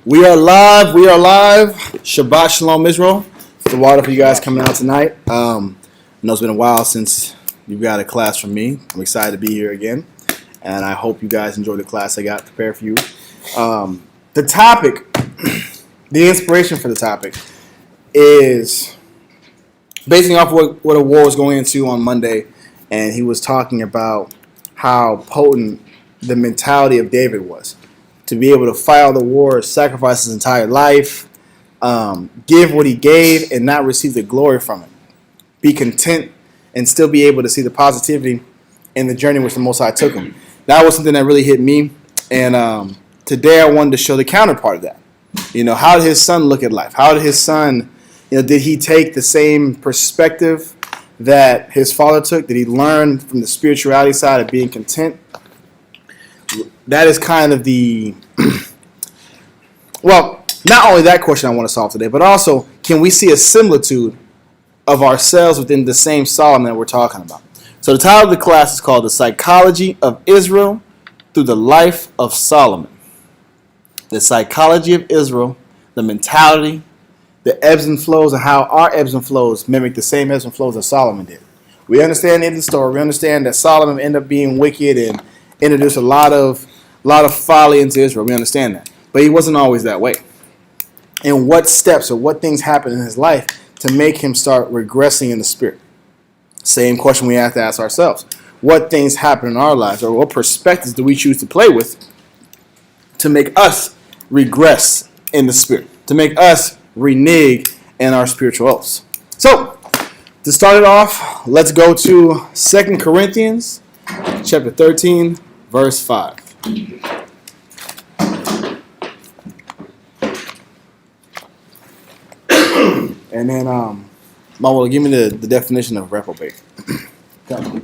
We are live. We are live. Shabbat Shalom, Israel. It's the water for you guys coming out tonight. I know it's been a while since you got a class from me. I'm excited to be here again, and I hope you guys enjoy the class I got prepared for you. The topic, the inspiration for the topic, is basing off what a war was going into on Monday, and he was talking about how potent the mentality of David was. To be able to fight all the wars, sacrifice his entire life, give what he gave, and not receive the glory from it. Be content and still be able to see the positivity in the journey which the Most High took him. That was something that really hit me. And today I wanted to show the counterpart of that. You know, how did his son look at life? How did his son, did he take the same perspective that his father took? Did he learn from the spirituality side of being content? That is kind of the, well, not only that question I want to solve today, but also, can we see a similitude of ourselves within the same Solomon that we're talking about? So the title of the class is called The Psychology of Israel Through the Life of Solomon. The psychology of Israel, the mentality, the ebbs and flows, and how our ebbs and flows mimic the same ebbs and flows that Solomon did. We understand the end of the story. We understand that Solomon ended up being wicked and introduced a lot of folly into Israel. We understand that. But he wasn't always that way. And what steps or what things happened in his life to make him start regressing in the spirit? Same question we have to ask ourselves. What things happen in our lives, or what perspectives do we choose to play with to make us regress in the spirit, to make us renege in our spiritual oaths? So, to start it off, let's go to 2 Corinthians chapter 13, verse 5. And then, Mawala, give me the definition of reprobate. 2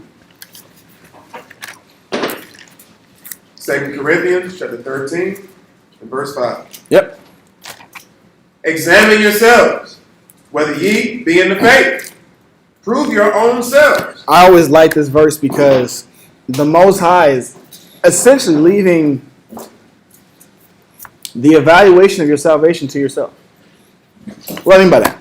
Corinthians chapter 13 and verse 5. Yep. Examine yourselves, whether ye be in the faith. Prove your own selves. I always like this verse because the Most High is essentially leaving the evaluation of your salvation to yourself. What do I mean by that?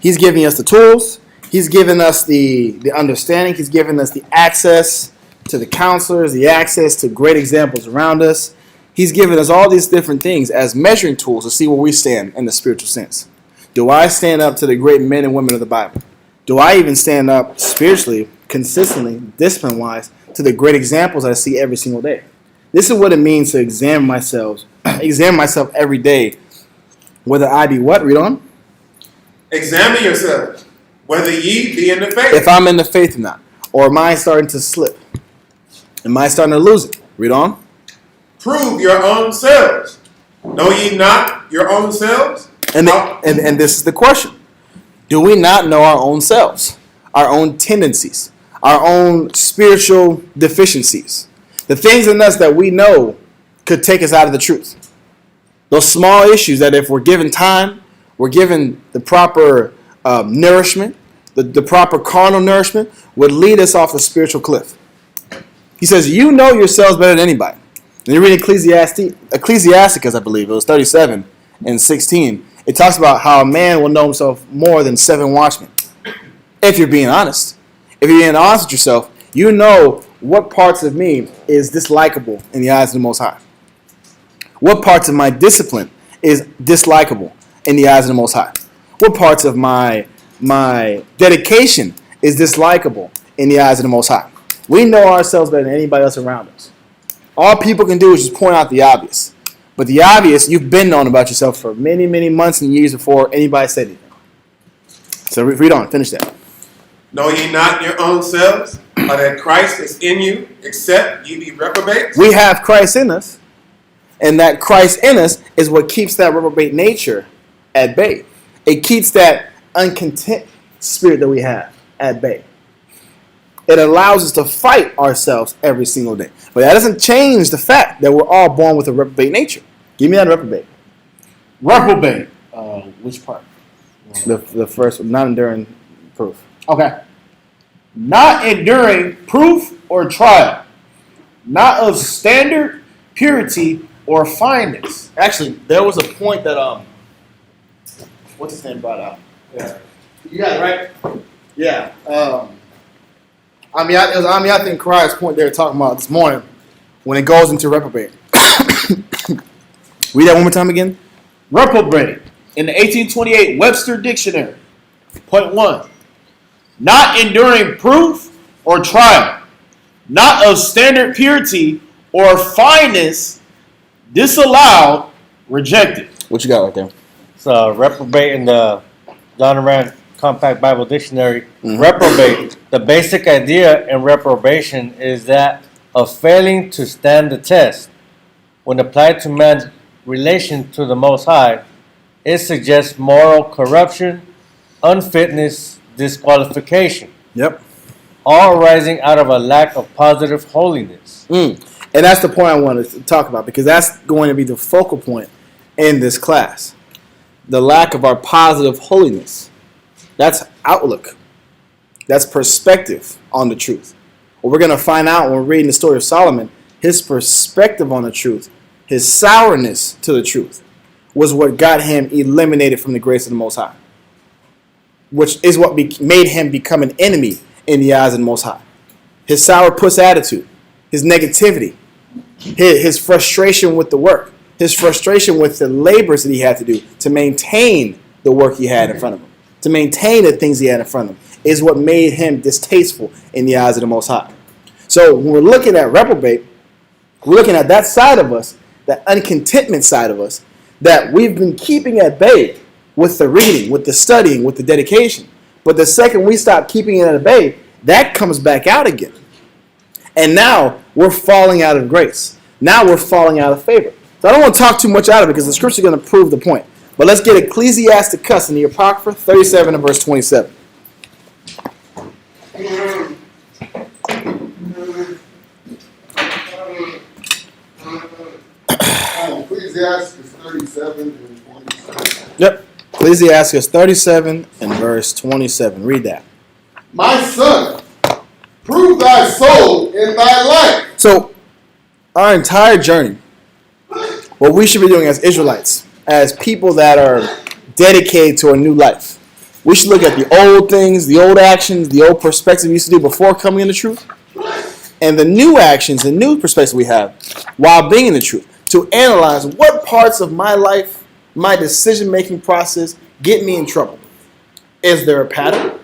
He's giving us the tools. He's giving us the understanding. He's giving us the access to the counselors, the access to great examples around us. He's given us all these different things as measuring tools to see where we stand in the spiritual sense. Do I stand up to the great men and women of the Bible? Do I even stand up spiritually, consistently, discipline-wise, to the great examples I see every single day? This is what it means to examine myself every day, whether I be what? Read on. Examine yourselves, whether ye be in the faith. If I'm in the faith or not. Or am I starting to slip? Am I starting to lose it? Read on. Prove your own selves. Know ye not your own selves? And this is the question. Do we not know our own selves? Our own tendencies? Our own spiritual deficiencies? The things in us that we know could take us out of the truth. Those small issues that if we're given time, we're given the proper nourishment, the proper carnal nourishment, would lead us off the spiritual cliff. He says, you know yourselves better than anybody. And you read Ecclesiasticus, I believe, it was 37 and 16. It talks about how a man will know himself more than 7 watchmen. If you're being honest. If you're being honest with yourself, you know what parts of me is dislikable in the eyes of the Most High. What parts of my discipline is dislikable in the eyes of the Most High? What parts of my dedication is dislikable in the eyes of the Most High? We know ourselves better than anybody else around us. All people can do is just point out the obvious. But the obvious, you've been known about yourself for many, many months and years before anybody said anything. So read on, finish that. Know ye not your own selves, or that Christ is in you, except ye be reprobates? We have Christ in us, and that Christ in us is what keeps that reprobate nature at bay. It keeps that uncontent spirit that we have at bay. It allows us to fight ourselves every single day. But that doesn't change the fact that we're all born with a reprobate nature. Give me that reprobate. Reprobate. Which part? The first, not enduring proof. Okay. Not enduring proof or trial. Not of standard purity or fineness. Actually, there was a point that what's his name brought out. Yeah, you got it right. Yeah, it was Amiat and Karai's point they were talking about this morning when it goes into reprobate. Read that one more time again. Reprobate in the 1828 Webster Dictionary. Point 1. Not enduring proof or trial. Not of standard purity or fineness. Disallowed. Rejected. What you got right there? So reprobate in the John Rand Compact Bible Dictionary. Mhm. Reprobate. The basic idea in reprobation is that of failing to stand the test. When applied to man's relation to the Most High, it suggests moral corruption, unfitness, disqualification, Yep. all arising out of a lack of positive holiness. And that's the point I wanted to talk about because that's going to be the focal point in this class. The lack of our positive holiness. That's outlook. That's perspective on the truth. What we're going to find out when we're reading the story of Solomon, his perspective on the truth, his sourness to the truth, was what got him eliminated from the grace of the Most High, which is what made him become an enemy in the eyes of the Most High. His sourpuss attitude, his negativity, his frustration with the work, his frustration with the labors that he had to do to maintain the work he had in front of him, to maintain the things he had in front of him, is what made him distasteful in the eyes of the Most High. So when we're looking at reprobate, we're looking at that side of us, that uncontentment side of us, that we've been keeping at bay with the reading, with the studying, with the dedication. But the second we stop keeping it at bay, that comes back out again. And now we're falling out of grace. Now we're falling out of favor. So I don't want to talk too much out of it because the scripture is going to prove the point. But let's get Ecclesiasticus in the Apocrypha 37 and verse 27. Ecclesiastes 37 and 27. Yep. Ecclesiasticus 37 and verse 27. Read that. My son, prove thy soul in thy life. So our entire journey, what we should be doing as Israelites, as people that are dedicated to a new life, we should look at the old things, the old actions, the old perspective we used to do before coming in the truth, and the new actions, the new perspective we have while being in the truth, to analyze what parts of my life, my decision-making process get me in trouble. Is there a pattern?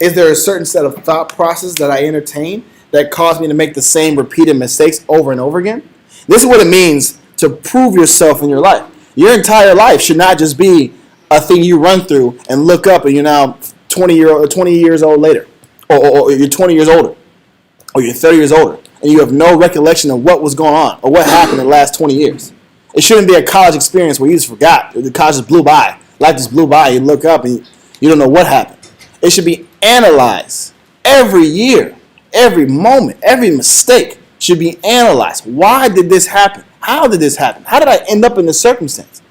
Is there a certain set of thought process that I entertain that cause me to make the same repeated mistakes over and over again? This is what it means to prove yourself in your life. Your entire life should not just be a thing you run through and look up and you're now 20 years old later, or you're 20 years older, or you're 30 years older, and you have no recollection of what was going on or what happened in the last 20 years. It shouldn't be a college experience where you just forgot. The college just blew by. Life just blew by. You look up and you don't know what happened. It should be analyzed every year, every moment, every mistake should be analyzed. Why did this happen? How did this happen? How did I end up in this circumstance?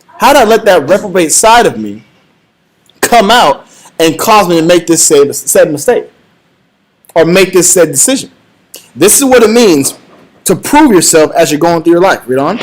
How did I let that reprobate side of me come out and cause me to make this said mistake or make this said decision? This is what it means to prove yourself as you're going through your life. Read on.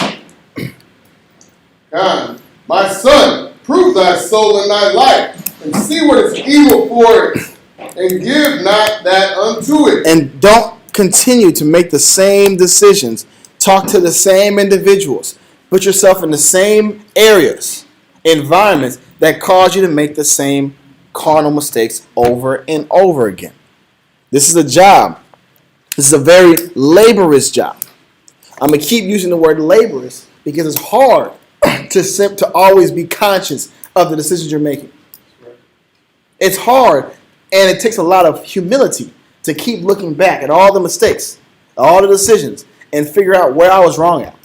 God, my son, prove thy soul in thy life, and see what is evil for it, and give not that unto it. And don't continue to make the same decisions. Talk to the same individuals. Put yourself in the same areas, environments that cause you to make the same carnal mistakes over and over again. This is a job. This is a very laborious job. I'm going to keep using the word laborious because it's hard to always be conscious of the decisions you're making. It's hard, and it takes a lot of humility to keep looking back at all the mistakes, all the decisions, and figure out where I was wrong at,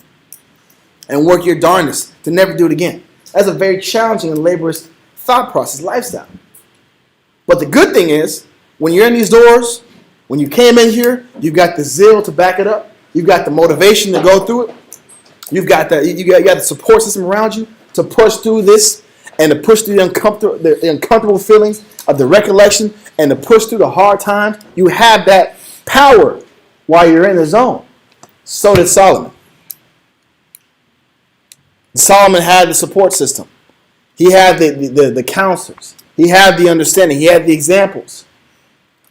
and work your darndest to never do it again. That's a very challenging and laborious thought process, lifestyle. But the good thing is, when you're in these doors, when you came in here, you've got the zeal to back it up. You've got the motivation to go through it. You've got the support system around you to push through this and to push through the uncomfortable feelings of the recollection and to push through the hard times. You have that power while you're in the zone. So did Solomon. Solomon had the support system. He had the counselors. He had the understanding. He had the examples.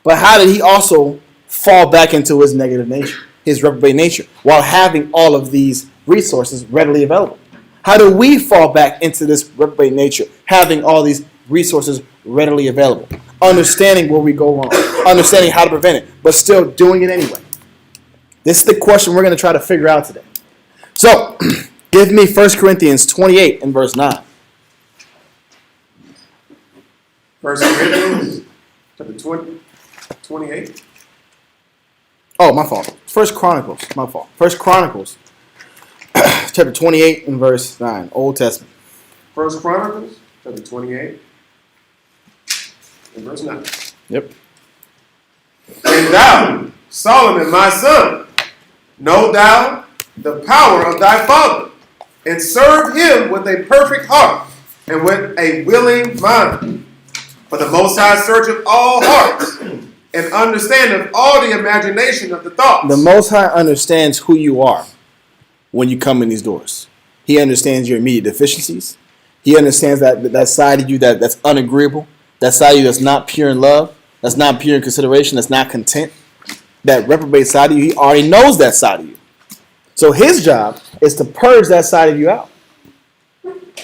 But how did he also fall back into his negative nature, his reprobate nature, while having all of these resources readily available? How do we fall back into this reprobate nature, having all these resources readily available, understanding where we go wrong, understanding how to prevent it, but still doing it anyway? This is the question we're going to try to figure out today. So, give me 1 Corinthians 28 and verse 9. 1 Corinthians chapter 28. Oh, my fault. 1 Chronicles, my fault. 1 Chronicles, chapter 28 and verse 9, Old Testament. 1 Chronicles chapter 28 and verse 9. Yep. And thou, Solomon, my son, know thou the power of thy father, and serve him with a perfect heart and with a willing mind. For the Most High searcheth all hearts, and understandeth all the imagination of the thoughts. The Most High understands who you are when you come in these doors. He understands your immediate deficiencies. He understands that side of you that's unagreeable, that side of you that's not pure in love, that's not pure in consideration, that's not content, that reprobate side of you. He already knows that side of you. So his job is to purge that side of you out.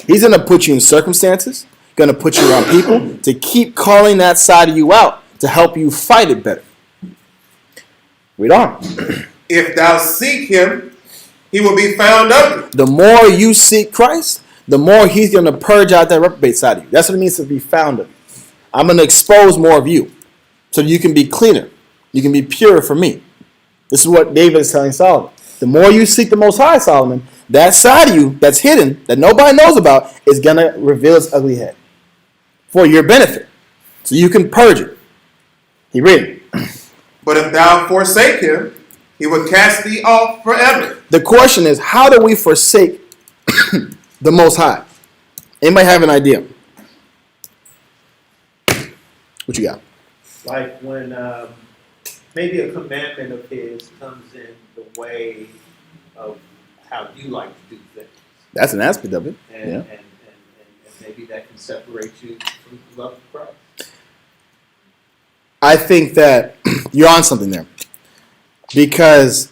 He's going to put you in circumstances, going to put you around people to keep calling that side of you out to help you fight it better. Read on. If thou seek him, he will be found of thee. The more you seek Christ, the more he's going to purge out that reprobate side of you. That's what it means to be found of you. I'm going to expose more of you so you can be cleaner. You can be pure for me. This is what David is telling Solomon. The more you seek the Most High, Solomon, that side of you that's hidden, that nobody knows about, is going to reveal its ugly head for your benefit. So you can purge it. He read. But if thou forsake him, he will cast thee off forever. The question is, how do we forsake the Most High? Anybody have an idea? What you got? Like when maybe a commandment of his comes in the way of how you like to do things. That's an aspect of it. And, Yeah. and maybe that can separate you from the love of Christ. I think that you're on something there. Because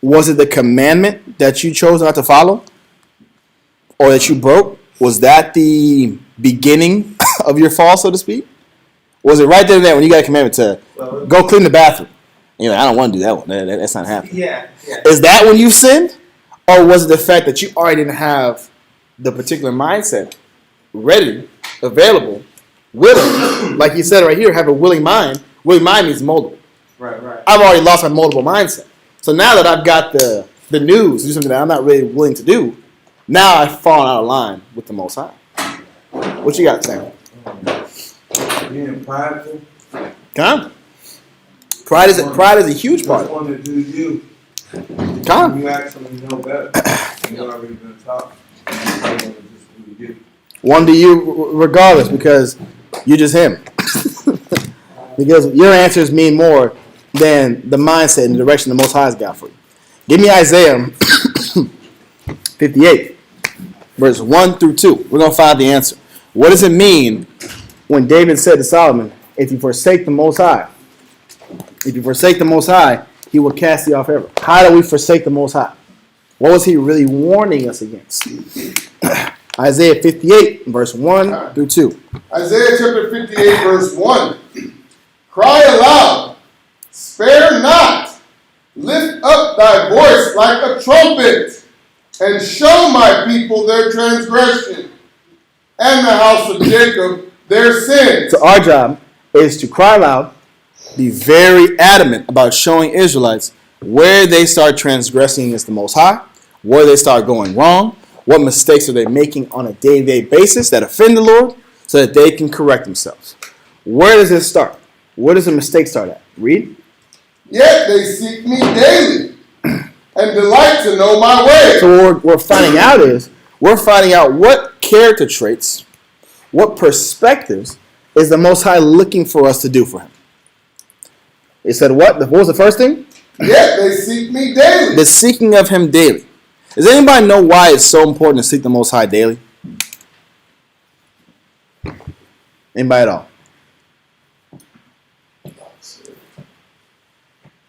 was it the commandment that you chose not to follow? Or that you broke? Was that the beginning of your fall, so to speak? Was it right there and there when you got a commandment to go clean the bathroom? And you're like, I don't want to do that one. That's not happening. Yeah. Is that when you sinned? Or was it the fact that you already didn't have the particular mindset ready, available, willing? Like you said right here, have a willing mind. Willing mind means moldable. Right. I've already lost my moldable mindset. So now that I've got the news, do something that I'm not really willing to do, now I've fallen out of line with the Most High. What you got, Sam? Being prideful. Come. Pride is a huge part. Just want to do you. Come. You actually know better. You already been taught. You want to just do you. One to you regardless because you're just him. Because your answers mean more than the mindset and the direction the Most High has got for you. Give me Isaiah 58, verse 1 through 2. We're going to find the answer. What does it mean when David said to Solomon, if you forsake the Most High, he will cast thee off forever. How do we forsake the Most High? What was he really warning us against? Isaiah 58, verse 1 through 2. Isaiah chapter 58, verse 1. Cry aloud, spare not, lift up thy voice like a trumpet, and show my people their transgression, and the house of Jacob their sins. So our job is to cry loud, be very adamant about showing Israelites where they start transgressing against the Most High, where they start going wrong, what mistakes are they making on a day-to-day basis that offend the Lord, so that they can correct themselves. Where does this start? Where does the mistake start at? Read. Yet they seek me daily, and delight to know my way. So what we're finding out is, we're finding out what character traits, what perspectives is the Most High looking for us to do for him. He said what? What was the first thing? Yet they seek me daily. The seeking of him daily. Does anybody know why it's so important to seek the Most High daily? Anybody at all?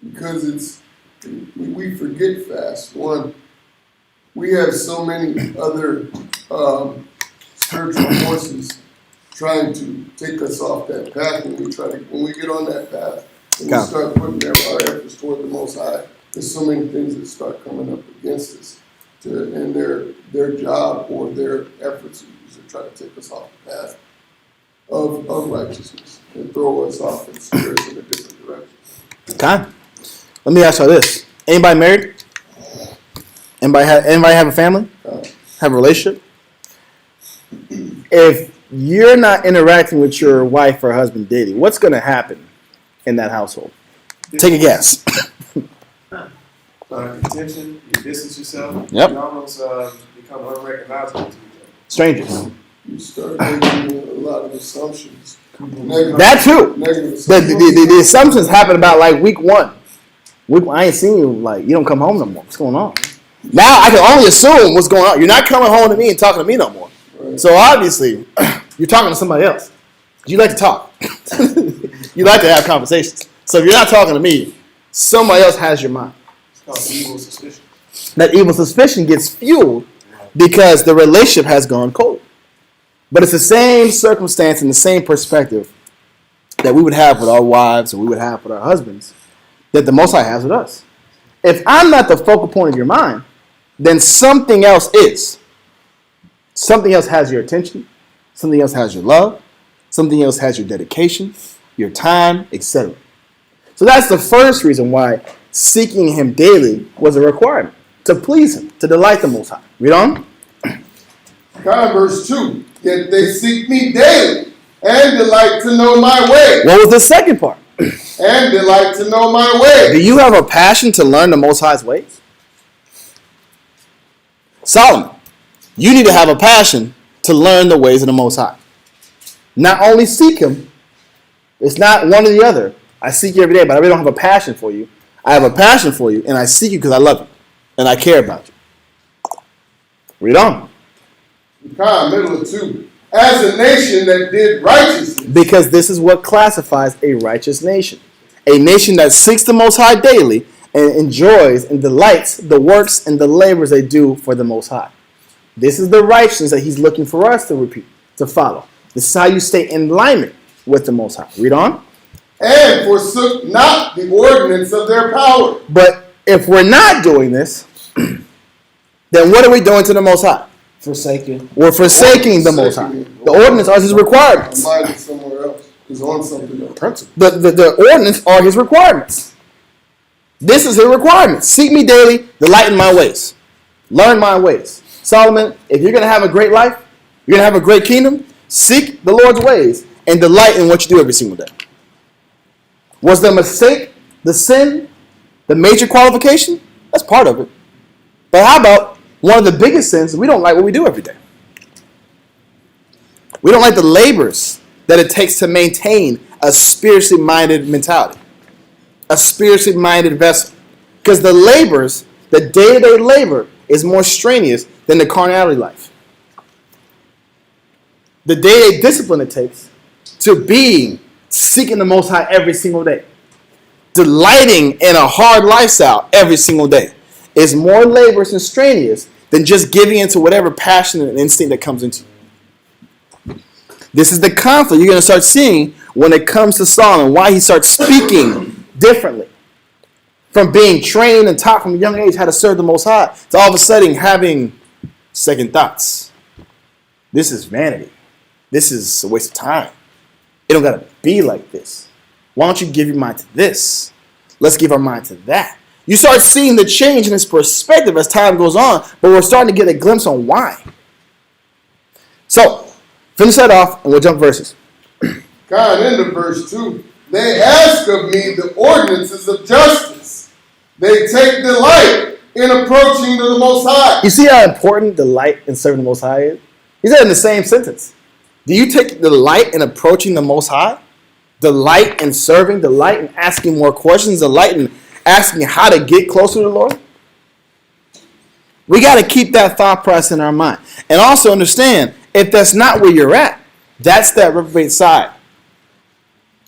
Because we forget fast. One, we have so many other spiritual forces trying to take us off that path. When we get on that path and we start putting our efforts toward the Most High, there's so many things that start coming up against us in their job or their efforts to try to take us off the path of righteousness and throw us off and steer us in a different direction. Okay. Let me ask you this. Anybody married? Anybody have a family? Have a relationship? If you're not interacting with your wife or husband daily, what's going to happen in that household? Take a guess. Contention, you distance yourself. Yep. You almost become unrecognizable to each other. Strangers. You start making a lot of assumptions. Negative, That too. negative assumptions. The assumptions happen about like week one. I ain't seen you, like, you don't come home no more. What's going on? Now I can only assume what's going on. You're not coming home to me and talking to me no more. Right. So obviously, you're talking to somebody else. You like to talk. You like to have conversations. So if you're not talking to me, somebody else has your mind. It's called evil suspicion. That evil suspicion gets fueled because the relationship has gone cold. But it's the same circumstance and the same perspective that we would have with our wives or we would have with our husbands that the Most High has with us. If I'm not the focal point of your mind, then something else is. Something else has your attention. Something else has your love. Something else has your dedication, your time, etc. So that's the first reason why seeking Him daily was a requirement. To please Him, to delight the Most High. Read on. Verse 2. Yet they seek me daily and delight to know my way. What was the second part? And delight to know my way. Do you have a passion to learn the Most High's ways? Solomon, you need to have a passion to learn the ways of the Most High. Not only seek Him, it's not one or the other. I seek you every day, but I really don't have a passion for you. I have a passion for you, and I seek you because I love you, and I care about you. Read on. Middle of 2. As a nation that did righteousness. Because this is what classifies a righteous nation. A nation that seeks the Most High daily and enjoys and delights the works and the labors they do for the Most High. This is the righteousness that He's looking for us to repeat, to follow. This is how you stay in alignment with the Most High. Read on. And forsook not the ordinance of their power. But if we're not doing this, then what are we doing to the Most High? Forsaken. We're forsaking the Most High. The ordinance are His requirements. Combined it somewhere else. He's on something else. The ordinance are His requirements. This is His requirements. Seek me daily, delight in my ways. Learn my ways. Solomon, if you're going to have a great life, you're going to have a great kingdom, seek the Lord's ways and delight in what you do every single day. Was the mistake, the sin, the major qualification? That's part of it. But how about one of the biggest sins? We don't like what we do every day. We don't like the labors that it takes to maintain a spiritually minded mentality, a spiritually minded vessel. Because the labors, the day-to-day labor, is more strenuous than the carnality life. The day-to-day discipline it takes to be seeking the Most High every single day, delighting in a hard lifestyle every single day, is more laborious and strenuous than just giving into whatever passion and instinct that comes into you. This is the conflict you're going to start seeing when it comes to Solomon, why he starts speaking differently. From being trained and taught from a young age how to serve the Most High, to all of a sudden having second thoughts. This is vanity. This is a waste of time. It don't got to be like this. Why don't you give your mind to this? Let's give our mind to that. You start seeing the change in his perspective as time goes on, but we're starting to get a glimpse on why. So, finish that off and we'll jump verses. Into verse 2. They ask of me the ordinances of justice. They take delight in approaching to the Most High. You see how important delight in serving the Most High is? He said in the same sentence. Do you take delight in approaching the Most High? Delight in serving, delight in asking more questions, delight in asking how to get closer to the Lord? We got to keep that thought process in our mind. And also understand, if that's not where you're at, that's that reprobate side.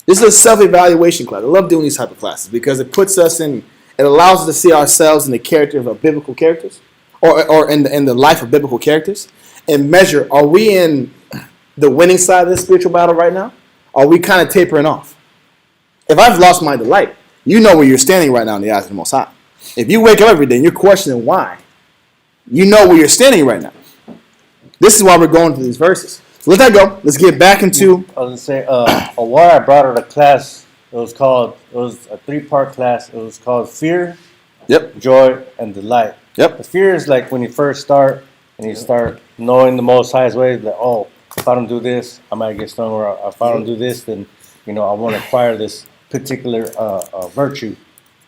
This is a self-evaluation class. I love doing these type of classes because it puts us in, it allows us to see ourselves in the character of biblical characters or in the life of biblical characters and measure, are we in the winning side of this spiritual battle right now? Are we kind of tapering off? If I've lost my delight, you know where you're standing right now in the eyes of the Most High. If you wake up every day and you're questioning why, you know where you're standing right now. This is why we're going through these verses. So let that go. Let's get back into. I was gonna say, a while I brought out a class. It was a 3-part class. It was called Fear, Yep. Joy, and Delight. Yep. The fear is like when you first start and you start knowing the Most High's ways. Like, oh, if I don't do this, I might get stung. Or if I don't do this, then I want to acquire this particular virtue.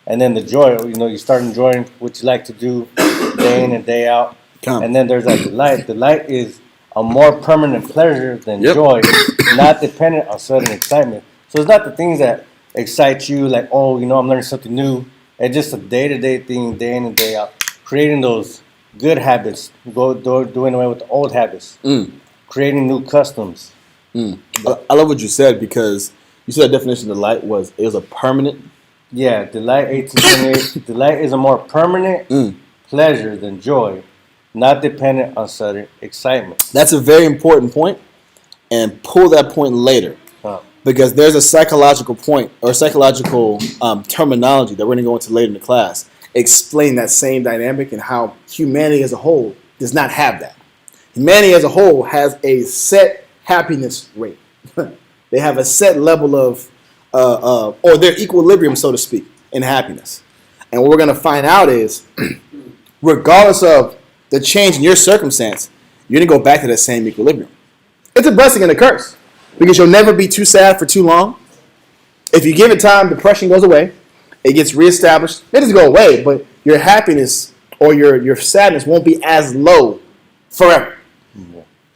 And then the joy, you start enjoying what you like to do day in and day out. Come. And then there's that delight. Delight is a more permanent pleasure than Yep. joy, not dependent on sudden excitement. So it's not the things that excite you, like, oh, I'm learning something new. It's just a day-to-day thing, day in and day out. Creating those good habits, doing away with the old habits. Creating new customs. I love what you said because you said the definition of delight was a permanent. Yeah, delight 1828. Delight is a more permanent pleasure than joy, not dependent on sudden excitement. That's a very important point, and pull that point later Huh. because there's a psychological point or psychological terminology that we're going to go into later in the class. Explain that same dynamic and how humanity as a whole does not have that. Humanity as a whole has a set happiness rate. They have a set level of, or their equilibrium, so to speak, in happiness. And what we're going to find out is, regardless of the change in your circumstance, you're going to go back to that same equilibrium. It's a blessing and a curse because you'll never be too sad for too long. If you give it time, depression goes away. It gets reestablished. It doesn't go away, but your happiness or your sadness won't be as low forever.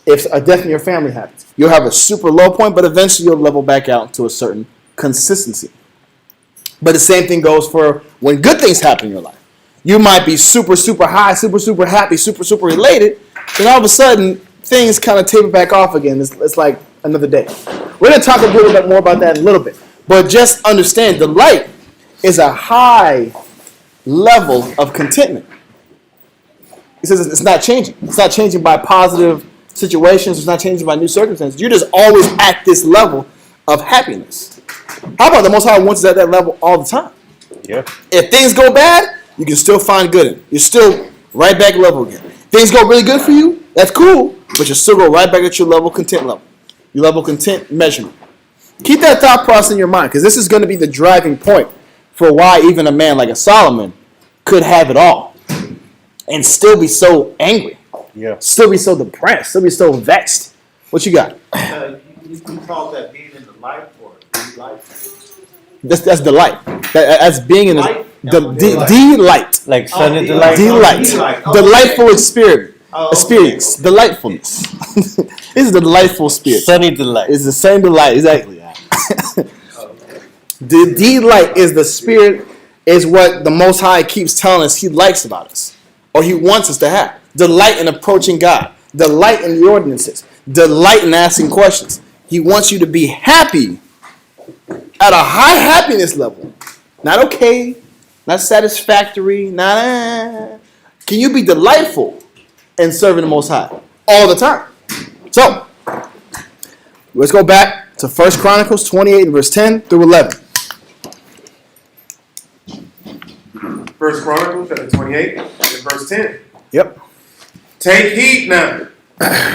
If a death in your family happens, you'll have a super low point, but eventually you'll level back out to a certain consistency. But the same thing goes for when good things happen in your life. You might be super, super high, super, super happy, super, super elated, and all of a sudden, things kind of taper back off again. It's like another day. We're going to talk a little bit more about that in a little bit. But just understand, delight is a high level of contentment. He says it's not changing. It's not changing by positive situations. It's not changing by new circumstances. You're just always at this level of happiness. How about the Most High wants us at that level all the time? Yeah. If things go bad, you can still find good in it. You're still right back level again. Things go really good for you, that's cool, but you still go right back at your level content level. Your level content measurement. Keep that thought process in your mind because this is going to be the driving point for why even a man like a Solomon could have it all and still be so angry. Yeah. Still be so depressed. Still be so vexed. What you got? You call that being in the light or the light? That's delight. That's being in Light? delight. Like sunny the- delight. Delight. Delight. Oh, Delightful okay. experience. Oh, okay. Experience. Delightfulness. This is the delightful spirit. Sunny delight. It's the same delight. Exactly. The delight is the spirit, is what the Most High keeps telling us He likes about us, or He wants us to have. Delight in approaching God. Delight in the ordinances. Delight in asking questions. He wants you to be happy at a high happiness level. Not okay, not satisfactory, not. Can you be delightful in serving the Most High all the time? So, let's go back to 1 Chronicles 28 and verse 10 through 11. 1 Chronicles chapter 28 and verse 10. Yep. Take heed now,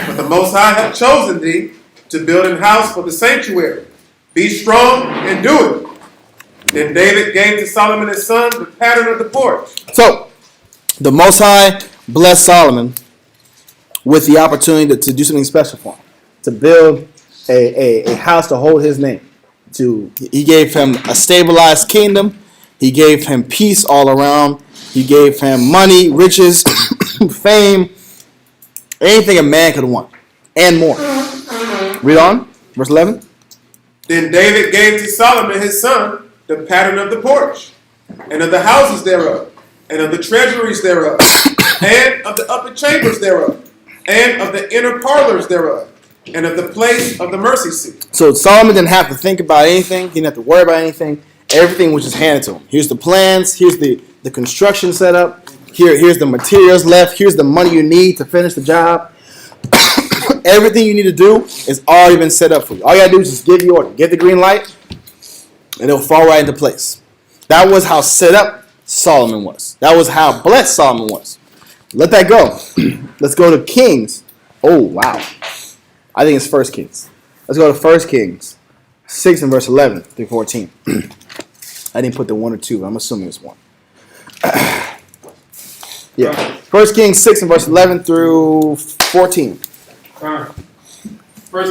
for the Most High hath chosen thee to build an house for the sanctuary. Be strong and do it. Then David gave to Solomon his son the pattern of the porch. So, the Most High blessed Solomon with the opportunity to do something special for him, to build a house to hold his name. He gave him a stabilized kingdom. He gave him peace all around. He gave him money, riches, fame, anything a man could want, and more. Read on, verse 11. Then David gave to Solomon his son the pattern of the porch, and of the houses thereof, and of the treasuries thereof, and of the upper chambers thereof, and of the inner parlors thereof, and of the place of the mercy seat. So Solomon didn't have to think about anything. He didn't have to worry about anything. Everything was just handed to him. Here's the plans. Here's the construction setup. Here's the materials left. Here's the money you need to finish the job. Everything you need to do is already been set up for you. All you gotta do is just give the order, get the green light, and it'll fall right into place. That was how set up Solomon was. That was how blessed Solomon was. Let that go. Let's go to Kings. Oh, wow. I think it's 1 Kings. Let's go to 1 Kings 6 and verse 11 through 14. I didn't put the 1 or 2, but I'm assuming it's 1. Yeah. 1 Kings 6 and verse 11 through 14. 1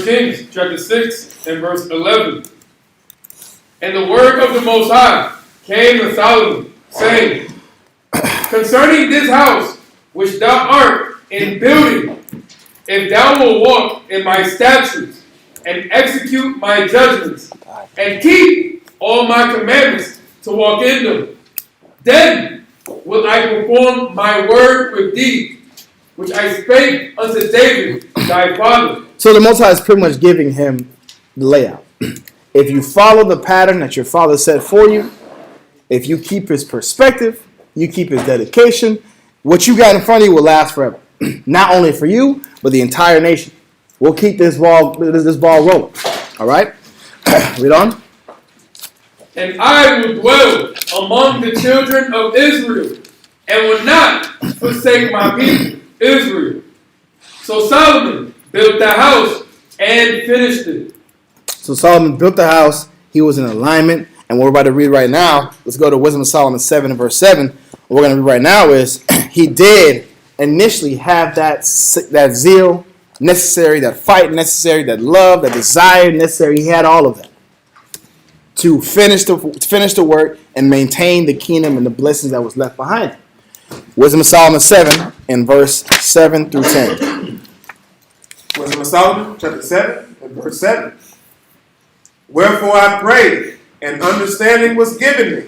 Kings chapter 6 and verse 11. And the word of the Most High came to Solomon, saying, concerning this house which thou art in building, if thou wilt walk in my statutes, and execute my judgments, and keep all my commandments to walk in them, then will I perform my word with thee, which I spake unto David thy father. So the Most High is pretty much giving him the layout. If you follow the pattern that your father set for you, if you keep his perspective, you keep his dedication, what you got in front of you will last forever. Not only for you, but the entire nation. We'll keep this ball rolling. All right? Read on. And I will dwell among the children of Israel, and will not forsake my people, Israel. So Solomon built the house and finished it. So Solomon built the house. He was in alignment. And what we're about to read right now, let's go to Wisdom of Solomon 7 and verse 7. What we're going to read right now is he did initially have that zeal necessary, that fight necessary, that love, that desire necessary. He had all of that to finish the work and maintain the kingdom and the blessings that was left behind him. Wisdom of Solomon 7 and verse 7 through 10. Wisdom of Solomon, chapter 7 and verse 7. Wherefore I prayed, and understanding was given me.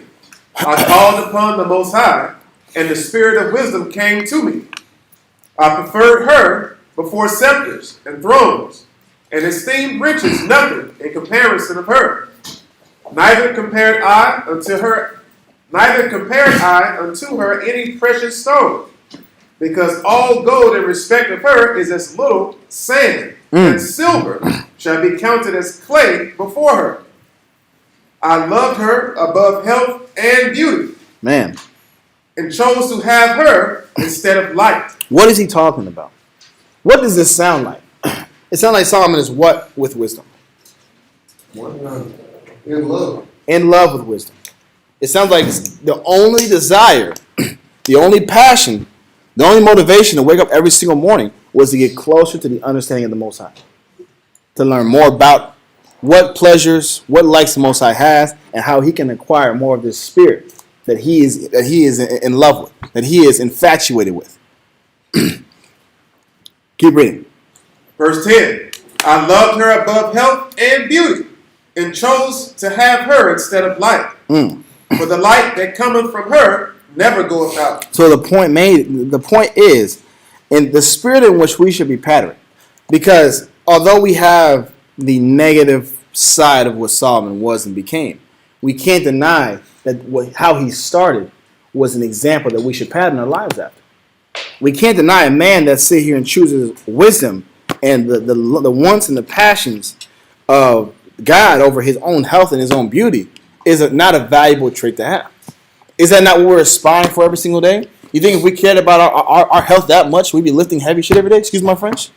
I called upon the Most High, and the spirit of wisdom came to me. I preferred her before scepters and thrones, and esteemed riches nothing in comparison of her. Neither compared I unto her any precious stone, because all gold in respect of her is as little sand, and silver shall be counted as clay before her. I loved her above health and beauty, Man, and chose to have her instead of light. what is he talking about? What does this sound like? It sounds like Solomon is what with wisdom? In love. In love with wisdom. It sounds like the only desire, the only passion, the only motivation to wake up every single morning was to get closer to the understanding of the Most High. To learn more about what pleasures, what likes the Most High has, and how he can acquire more of this spirit that he is in love with, that he is infatuated with. Keep reading. Verse 10. I loved her above health and beauty, and chose to have her instead of light. For the light that cometh from her never goeth out. So the point is, in the spirit in which we should be patterned. Because although we have the negative side of what Solomon was and became, we can't deny that how he started was an example that we should pattern our lives after. We can't deny a man that sit here and chooses wisdom and the wants and the passions of God over his own health and his own beauty is not a valuable trait to have. Is that not what we're aspiring for every single day? You think if we cared about our health that much, we'd be lifting heavy shit every day? Excuse my French.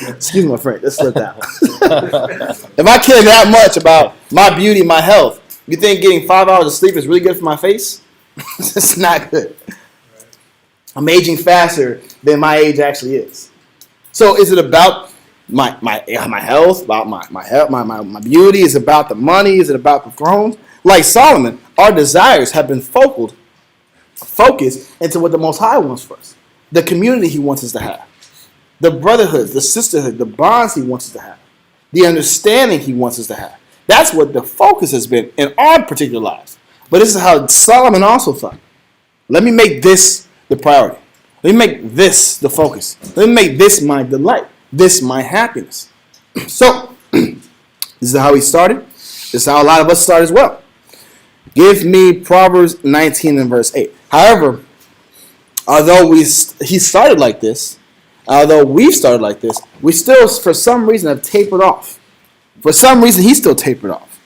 Excuse my French. Let's slip that one. If I care that much about my beauty, my health, you think getting 5 hours of sleep is really good for my face? It's not good. I'm aging faster than my age actually is. So is it about my health, about my health, my beauty? Is it about the money? Is it about the thrones? Like Solomon, our desires have been focused into what the Most High wants for us. The community he wants us to have. The brotherhoods, the sisterhood, the bonds he wants us to have. The understanding he wants us to have. That's what the focus has been in our particular lives. But this is how Solomon also thought. Let me make this the priority. Let me make this the focus. Let me make this my delight. This my happiness. So, this is how he started. This is how a lot of us start as well. Give me Proverbs 19 and verse 8. However, although he started like this, although we've started like this, we still, for some reason, have tapered off. For some reason, he's still tapered off.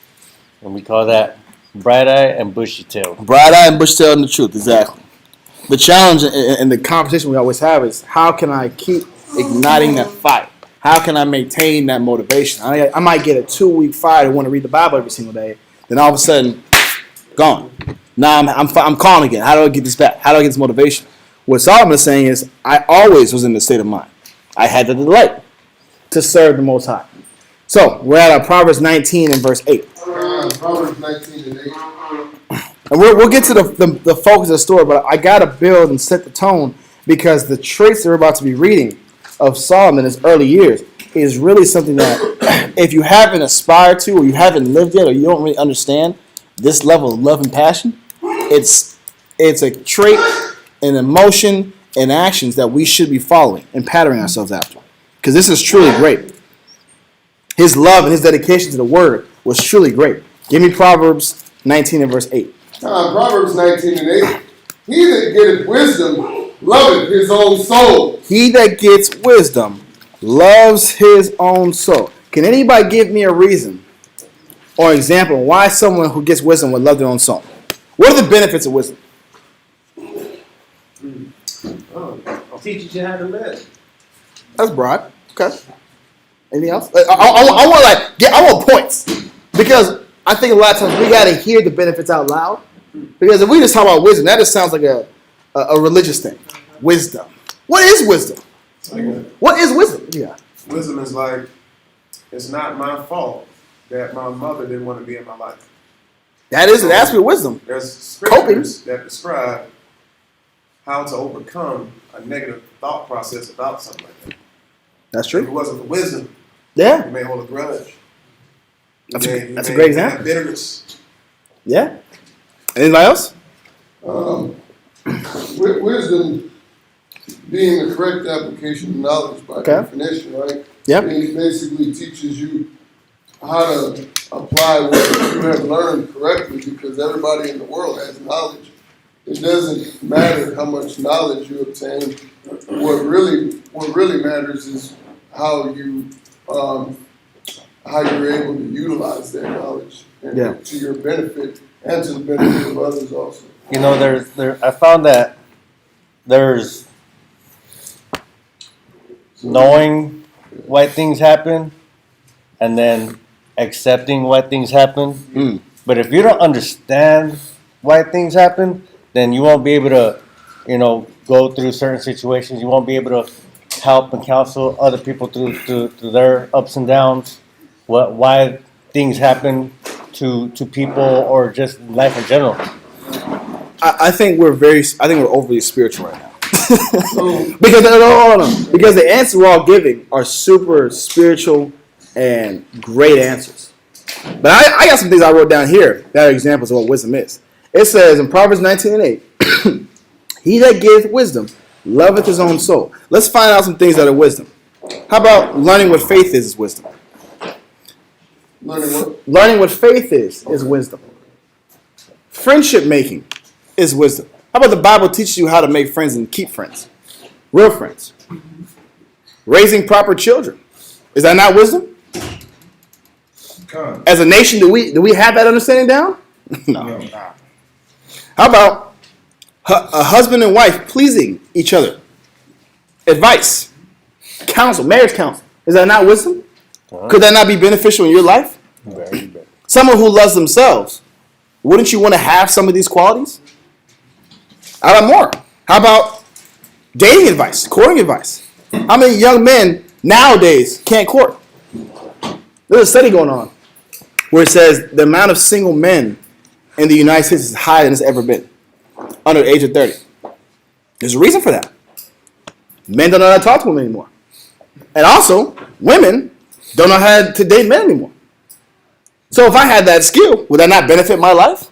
And we call that bright eye and bushy tail. Bright eye and bush tail and the truth, exactly. The challenge and the conversation we always have is how can I keep igniting that fire? How can I maintain that motivation? I might get a 2-week fire to want to read the Bible every single day. Then all of a sudden, gone. Now I'm calling again. How do I get this back? How do I get this motivation? What Solomon is saying is, I always was in the state of mind. I had the delight to serve the Most High. So, we're at Proverbs 19 and verse 8. Proverbs 19 and 8. And we'll get to the focus of the story, but I got to build and set the tone because the traits that we're about to be reading of Solomon in his early years is really something that if you haven't aspired to or you haven't lived yet or you don't really understand this level of love and passion, it's a trait, an emotion, and actions that we should be following and patterning ourselves after. Because this is truly great. His love and his dedication to the word was truly great. Give me Proverbs 19 and verse 8. Proverbs 19 and 8. He that getteth wisdom loveth his own soul. He that gets wisdom loves his own soul. Can anybody give me a reason or example why someone who gets wisdom would love their own soul? What are the benefits of wisdom? Teaches you how to live. That's broad. Okay. Anything else? I want points because I think a lot of times we got to hear the benefits out loud. Because if we just talk about wisdom, that just sounds like a religious thing. Wisdom. What is wisdom? What is wisdom? Yeah. Wisdom is like, it's not my fault that my mother didn't want to be in my life. That is an aspect of wisdom. There's scriptures that describe how to overcome a negative thought process about something like that. That's If true. it wasn't for wisdom, Yeah. you may hold a grudge. That's a You may great example. have bitterness. Yeah. Anybody else? Wisdom being the correct application of knowledge by definition, right? Yep. It basically teaches you how to apply what you have learned correctly because everybody in the world has knowledge. It doesn't matter how much knowledge you obtain. What really matters is how you're able to utilize that knowledge and to your benefit and to the benefit of others also. You know, I found that there's knowing why things happen and then accepting why things happen. But if you don't understand why things happen, then you won't be able to, go through certain situations. You won't be able to help and counsel other people through their ups and downs, why things happen to people or just life in general. I think we're overly spiritual right now. Because because the answers we're all giving are super spiritual and great answers. But I got some things I wrote down here that are examples of what wisdom is. It says in Proverbs 19 and 8, he that giveth wisdom loveth his own soul. Let's find out some things that are wisdom. How about learning what faith is wisdom? Learning what? Learning what faith is wisdom. Friendship making is wisdom. How about the Bible teaches you how to make friends and keep friends? Real friends. Raising proper children. Is that not wisdom? As a nation, do we have that understanding down? No. How about a husband and wife pleasing each other? Advice. Counsel. Marriage counsel. Is that not wisdom? Could that not be beneficial in your life? Very bad. Someone who loves themselves. Wouldn't you want to have some of these qualities? How about more? How about dating advice, courting advice? How many young men nowadays can't court? There's a study going on where it says the amount of single men in the United States is higher than it's ever been, under the age of 30. There's a reason for that. Men don't know how to talk to women anymore. And also, women don't know how to date men anymore. So if I had that skill, would that not benefit my life?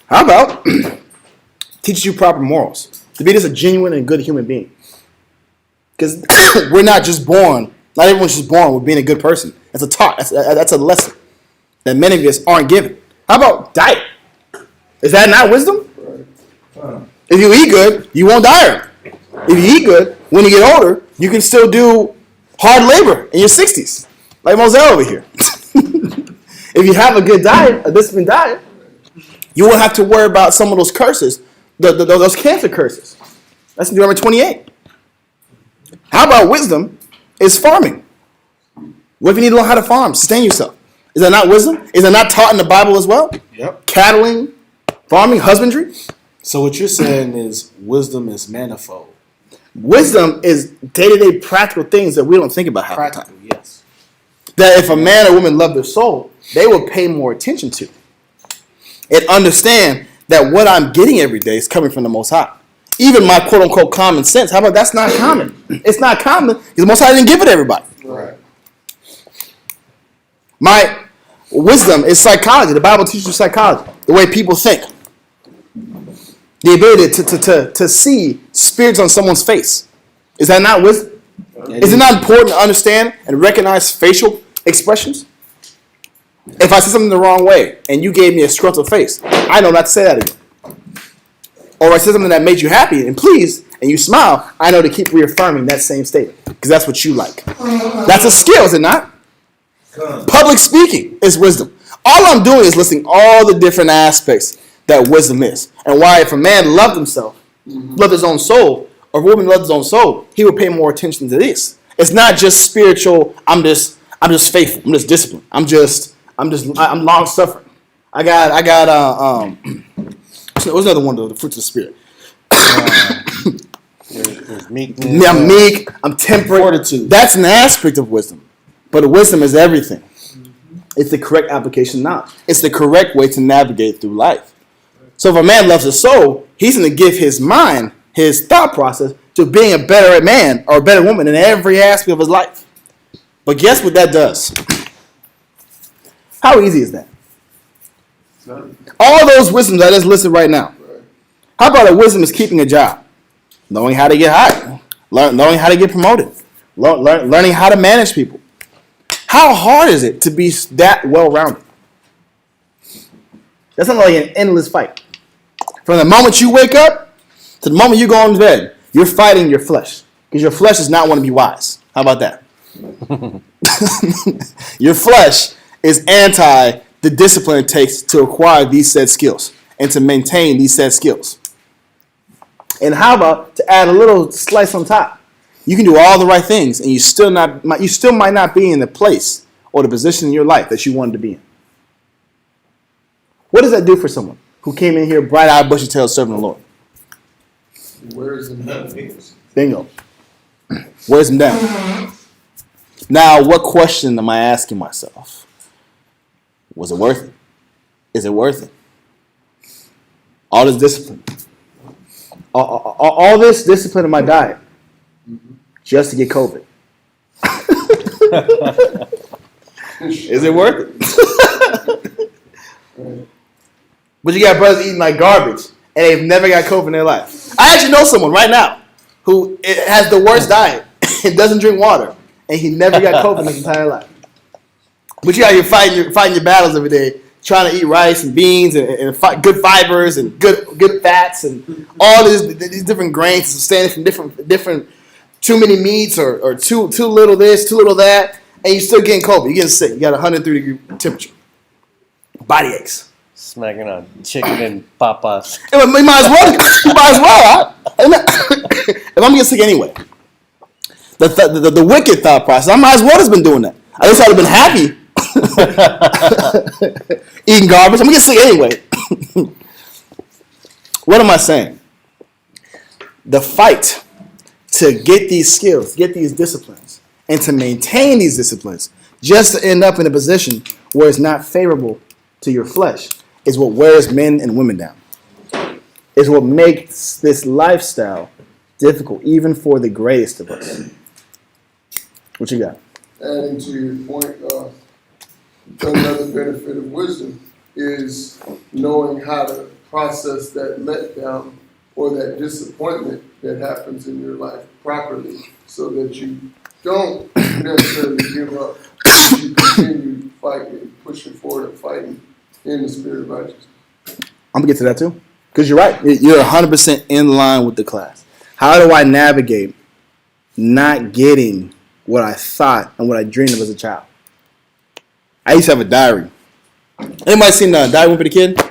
How about teaches you proper morals, to be just a genuine and good human being. Because we're not just born, not everyone's just born with being a good person. That's a talk, that's a lesson that many of us aren't given. How about diet? Is that not wisdom? If you eat good, you won't die early. If you eat good, when you get older, you can still do hard labor in your 60s, like Moselle over here. If you have a good diet, a disciplined diet, you won't have to worry about some of those curses, those cancer curses. That's in Deuteronomy 28. How about wisdom is farming? What if you need to learn how to farm, sustain yourself? Is that not wisdom? Is that not taught in the Bible as well? Yep. Cattling, farming, husbandry. So what you're saying is wisdom is manifold. Wisdom is day-to-day practical things that we don't think about half the time. Practical, yes. That if a man or woman love their soul, they will pay more attention to and understand that what I'm getting every day is coming from the Most High. Even my quote-unquote common sense. How about that's not common? It's not common because the Most High didn't give it to everybody. Right. My wisdom is psychology. The Bible teaches you psychology, the way people think. The ability to see spirits on someone's face. Is that not wisdom? Is it not important to understand and recognize facial expressions? If I said something the wrong way and you gave me a scruffed face, I know not to say that again. Or if I said something that made you happy and pleased and you smile, I know to keep reaffirming that same statement because that's what you like. That's a skill, is it not? Public speaking is wisdom. All I'm doing is listing all the different aspects that wisdom is. And why if a man loved himself, loved his own soul, or if a woman loved his own soul, he would pay more attention to this. It's not just spiritual, I'm just faithful, I'm just disciplined, I'm long suffering. I got what's another one of the fruits of the spirit? There's meekness. I'm meek, I'm temperate. Fortitude. That's an aspect of wisdom. But wisdom is everything. It's the correct application of knowledge. It's the correct way to navigate through life. So if a man loves his soul, he's going to give his mind, his thought process, to being a better man or a better woman in every aspect of his life. But guess what that does? How easy is that? All those wisdoms I just listed right now. How about a wisdom is keeping a job? Knowing how to get hired. Knowing how to get promoted. Learning how to manage people. How hard is it to be that well-rounded? That's not like an endless fight. From the moment you wake up to the moment you go on bed, you're fighting your flesh. Because your flesh does not want to be wise. How about that? Your flesh is anti the discipline it takes to acquire these said skills and to maintain these said skills. And how about to add a little slice on top? You can do all the right things, and you still might not be in the place or the position in your life that you wanted to be in. What does that do for someone who came in here bright-eyed, bushy-tailed, serving the Lord? Where's the Bingo. Wears them down. Now, what question am I asking myself? Was it worth it? Is it worth it? All this discipline. All this discipline in my diet. Just to get COVID. Is it worth it? But you got brothers eating like garbage, and they've never got COVID in their life. I actually know someone right now who has the worst diet and doesn't drink water, and he never got COVID in his entire life. But you out here fighting your battles every day, trying to eat rice and beans and good fibers and good fats and all these different grains, sustaining from different too many meats or too little this, too little that, and you're still getting COVID. You're getting sick. You got 103-degree temperature. Body aches. Smacking on chicken and papas. You might as well. You might as well. If I'm getting sick anyway, the wicked thought process, I might as well have been doing that. At least I'd have been happy eating garbage. I'm gonna get sick anyway. What am I saying? The fight to get these skills, get these disciplines, and to maintain these disciplines, just to end up in a position where it's not favorable to your flesh, is what wears men and women down. Is what makes this lifestyle difficult, even for the greatest of us. What you got? Adding to your point, another benefit of wisdom is knowing how to process that letdown or that disappointment that happens in your life properly so that you don't necessarily give up. You continue fighting, pushing forward and fighting in the spirit of righteousness. I'm gonna get to that too, because you're right. You're 100% in line with the class. How do I navigate not getting what I thought and what I dreamed of as a child? I used to have a diary. Anybody seen Diary Wimpy the Kid?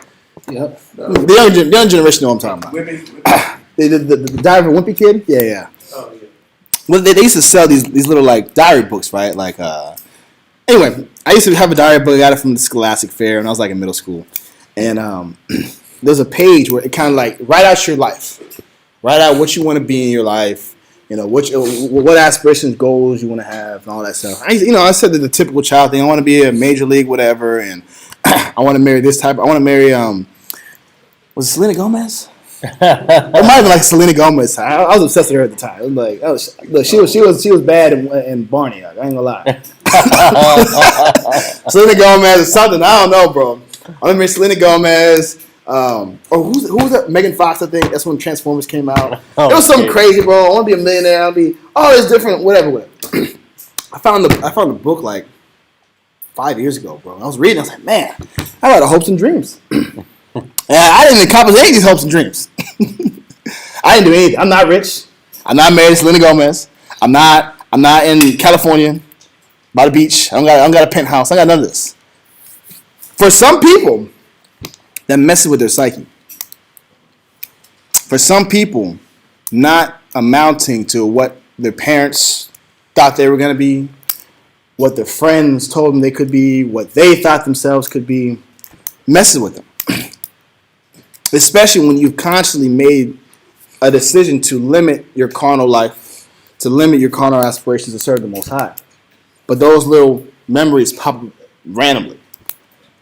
Yep. The young generation know what I'm talking about. Women, The Diary of a Wimpy Kid? Yeah. Oh, yeah. Well, they used to sell these little like diary books, right? Like, anyway, I used to have a diary book. I got it from the Scholastic Fair, and I was like in middle school. And there's a page where it kind of like write out your life, write out what you want to be in your life. You know what aspirations, goals you want to have, and all that stuff. I said that the typical child thing. I want to be a major league, whatever, and I want to marry this type. I want to marry was it Selena Gomez? It might have been like Selena Gomez. I was obsessed with her at the time. I was like, look, she was bad in Barney. I ain't gonna lie. Selena Gomez or something. I don't know, bro. I remember Selena Gomez. Or who's that? Megan Fox, I think. That's when Transformers came out. It was something crazy, bro. I want to be a millionaire. I'll be all this different, whatever. I found the book like 5 years ago, bro. I was reading. I was like, man, I got hopes and dreams. And I didn't accomplish any of these hopes and dreams. I didn't do anything. I'm not rich. I'm not married to Selena Gomez. I'm not in California by the beach. I don't got a penthouse. I got none of this. For some people, that messes with their psyche. For some people, not amounting to what their parents thought they were going to be, what their friends told them they could be, what they thought themselves could be, messes with them. Especially when you've constantly made a decision to limit your carnal life, to limit your carnal aspirations to serve the Most High. But those little memories pop randomly.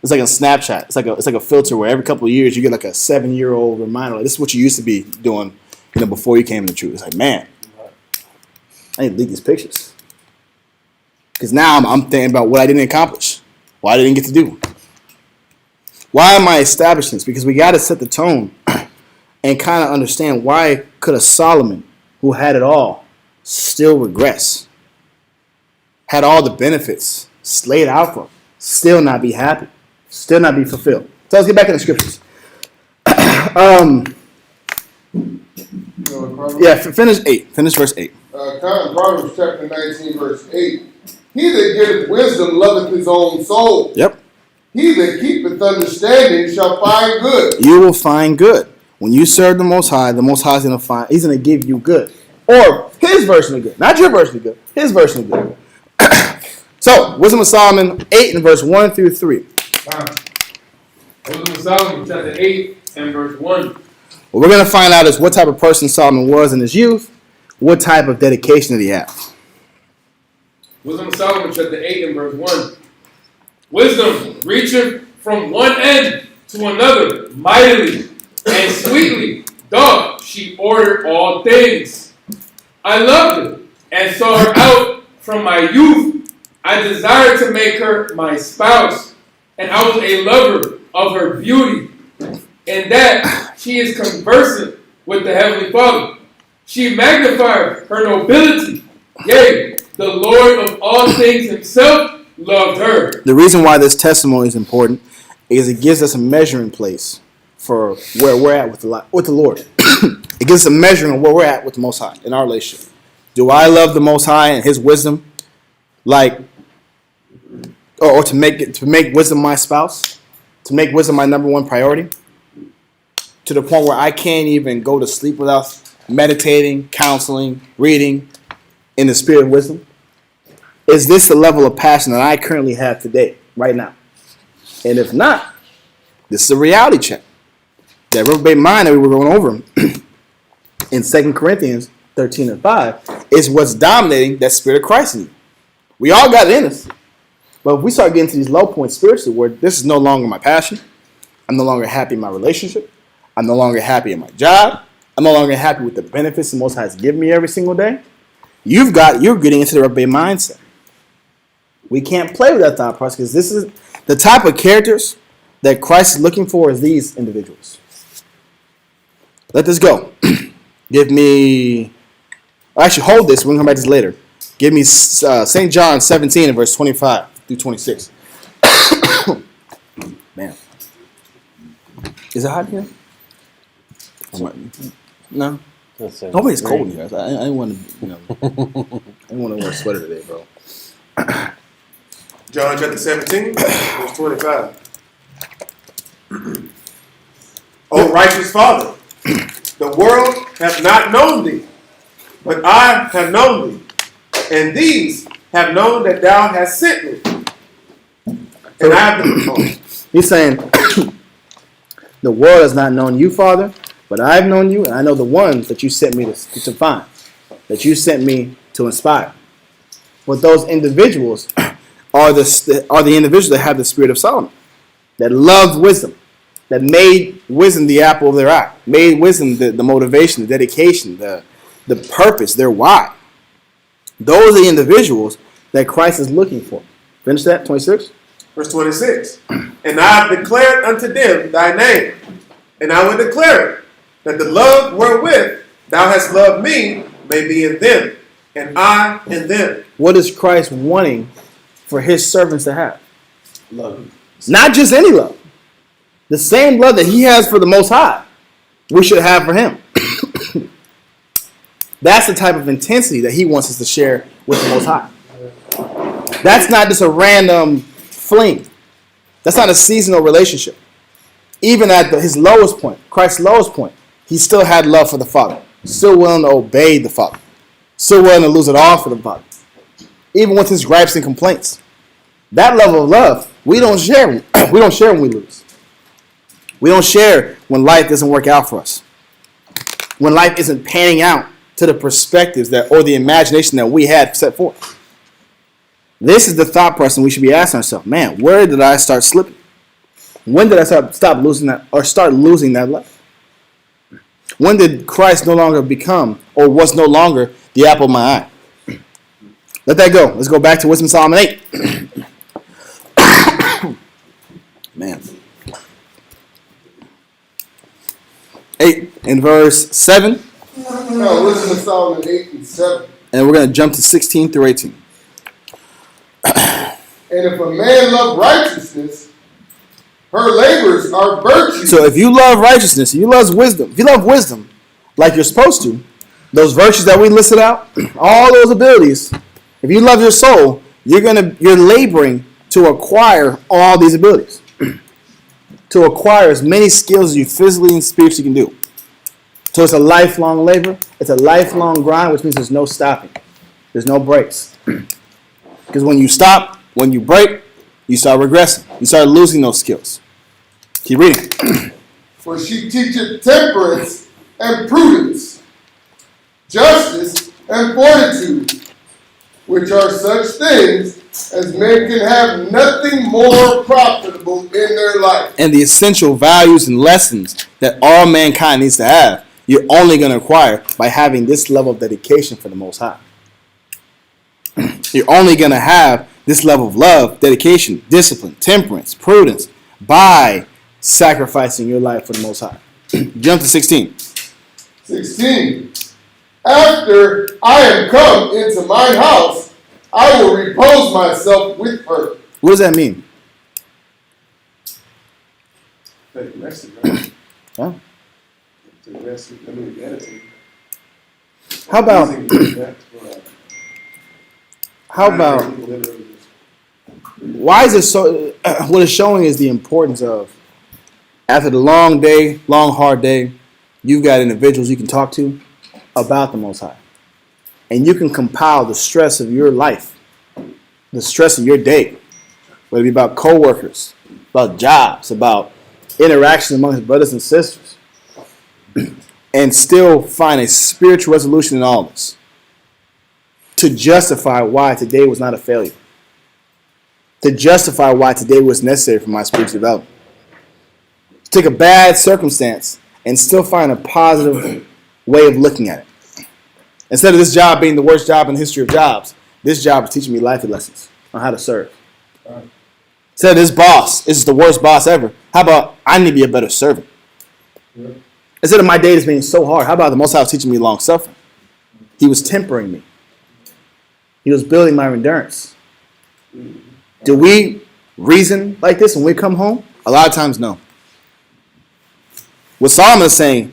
It's like a Snapchat. It's like a filter where every couple of years you get like a 7-year-old reminder. Like, this is what you used to be doing, before you came to the truth. It's like, man, I need to delete these pictures. Because now I'm thinking about what I didn't accomplish, what I didn't get to do. Why am I establishing this? Because we got to set the tone and kind of understand why could a Solomon, who had it all, still regress? Had all the benefits laid out for him, still not be happy, still not be fulfilled. So let's get back in the scriptures. Finish 8. Finish verse 8. Proverbs chapter 19, verse 8. He that getteth wisdom loveth his own soul. Yep. He that keepeth understanding shall find good. You will find good. When you serve the Most High is going to find, He's going to give you good. Or His version of good. Not your version of good. His version of good. So, Wisdom of Solomon 8 and verse 1 through 3. Wisdom of Solomon, chapter 8 and verse 1. What we're going to find out is what type of person Solomon was in his youth, what type of dedication did he have. Wisdom of Solomon, chapter 8 and verse 1. Wisdom reacheth from one end to another mightily and sweetly doth she order all things. I loved her and saw her out from my youth. I desired to make her my spouse, and I was a lover of her beauty, and that she is conversant with the Heavenly Father. She magnified her nobility. Yea, the Lord of all things Himself loved her. The reason why this testimony is important is it gives us a measuring place for where we're at with the Lord. It gives us a measuring of where we're at with the Most High in our relationship. Do I love the Most High and His wisdom, or to make wisdom my spouse, to make wisdom my number one priority, to the point where I can't even go to sleep without meditating, counseling, reading in the spirit of wisdom? Is this the level of passion that I currently have today, right now? And if not, this is a reality check. That reprobate mind that we were going over in 2 Corinthians 13 and 5 is what's dominating that spirit of Christ in you. We all got it in us. But if we start getting to these low points spiritually where this is no longer my passion, I'm no longer happy in my relationship, I'm no longer happy in my job, I'm no longer happy with the benefits the Most High has given me every single day, you're getting into the reprobate mindset. We can't play with that thought process because this is the type of characters that Christ is looking for is these individuals. Let this go. Give me. Actually, hold this. We're going to come back to this later. Give me St. John 17 and verse 25 through 26. Man. Is it hot here? No? Nobody's cold in here. I didn't want to, I didn't want to wear a sweater today, bro. John chapter 17, verse 25. O righteous Father, the world hath not known thee, but I have known thee, and these have known that thou hast sent me. And I have He's saying, the world has not known you, Father, but I've known you, and I know the ones that you sent me to find, that you sent me to inspire. But those individuals are the individuals that have the spirit of Solomon, that love wisdom, that made wisdom the apple of their eye, made wisdom the motivation, the dedication, the purpose, their why. Those are the individuals that Christ is looking for. Finish that, 26. Verse 26. And I have declared unto them thy name, and I will declare it, that the love wherewith thou hast loved me may be in them, and I in them. What is Christ wanting for his servants to have? Love. Not just any love. The same love that he has for the Most High, we should have for him. That's the type of intensity that he wants us to share with the Most High. That's not just a random fling. That's not a seasonal relationship. Even at his lowest point, Christ's lowest point, he still had love for the Father. Still willing to obey the Father. Still willing to lose it all for the Father. Even with his gripes and complaints. That level of love, we don't share. We don't share when we lose. We don't share when life doesn't work out for us. When life isn't panning out to the perspectives or the imagination that we had set forth. This is the thought process we should be asking ourselves. Man, where did I start slipping? When did I stop losing that or start losing that love? When did Christ no longer become or was no longer the apple of my eye? Let that go. Let's go back to Wisdom of Solomon 8. Man. 8 in verse 7. No, Wisdom of Solomon 8 and 7. And we're going to jump to 16 through 18. And if a man love righteousness, her labors are virtue. So if you love righteousness, if you love wisdom like you're supposed to, those virtues that we listed out, all those abilities, if you love your soul, you're laboring to acquire all these abilities. To acquire as many skills as you physically and spiritually can do. So it's a lifelong labor. It's a lifelong grind, which means there's no stopping. There's no breaks. Because when you stop, when you break, you start regressing. You start losing those skills. Keep reading. For she teacheth temperance and prudence, justice and fortitude, which are such things as men can have nothing more profitable in their life. And the essential values and lessons that all mankind needs to have, you're only going to acquire by having this level of dedication for the Most High. You're only going to have this level of love, dedication, discipline, temperance, prudence by sacrificing your life for the Most High. Jump to 16. 16. After I am come into mine house, I will repose myself with her. What does that mean? Take rest, right? Huh? Take rest, I mean, attitude. How about why is it so? What it's showing is the importance of, after the long day, long hard day, you've got individuals you can talk to about the Most High, and you can compile the stress of your life, the stress of your day, whether it be about coworkers, about jobs, about interactions amongst brothers and sisters, and still find a spiritual resolution in all this to justify why today was not a failure, to justify why today was necessary for my spiritual development. Take a bad circumstance and still find a positive way of looking at it. Instead of this job being the worst job in the history of jobs, this job is teaching me life lessons on how to serve. Instead of this boss is the worst boss ever, how about I need to be a better servant? Instead of my day just being so hard, how about the Most High was teaching me long suffering? He was tempering me. He was building my endurance. Do we reason like this when we come home? A lot of times, no. What Solomon is saying,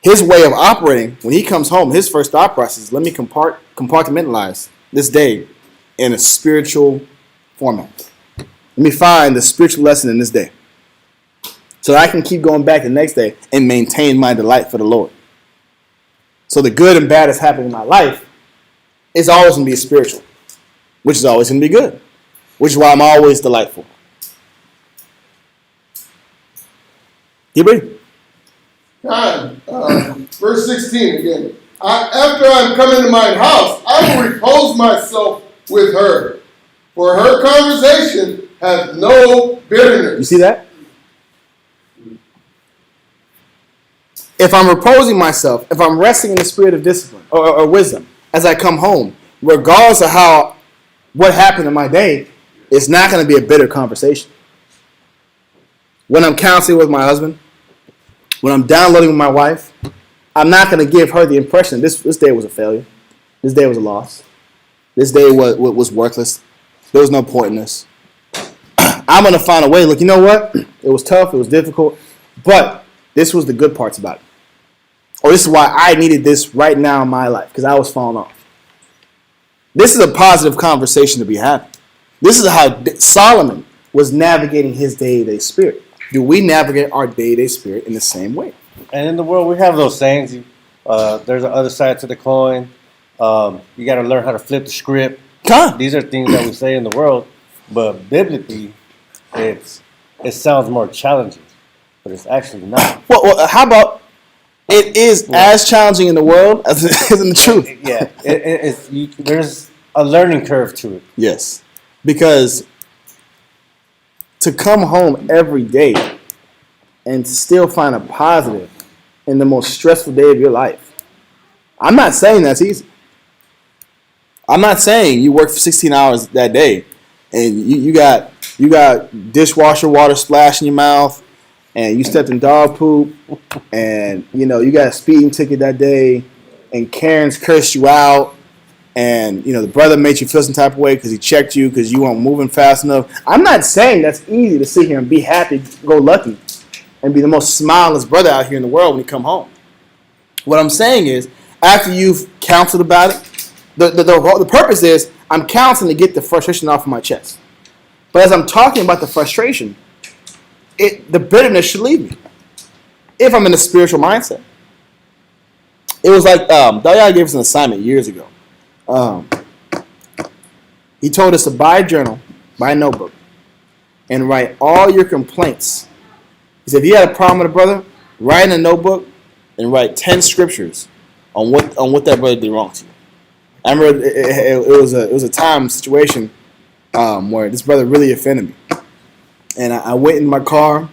his way of operating, when he comes home, his first thought process is, let me compartmentalize this day in a spiritual format. Let me find the spiritual lesson in this day, so that I can keep going back the next day and maintain my delight for the Lord. So the good and bad that's happening in my life is always going to be spiritual, which is always going to be good, which is why I'm always delightful. Hebrew? God, verse 16 again. After I'm come into mine house, I will repose myself with her, for her conversation hath no bitterness. You see that? If I'm reposing myself, if I'm resting in the spirit of discipline or wisdom as I come home, regardless of what happened in my day, it's not going to be a bitter conversation. When I'm counseling with my husband, when I'm downloading with my wife, I'm not going to give her the impression this day was a failure. This day was a loss. This day was worthless. There was no point in this. I'm going to find a way. Look, you know what? It was tough. It was difficult. But this was the good parts about it. Or this is why I needed this right now in my life, because I was falling off. This is a positive conversation to be having. This is how Solomon was navigating his day-to-day spirit. Do we navigate our day-to-day spirit in the same way? And in the world, we have those sayings. There's the other side to the coin. You got to learn how to flip the script. These are things that we say in the world, but biblically, it sounds more challenging, but it's actually not. Well, how about it is as challenging in the world as it is in the truth? Yeah, there's a learning curve to it. Yes, because to come home every day and still find a positive in the most stressful day of your life, I'm not saying that's easy. I'm not saying you work for 16 hours that day and you got dishwasher water splash in your mouth and you stepped in dog poop and you got a speeding ticket that day and Karen's cursed you out and the brother made you feel some type of way because he checked you because you weren't moving fast enough. I'm not saying that's easy to sit here and be happy, go lucky, and be the most smileless brother out here in the world when you come home. What I'm saying is, after you've counseled about it, the purpose is I'm counseling to get the frustration off of my chest. But as I'm talking about the frustration, the bitterness should leave me if I'm in a spiritual mindset. It was like Dayal gave us an assignment years ago. He told us to buy a journal, buy a notebook, and write all your complaints. He said, if you had a problem with a brother, write in a notebook and write 10 scriptures on what that brother did wrong to you. I remember it was a time situation where this brother really offended me, and I went in my car.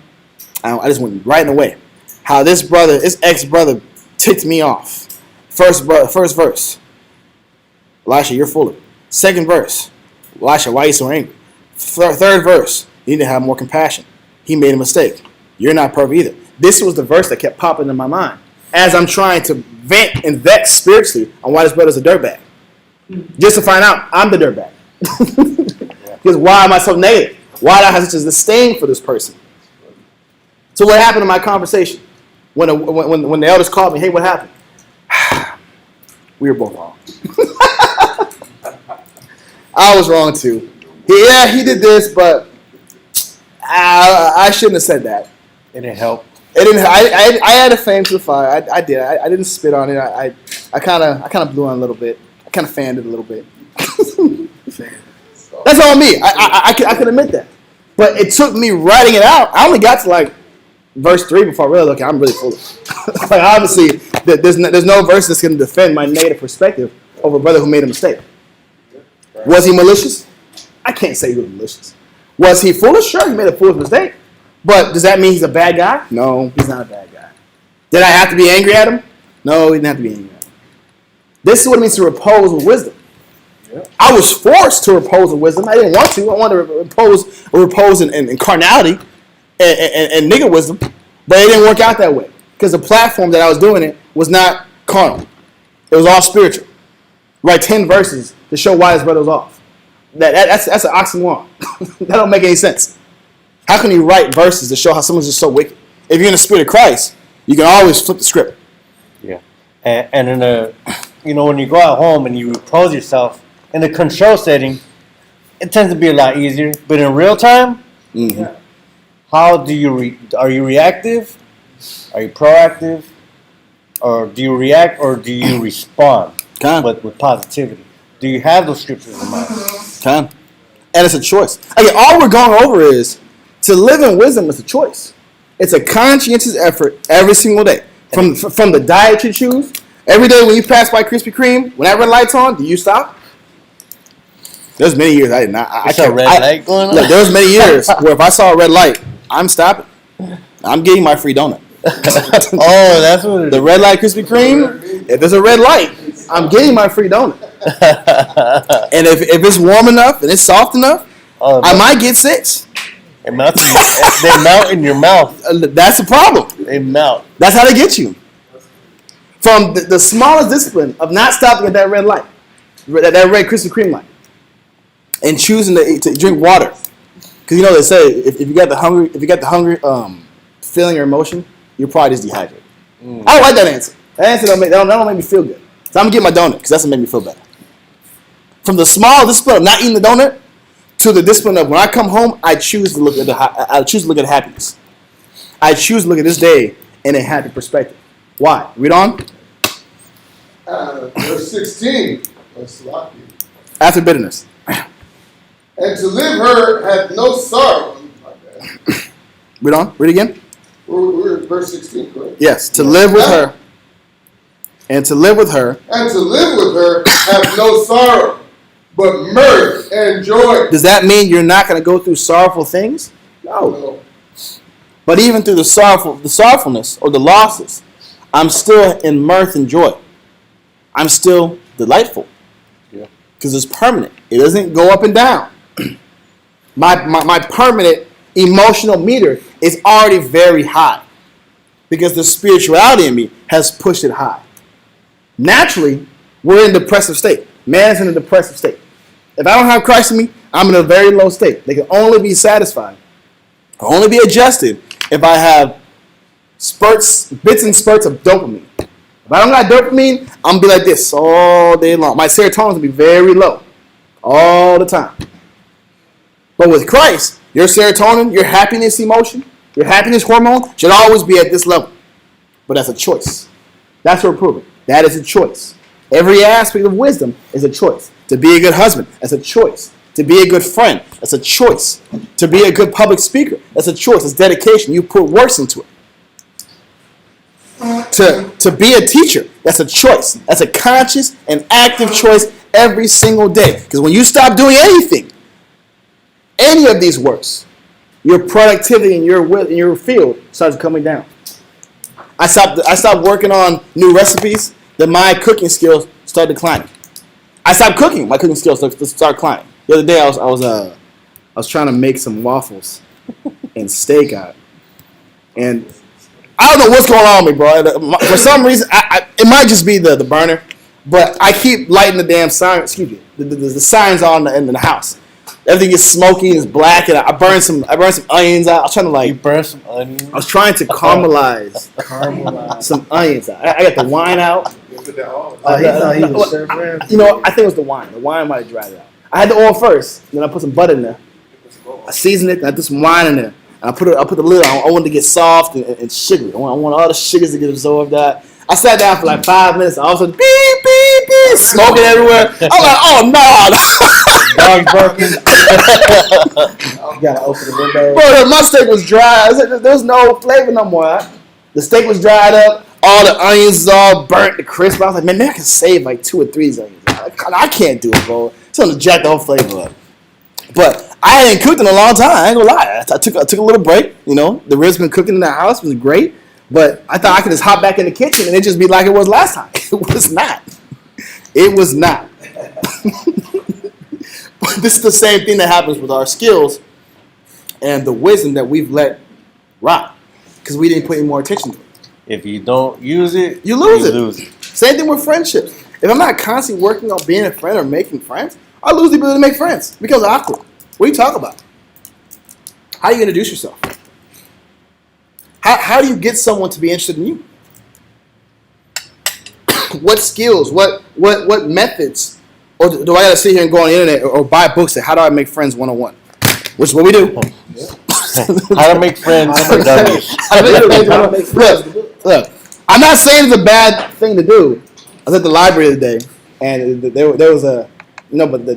I just went writing away how this ex-brother ticked me off. First verse, Elisha, you're full of it. Second verse, Elisha, why are you so angry? Third verse, you need to have more compassion. He made a mistake. You're not perfect either. This was the verse that kept popping in my mind as I'm trying to vent and vex spiritually on why this brother's a dirtbag. Just to find out I'm the dirtbag. Because why am I so negative? Why do I have such a disdain for this person? So what happened in my conversation? When the elders called me, hey, what happened? We were both wrong. I was wrong too. Yeah, he did this, but I shouldn't have said that. It didn't help. It didn't. I had a flame to the fire. I did. I didn't spit on it. I kind of blew on it a little bit. I kind of fanned it a little bit. That's all me. I can admit that. But it took me writing it out. I only got to like verse 3 before I realized, okay, I'm really full of. Like obviously, there's no verse that's going to defend my negative perspective over a brother who made a mistake. Was he malicious? I can't say he was malicious. Was he foolish? Sure, he made a foolish mistake. But does that mean he's a bad guy? No, he's not a bad guy. Did I have to be angry at him? No, he didn't have to be angry at him. This is what it means to repose with wisdom. Yep. I was forced to repose with wisdom. I didn't want to. I wanted to repose in carnality and nigger wisdom. But it didn't work out that way. because the platform that I was doing it was not carnal. It was all spiritual. Write 10 verses to show why his brother was off. That's an oxymoron. That don't make any sense. How can you write verses to show how someone's just so wicked? If you're in the spirit of Christ, you can always flip the script. Yeah. And in a, when you go out home and you repose yourself in a control setting, it tends to be a lot easier. But in real time, Mm-hmm. how do you are you reactive? Are you proactive? Or do you react or do you respond with positivity? Do you have those scriptures in mind? And it's a choice. Again, all we're going over is to live in wisdom is a choice. It's a conscientious effort every single day. From the diet you choose, every day when you pass by Krispy Kreme, when that red light's on, do you stop? There's many years I did not. I saw a red light going on? Look, there was many years where if I saw a red light, I'm stopping. I'm getting my free donut. Oh, that's what it is. The red light Krispy Kreme, if there's a red light, I'm getting my free donut. And if it's warm enough and it's soft enough, I might get 6. They melt in your mouth. That's the problem. They melt. That's how they get you. From the smallest discipline of not stopping at that red light, that red Krispy Kreme light, and choosing to drink water, because they say if you got the hungry feeling or emotion, you're probably just dehydrated. I don't like that answer. That answer don't make me feel good. So I'm gonna get my donut because that's gonna make me feel better. From the small discipline of not eating the donut to the discipline of when I come home, I choose to look at happiness. I choose to look at this day in a happy perspective. Why? Read on. Verse 16. After bitterness. And to live her hath no sorrow. Read on. Read again. We're at verse 16, correct? Yes. To live with her. And to live with her. And to live with her hath no sorrow, but mirth and joy. Does that mean you're not going to go through sorrowful things? No. But even through the sorrowfulness or the losses, I'm still in mirth and joy. I'm still delightful. Yeah. Because it's permanent. It doesn't go up and down. My permanent emotional meter is already very high. Because the spirituality in me has pushed it high. Naturally, we're in a depressive state. Man is in a depressive state. If I don't have Christ in me, I'm in a very low state. They can only be satisfied, or only be adjusted if I have bits and spurts of dopamine. If I don't got dopamine, I'm going to be like this all day long. My serotonin will be very low all the time. But with Christ, your serotonin, your happiness emotion, your happiness hormone should always be at this level. But that's a choice. That's what we're proving. That is a choice. Every aspect of wisdom is a choice. To be a good husband, that's a choice. To be a good friend, that's a choice. To be a good public speaker, that's a choice. It's dedication. You put work into it. To be a teacher, that's a choice. That's a conscious and active choice every single day. Because when you stop doing anything, any of these works, your productivity in your field starts coming down. I stopped working on new recipes, then my cooking skills started declining. I stopped cooking, my cooking skills started declining. The other day I was trying to make some waffles and steak out, and I don't know what's going on with me, bro. For some reason, it might just be the burner, but I keep lighting the damn sign. Excuse me, the signs on in the house. Everything is smoky and it's black, and I burned some onions out. I was trying to You burn some onions. I was trying to caramelize some onions out. I got the wine out. He thought he was serving. I think it was the wine. The wine might have dried out. I had the oil first, then I put some butter in there. I seasoned it, and I threw some wine in there. And I put the lid on. I wanted to get soft and sugary. I want all the sugars to get absorbed out. I sat down for like 5 minutes. I was like, beep, beep, beep, smoking everywhere. I'm like, oh, no. Dog's barking. You gotta open the window. Bro, my steak was dry. There was no flavor no more. The steak was dried up. All the onions was all burnt to crisp. I was like, man, maybe I can save like 2 or 3 of these onions. I can't do it, bro. It's going to jack the whole flavor up. But I hadn't cooked in a long time. I ain't gonna lie. I took a little break. The ribs been cooking in the house. It was great. But I thought I could just hop back in the kitchen and it just be like it was last time. It was not. It was not. But this is the same thing that happens with our skills and the wisdom that we've let rot because we didn't put any more attention to it. If you don't use it, You lose it. lose it. Same thing with friendships. If I'm not constantly working on being a friend or making friends, I lose the ability to make friends because I'm awkward. What do you talk about? How do you introduce yourself? How do you get someone to be interested in you? What skills? What methods? Or do I gotta sit here and go on the internet or buy books that how do I make friends 101? Which is what we do. How to make friends. Look, I'm not saying it's a bad thing to do. I was at the library the other day, and there was a,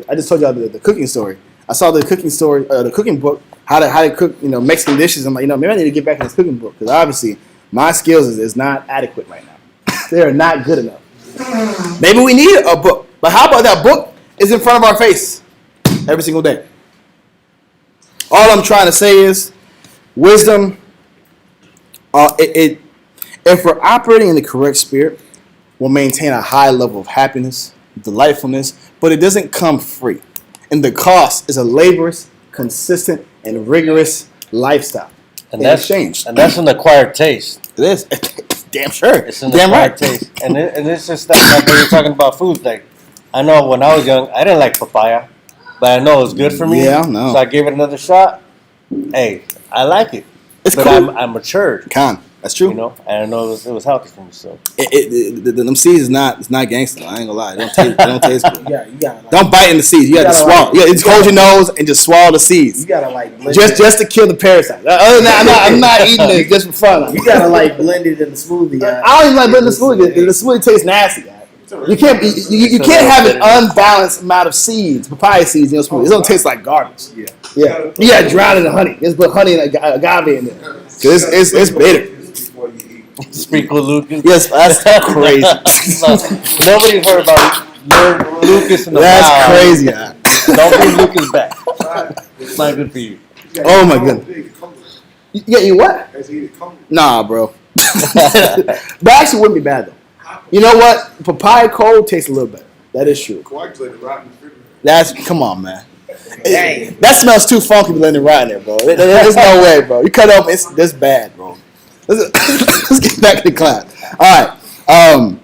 I just told y'all the cooking story. I saw the cooking story, the cooking book, how to cook, Mexican dishes. I'm like, maybe I need to get back in this cooking book because obviously my skills is not adequate right now. They are not good enough. Maybe we need a book, but how about that book is in front of our face every single day? All I'm trying to say is wisdom. If we're operating in the correct spirit, we'll maintain a high level of happiness, delightfulness, but it doesn't come free. And the cost is a laborious, consistent, and rigorous lifestyle. And in that's exchange. And that's an acquired taste. It is. Damn sure. It's an Damn acquired right. taste. And it's just like when you're talking about food. Like, I know when I was young, I didn't like papaya, but I know it was good for me. Yeah, I know. So I gave it another shot. Hey, I like it. It's but cool. I'm matured. That's true. And I know it was healthy for me. So Them seeds is not. It's not gangster. I ain't gonna lie. It don't taste good. You gotta Don't bite in the seeds. You gotta swallow. like- Just hold your nose and just swallow the seeds. you gotta like blend Just to kill the parasite. Other than that, I'm not eating it just for fun. you gotta like blend it in the smoothie. I don't even like blending the smoothie. The smoothie tastes nasty. You can't have an unbalanced amount of seeds, papaya seeds in your smoothie. It don't taste like garbage. Yeah. You gotta drown it in honey. Just put honey and agave in there. 'Cause it's bitter. Before you eat. sprinkle Lucas. Yes, that's crazy. Nobody's heard about Lucas in the That's mouth. crazy. Don't bring Lucas back. It's not good for you. Oh my goodness. Yeah, you what? As he eat it, Nah, bro. But actually, wouldn't be bad though. You know what? Papaya cold tastes a little better. That is true. coagulated rotten refrigerator. Come on, man. That smells too funky to let it ride in there, bro. There's no way, bro. You cut it open, it's this bad, bro. Let's get back to the class. All right.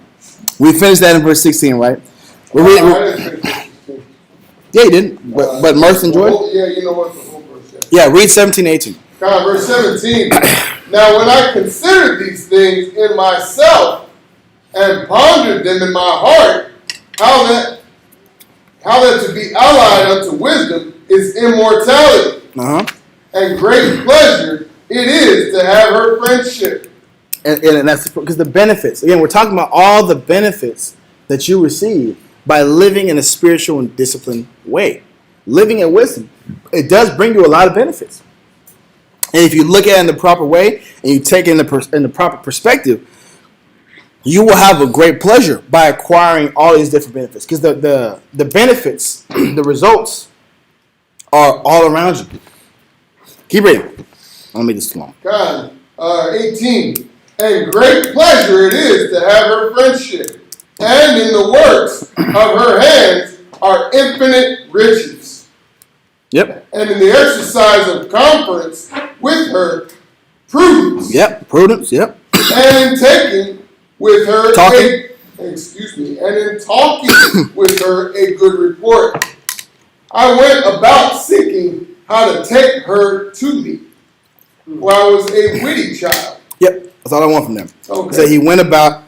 We finished that in verse 16, right? I didn't finish it. Yeah, you didn't. But Merce enjoyed it? Yeah, you know what? The whole verse. Yeah. Yeah, read 17, 18. Verse 17. Now, when I considered these things in myself and pondered them in my heart, how that to be allied unto wisdom is immortality, and great pleasure it is to have her friendship. And that's because the benefits. Again, we're talking about all the benefits that you receive by living in a spiritual and disciplined way. Living in wisdom, it does bring you a lot of benefits. And if you look at it in the proper way and you take it in the proper perspective, you will have a great pleasure by acquiring all these different benefits. Because the benefits, the results, are all around you. Keep reading. I don't make this too long. 18. And great pleasure it is to have her friendship, and in the works of her hands are infinite riches. Yep. And in the exercise of conference with her, prudence. Yep. Prudence. Yep. And in taking with her Talking. and in talking with her a good report. I went about seeking how to take her to me, while I was a witty child. Yep. That's all I want from them. Okay. So he went about,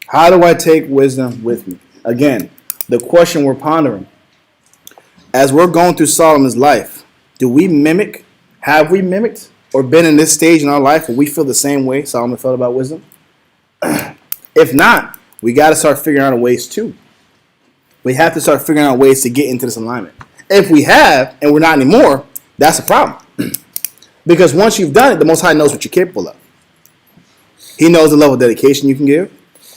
how do I take wisdom with me? Again, the question we're pondering. As we're going through Solomon's life, do we mimic, have we mimicked, or been in this stage in our life where we feel the same way Solomon felt about wisdom? If not, we got to start figuring out ways too. We have to start figuring out ways to get into this alignment. If we have, and we're not anymore, that's a problem. Because once you've done it, the Most High knows what you're capable of. He knows the level of dedication you can give.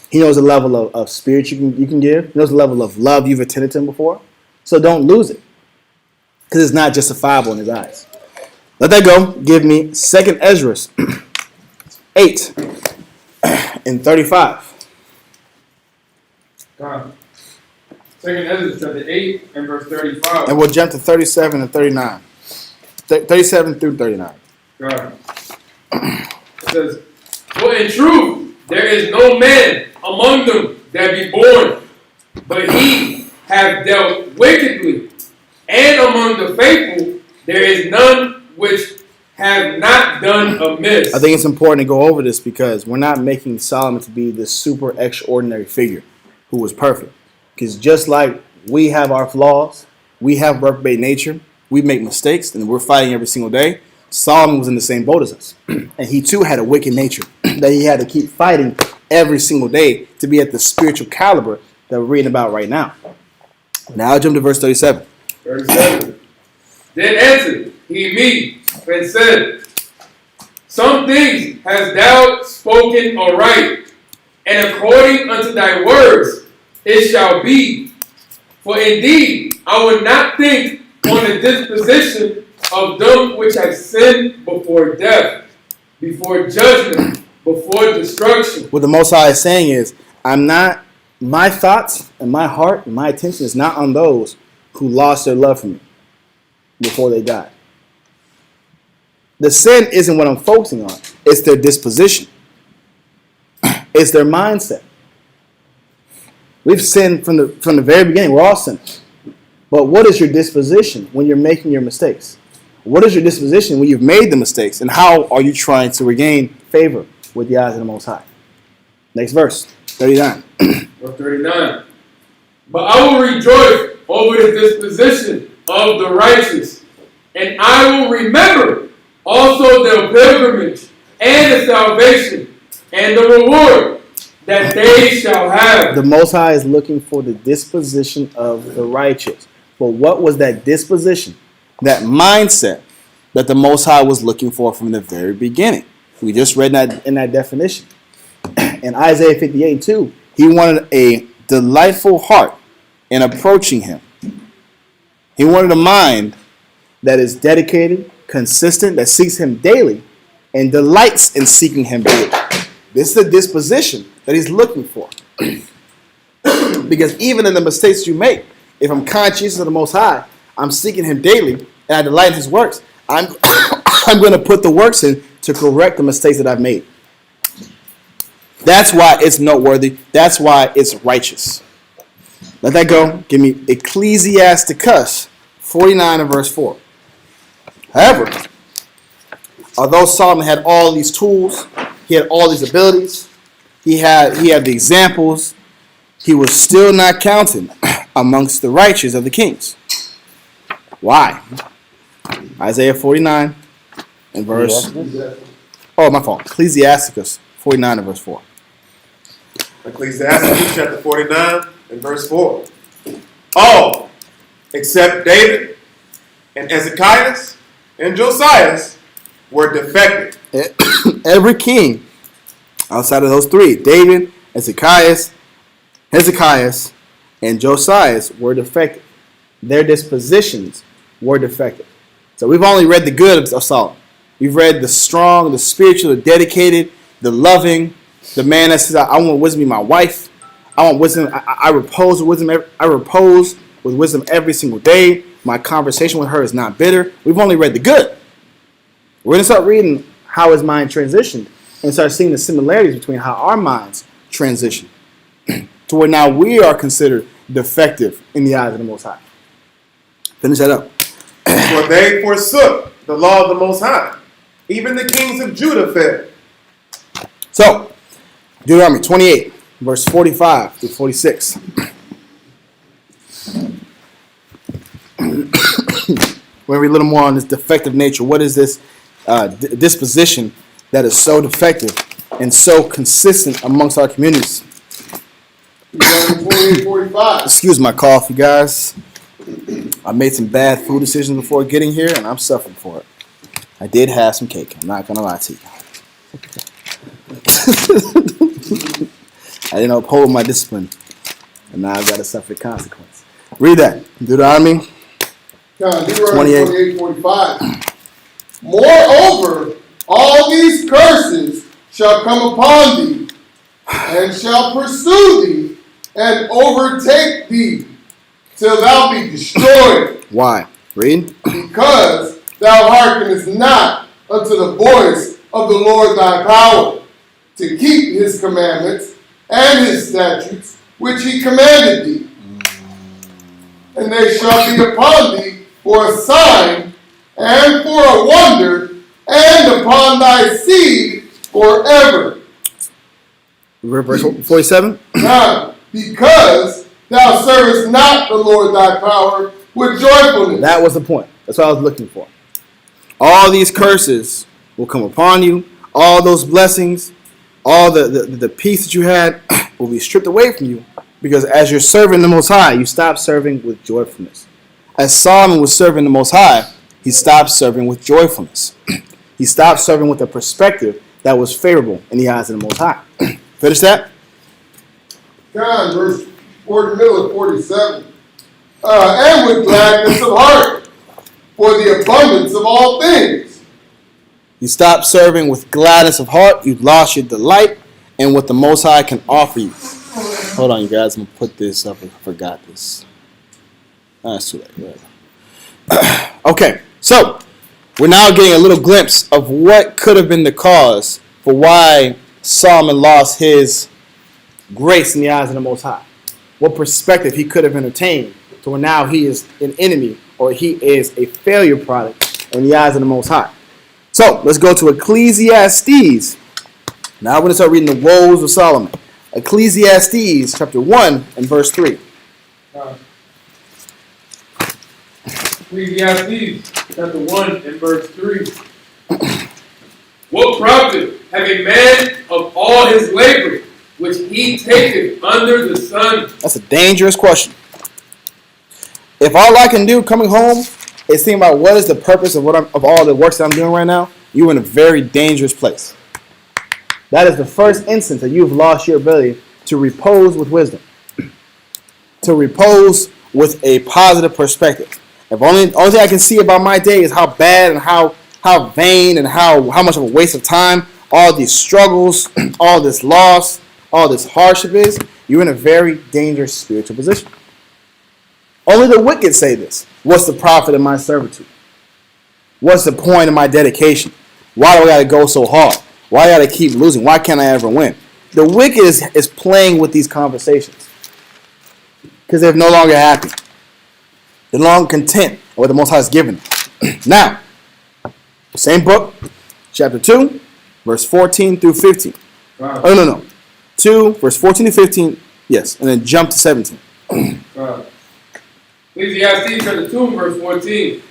He knows the level of spirit you can give. He knows the level of love you've attended to him before. So don't lose it. Because it's not justifiable in his eyes. Let that go. Give me 2nd Ezra 8 and 35. God. 2nd Ezra chapter 8 and verse 35. And we'll jump to 37 and 39. 37 through 39. God. It says, for in truth, there is no man among them that be born, but he have dealt wickedly. And among the faithful, there is none which have not done amiss. I think it's important to go over this because we're not making Solomon to be this super extraordinary figure who was perfect. Because just like we have our flaws, we have reprobate nature, we make mistakes, and we're fighting every single day. Solomon was in the same boat as us. And he too had a wicked nature that he had to keep fighting every single day to be at the spiritual caliber that we're reading about right now. Now jump to verse 37. 37. Then answered he me and said, some things hast thou spoken aright, and according unto thy words it shall be. For indeed I would not think on the disposition of them which have sinned before death, before judgment, before destruction. What the Most High is saying is, my thoughts and my heart and my attention is not on those who lost their love for me before they died. The sin isn't what I'm focusing on. It's their disposition. It's their mindset. We've sinned from the very beginning. We're all sinners. But what is your disposition when you're making your mistakes? What is your disposition when you've made the mistakes? And how are you trying to regain favor with the eyes of the Most High? Next verse, 39. Verse 39. But I will rejoice over the disposition of the righteous, and I will remember also their pilgrimage and the salvation and the reward that they shall have. The Most High is looking for the disposition of the righteous. But what was that disposition, that mindset that the Most High was looking for from the very beginning? We just read that in that definition. In Isaiah 58:2, he wanted a delightful heart in approaching him. He wanted a mind that is dedicated, consistent, that seeks him daily, and delights in seeking him daily. This is the disposition that he's looking for. Because even in the mistakes you make, if I'm conscious of the Most High, I'm seeking him daily, and I delight in his works, I'm going to put the works in to correct the mistakes that I've made. That's why it's noteworthy. That's why it's righteous. Let that go. Give me Ecclesiasticus 49 and verse 4. However, although Solomon had all these tools, he had all these abilities, he had the examples, he was still not counted amongst the righteous of the kings. Why? Isaiah 49 and verse... Oh, my fault. Ecclesiasticus 49 and verse 4. Ecclesiastes chapter 49 and verse 4. All, except David and Ezekias and Josias, were defective. Every king outside of those three, David, Ezekias, and Josias, were defective. Their dispositions were defective. So we've only read the good of Solomon. We've read the strong, the spiritual, the dedicated, the loving, the man that says, I want wisdom to be my wife. I want wisdom. I repose with wisdom. I repose with wisdom every single day. My conversation with her is not bitter. We've only read the good. We're going to start reading how his mind transitioned and start seeing the similarities between how our minds transition to where now we are considered defective in the eyes of the Most High. Finish that up. For they forsook the law of the Most High. Even the kings of Judah fell. So, Deuteronomy 28, verse 45 through 46. We're going to read a little more on this defective nature. What is this disposition that is so defective and so consistent amongst our communities? Deuteronomy 28:45. Excuse my cough, you guys. I made some bad food decisions before getting here, and I'm suffering for it. I did have some cake. I'm not going to lie to you. I didn't uphold my discipline, and now I've got to suffer the consequence. Read that. Deuteronomy. Deuteronomy 28:45. Moreover, all these curses shall come upon thee, and shall pursue thee, and overtake thee, till thou be destroyed. Why? Read. Because thou hearkenest not unto the voice of the Lord thy power, to keep his commandments and his statutes, which he commanded thee. And they shall be upon thee for a sign and for a wonder, and upon thy seed forever. Verse 47. Now, because thou servest not the Lord thy power with joyfulness. That was the point. That's what I was looking for. All these curses will come upon you. All those blessings, all the peace that you had will be stripped away from you, because as you're serving the Most High, you stop serving with joyfulness. As Solomon was serving the Most High, he stopped serving with joyfulness. He stopped serving with a perspective that was favorable in the eyes of the Most High. Finish that? John, verse 40, middle of 47. And with gladness of heart, for the abundance of all things. You stopped serving with gladness of heart. You've lost your delight in what the Most High can offer you. Hold on, you guys. I'm going to put this up. I forgot this. That's too late. Okay, so we're now getting a little glimpse of what could have been the cause for why Solomon lost his grace in the eyes of the Most High. What perspective he could have entertained to where now he is an enemy, or he is a failure product in the eyes of the Most High. So let's go to Ecclesiastes. Now we're going to start reading the woes of Solomon. Ecclesiastes chapter 1 and verse 3. Ecclesiastes chapter 1 and verse 3. What profit have a man of all his labor, which he taketh under the sun? That's a dangerous question. If all I can do coming home is think about what is the purpose of of all the works that I'm doing right now, you're in a very dangerous place. That is the first instance that you've lost your ability to repose with wisdom, to repose with a positive perspective. If only thing I can see about my day is how bad and how vain and how much of a waste of time all these struggles, all this loss, all this hardship is, you're in a very dangerous spiritual position. Only the wicked say this. What's the profit of my servitude? What's the point of my dedication? Why do I got to go so hard? Why do I got to keep losing? Why can't I ever win? The wicked is playing with these conversations because they're no longer happy. They're no longer content with what the Most High has given them. Now, same book, chapter 2, verse 14 through 15. Wow. Oh, no. 2, verse 14 to 15, yes, and then jump to 17. Ecclesiastes chapter 2 and verse 14.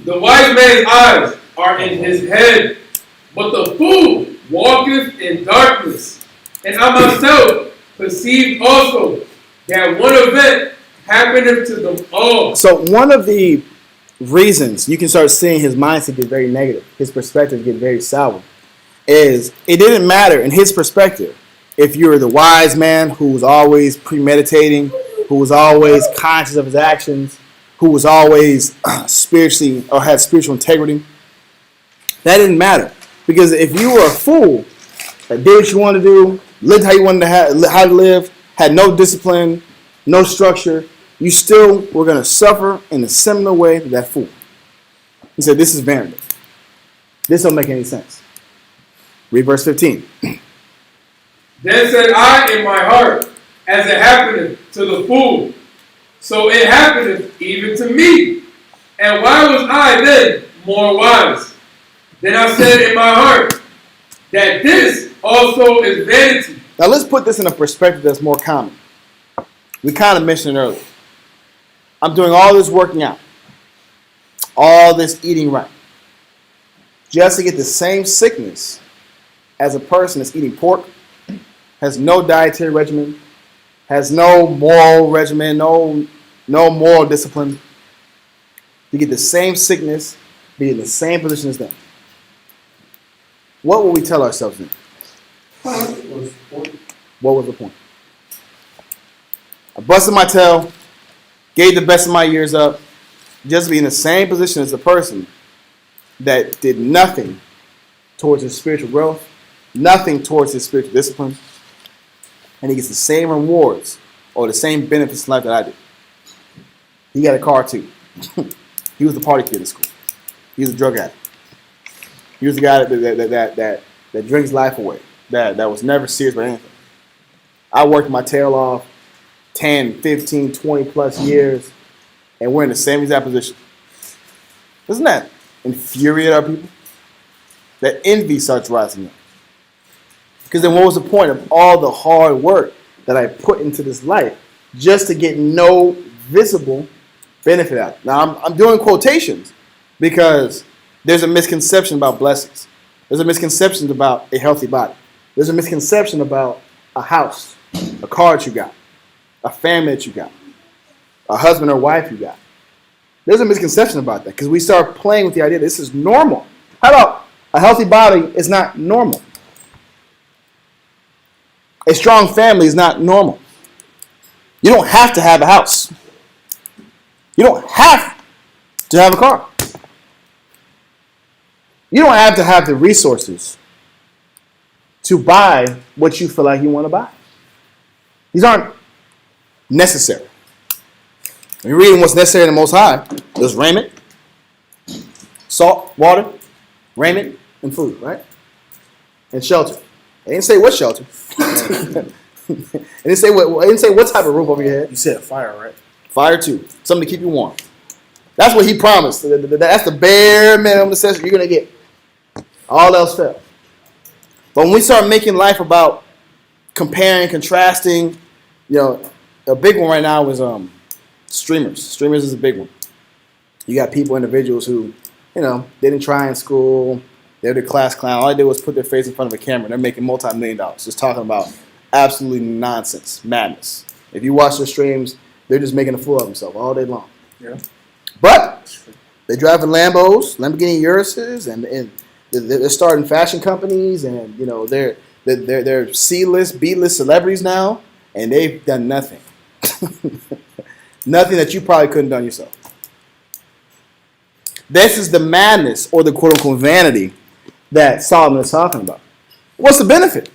The wise man's eyes are in his head, but the fool walketh in darkness. And I myself perceived also that one event happeneth to them all. So one of the reasons you can start seeing his mindset get very negative, his perspective get very sour, is it didn't matter in his perspective if you were the wise man who was always premeditating, who was always conscious of his actions, who was always spiritually or had spiritual integrity. That didn't matter, because if you were a fool that did what you wanted to do, lived how you wanted to live, had no discipline, no structure, you still were going to suffer in a similar way to that fool. He said, this is vanity. This don't make any sense. Read verse 15. Then said I in my heart, as it happeneth to the fool, so it happeneth even to me. And why was I then more wise? Then I said in my heart, that this also is vanity. Now let's put this in a perspective that's more common. We kind of mentioned it earlier. I'm doing all this working out, all this eating right, just to get the same sickness as a person that's eating pork, has no dietary regimen, has no moral regimen, no moral discipline. You get the same sickness, be in the same position as them. What will we tell ourselves then? What was the point? I busted my tail, gave the best of my years up, just to be in the same position as the person that did nothing towards his spiritual growth, nothing towards his spiritual discipline, and he gets the same rewards or the same benefits in life that I did. He got a car too. He was the party kid in school. He was a drug addict. He was the guy that that drinks life away, that was never serious about anything. I worked my tail off 10, 15, 20 plus years, and we're in the same exact position. Doesn't that infuriate our people? That envy starts rising up. Because then what was the point of all the hard work that I put into this life just to get no visible benefit out of it? Now, I'm doing quotations because there's a misconception about blessings. There's a misconception about a healthy body. There's a misconception about a house, a car that you got, a family that you got, a husband or wife you got. There's a misconception about that because we start playing with the idea that this is normal. How about a healthy body is not normal? A strong family is not normal. You don't have to have a house. You don't have to have a car. You don't have to have the resources to buy what you feel like you want to buy. These aren't necessary. When you're reading what's necessary in the Most High, there's raiment, salt, water, raiment, and food, right? And shelter. They didn't say what shelter. It didn't say what type of roof over your head. You said fire, right? Fire too. Something to keep you warm. That's what he promised. That's the bare minimum necessity you're going to get. All else fails. But when we start making life about comparing, contrasting, a big one right now is streamers. Streamers is a big one. You got people, individuals who, they didn't try in school. They're the class clown. All they did was put their face in front of a camera. They're making multi-million dollars. Just talking about absolutely nonsense, madness. If you watch their streams, they're just making a fool of themselves all day long. Yeah. But they're driving Lambos, Lamborghini Uruses, and they're starting fashion companies, and they're C-list, B-list celebrities now, and they've done nothing. Nothing that you probably couldn't have done yourself. This is the madness or the quote-unquote vanity that Solomon is talking about. What's the benefit?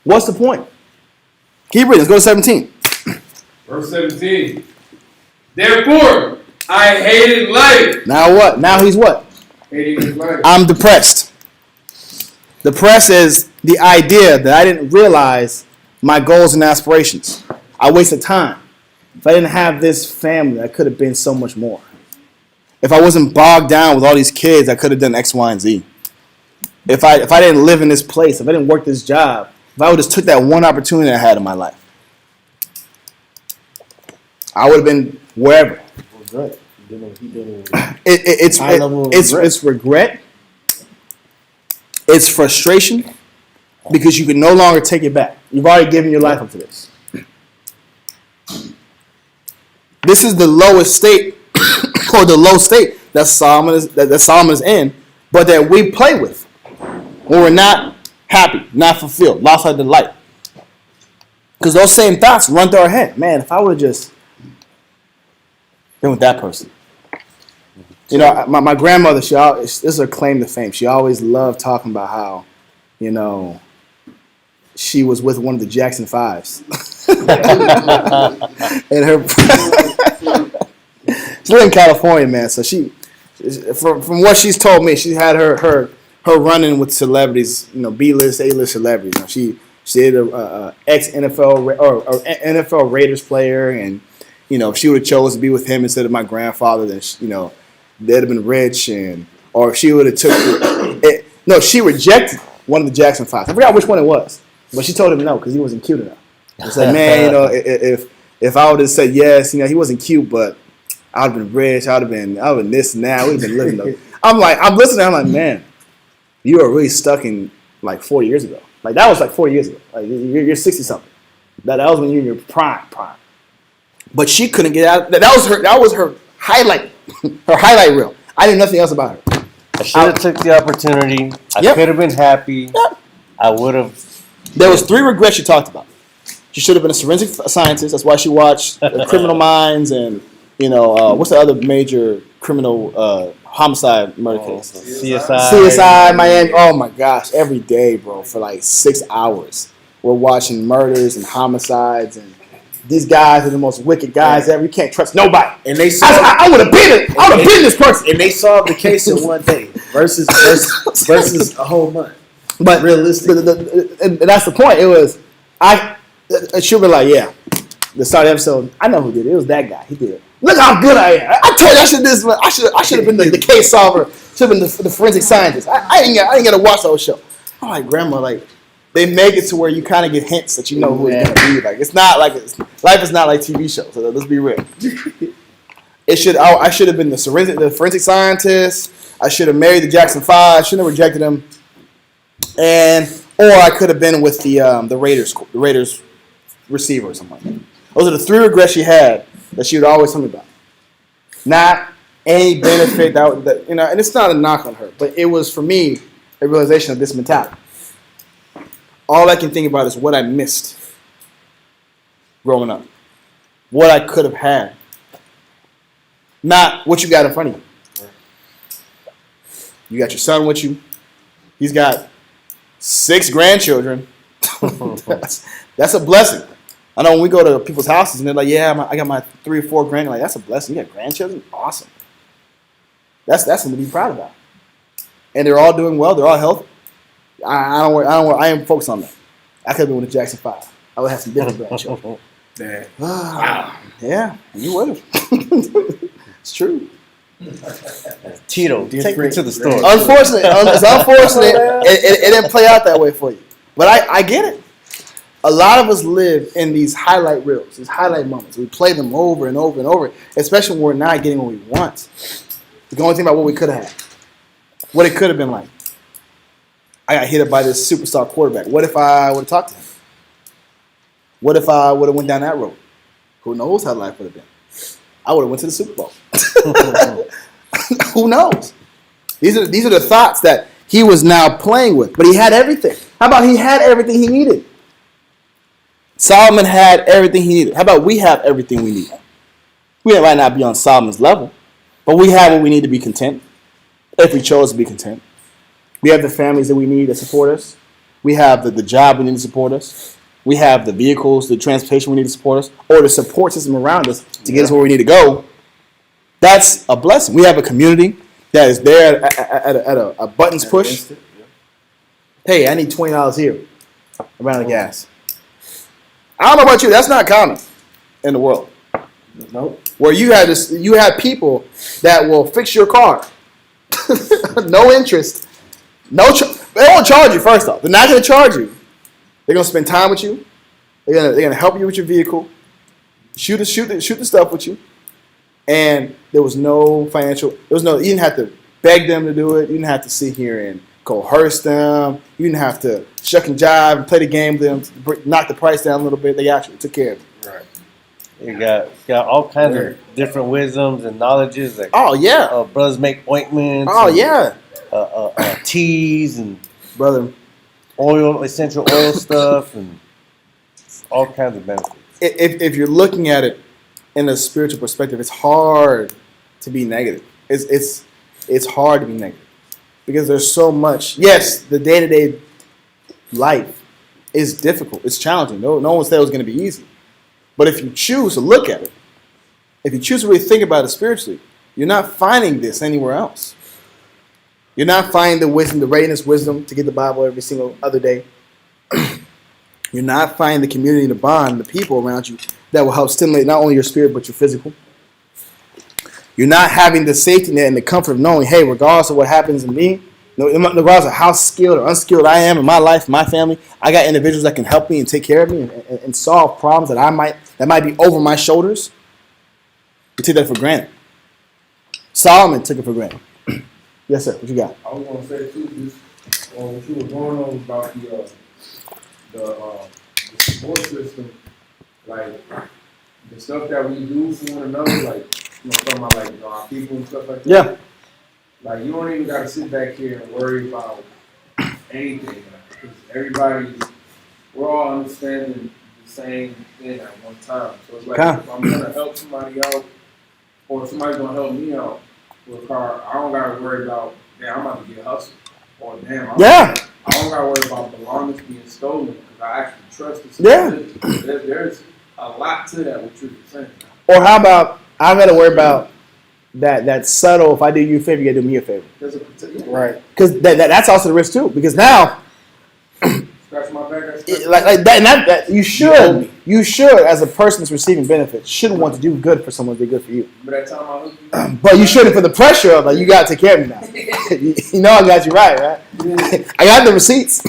What's the point? Keep reading. Let's go to 17. Verse 17. Therefore, I hated life. Now what? Now he's what? Hating his life. I'm depressed. Depressed is the idea that I didn't realize my goals and aspirations. I wasted time. If I didn't have this family, I could have been so much more. If I wasn't bogged down with all these kids, I could have done X, Y, and Z. If I didn't live in this place, if I didn't work this job, if I would have just took that one opportunity I had in my life, I would have been wherever. Regret. It's regret. It's frustration because you can no longer take it back. You've already given your life up to this. This is the lowest state or the low state that Solomon is in, but that we play with when we're not happy, not fulfilled, lost our delight. Because those same thoughts run through our head. Man, if I would have just been with that person. My grandmother, this is her claim to fame. She always loved talking about how, she was with one of the Jackson 5s. And she lived in California, man. So from what she's told me, she had her run-in with celebrities, B-list, A-list celebrities. She did a ex-NFL or NFL Raiders player, and if she would have chose to be with him instead of my grandfather, then they'd have been rich, or if she would have took it. No, she rejected one of the Jackson 5s. I forgot which one it was, but she told him no because he wasn't cute enough. It's like, man, if I would have said yes, he wasn't cute, but I would have been rich. I would have been this and that. We'd have been living. I'm listening. I'm like, man, you are really stuck in like 4 years ago. Like that was like 4 years ago. Like you're 60 something. That was when you're in your prime. But she couldn't get out. That was her highlight. Her highlight reel. I knew nothing else about her. I should have took the opportunity. I could have been happy. Yep. I would have. There was 3 regrets she talked about. She should have been a forensic scientist. That's why she watched Criminal Minds and what's the other major criminal homicide murder case? CSI Miami. Oh my gosh, every day, bro, for like 6 hours, we're watching murders and homicides, and these guys are the most wicked guys ever. You can't trust nobody. And they I would have been it. I would have been this person. And they solved the case in one day versus a whole month. But Realistic. and that's the point. It was it should be like, yeah, the start of the episode. I know who did it. It was that guy. He did it. Look how good I am. I told you I should have been the case solver. Should have been the forensic scientist. I didn't get to watch the whole show. I'm like, grandma, like they make it to where you kind of get hints that you know who it's gonna be. Like it's not like life is not like TV shows. So let's be real. I should have been the forensic scientist. I should have married the Jackson 5. I shouldn't have rejected him. Or I could have been with the Raiders receiver or something like that. Those are the 3 regrets she had that she would always tell me about. Not any benefit that and it's not a knock on her, but it was for me a realization of this mentality. All I can think about is what I missed growing up, what I could have had, not what you got in front of you. You got your son with you. He's got 6 grandchildren. That's a blessing. I know when we go to people's houses and they're like, yeah, I got my 3 or 4 grand. Like, that's a blessing. You got grandchildren? Awesome. That's something to be proud about. And they're all doing well. They're all healthy. I am focused on that. I could have been with the Jackson 5. I would have some different grandchildren. Wow. Yeah, you would have. It's true. Tito, take me to the store. Unfortunately, it's unfortunate. It didn't play out that way for you. But I get it. A lot of us live in these highlight reels, these highlight moments. We play them over and over and over, especially when we're not getting what we want. The only thing about what we could have had, what it could have been like. I got hit up by this superstar quarterback. What if I would have talked to him? What if I would have went down that road? Who knows how life would have been? I would have went to the Super Bowl. Who knows? These are the thoughts that he was now playing with. But he had everything. How about he had everything he needed? Solomon had everything he needed. How about we have everything we need? We might not be on Solomon's level, but we have what we need to be content, if we chose to be content. We have the families that we need to support us. We have the job we need to support us. We have the vehicles, the transportation we need to support us, or the support system around us to get us where we need to go. That's a blessing. We have a community that is there at a button's push. Hey, I need $20 here around the gas. I don't know about you. That's not common in the world. Nope. Where you have people that will fix your car, no interest, they won't charge you. First off, they're not going to charge you. They're going to spend time with you. They're going to help you with your vehicle, shoot the stuff with you, and there was no financial. You didn't have to beg them to do it. You didn't have to sit here and coerce them. You didn't have to shuck and jive and play the game with them, knock the price down a little bit. They actually took care of it. Right. You got all kinds of different wisdoms and knowledges. Like, Oh yeah. brothers make ointments. Oh and, yeah, teas and brother. essential oil stuff and all kinds of benefits. If you're looking at it in a spiritual perspective, it's hard to be negative. It's hard to be negative because there's so much. Yes, the day-to-day life is difficult. It's challenging. No one said it was going to be easy. But if you choose to look at it, if you choose to really think about it spiritually, you're not finding this anywhere else. You're not finding the wisdom, the readiness wisdom to get the Bible every single other day. You're not finding the community, the bond, the people around you that will help stimulate not only your spirit but your physical. You're not having the safety net and the comfort of knowing, hey, regardless of what happens in me, regardless of how skilled or unskilled I am in my life, my family, I got individuals that can help me and take care of me and solve problems that might be over my shoulders. You take that for granted. Solomon took it for granted. Yes, sir. What you got? I was gonna say too, this what you were going on about the support system, like the stuff that we do for one another, like talking about like our people and stuff like that. Yeah. Like you don't even gotta sit back here and worry about anything, because we're all understanding the same thing at one time. So it's like if I'm gonna help somebody out, or if somebody's gonna help me out with a car, I don't gotta worry about, damn, I'm about to get hustled, or damn, I don't gotta worry about belongings being stolen because I actually trust this. Yeah. There's a lot to that, what you're saying. Or how about I gotta worry about that subtle, if I do you a favor, you gotta do me a favor. There's a particular Right. Because that's also the risk too. Because now like that, and that you should, as a person that's receiving benefits, should want to do good for someone to do good for you. Remember that time I hooked you? But you shouldn't for the pressure of like, you got to take care of me now. You know I got you right? I got the receipts.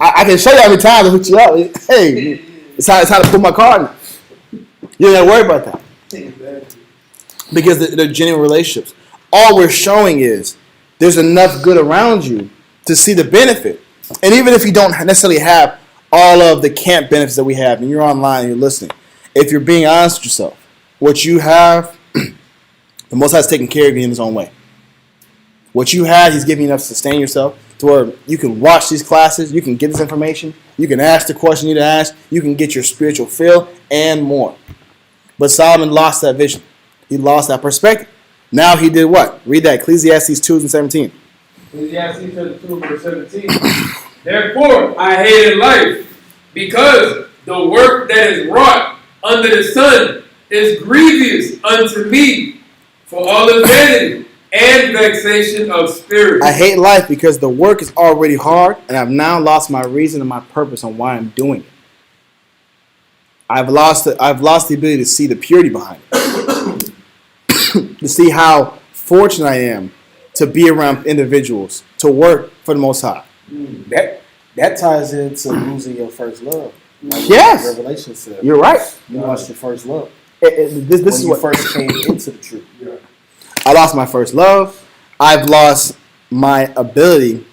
I can show you every time to hook you up. Hey, it's how to put my card in. You don't got to worry about that. Because they're genuine relationships. All we're showing is there's enough good around you to see the benefit. And even if you don't necessarily have all of the camp benefits that we have, and you're online and you're listening, if you're being honest with yourself, what you have, the Most High is taking care of you in His own way. What you have, He's giving you enough to sustain yourself to where you can watch these classes, you can get this information, you can ask the question you need to ask, you can get your spiritual fill, and more. But Solomon lost that vision. He lost that perspective. Now he did what? Read that, Ecclesiastes 2:17. Ecclesiastes chapter 2, verse 17. Therefore I hated life, because the work that is wrought under the sun is grievous unto me, for all is vanity and vexation of spirit. I hate life because the work is already hard, and I've now lost my reason and my purpose on why I'm doing it. I've lost the ability to see the purity behind it. To see how fortunate I am to be around individuals, to work for the Most High. That ties into losing your first love. Like Yes. Revelation said. You're right. You lost your first love. This When is you what first came into the truth. I lost my first love. I've lost my ability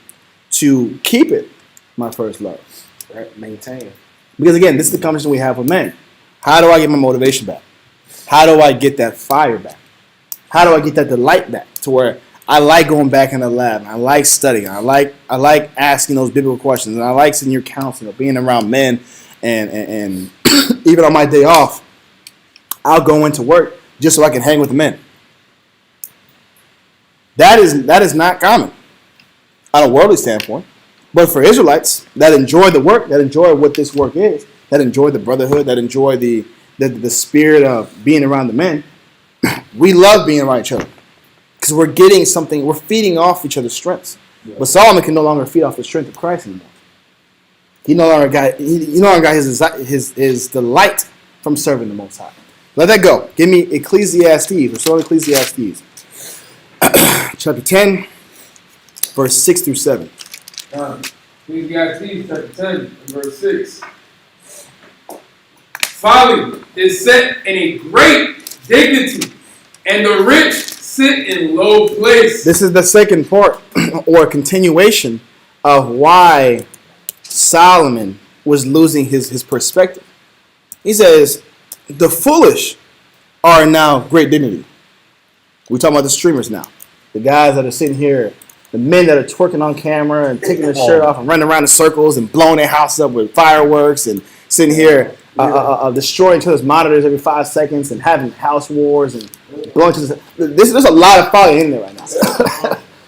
to keep it, my first love. Right? Maintain. Because again, this is the conversation we have with men. How do I get my motivation back? How do I get that fire back? How do I get that delight back to where I like going back in the lab, and I like studying, I like asking those biblical questions, and I like sitting here counseling or being around men, and even on my day off, I'll go into work just so I can hang with the men. That is not common on a worldly standpoint. But for Israelites that enjoy the work, that enjoy what this work is, that enjoy the brotherhood, that enjoy the spirit of being around the men, we love being around each other. Because we're getting something, we're feeding off each other's strengths. Yeah. But Solomon can no longer feed off the strength of Christ anymore. He no longer got his delight from serving the Most High. Let that go. Give me Ecclesiastes. We're still in Ecclesiastes. Chapter 10, verse 6 through 7. Ecclesiastes chapter 10, verse 6. Folly is set in a great dignity, and the rich sit in low place. This is the second part, or continuation, of why Solomon was losing his perspective. He says, the foolish are now great dignity. We're talking about the streamers now. The guys that are sitting here, the men that are twerking on camera and taking their shirt off and running around in circles and blowing their house up with fireworks and sitting here destroying each other's monitors every 5 seconds and having house wars and blowing to there's a lot of folly in there right now.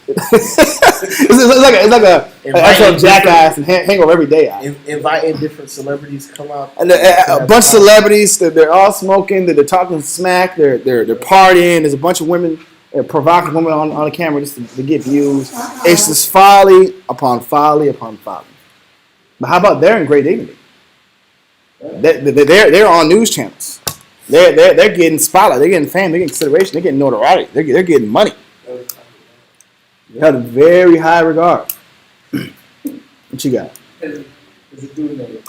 it's like a actual jackass and hangover every day. Inviting different celebrities come out. And a bunch of celebrities, they're all smoking, they're talking smack, they're partying. There's a bunch of women, provocative women on the camera just to get views. It's just folly upon folly upon folly. But how about they're in great dignity? They're on news channels. They're getting spotlight. They're getting fame. They're getting consideration. They're getting notoriety. They're getting money. They have a very high regard. What you got? There's a dude named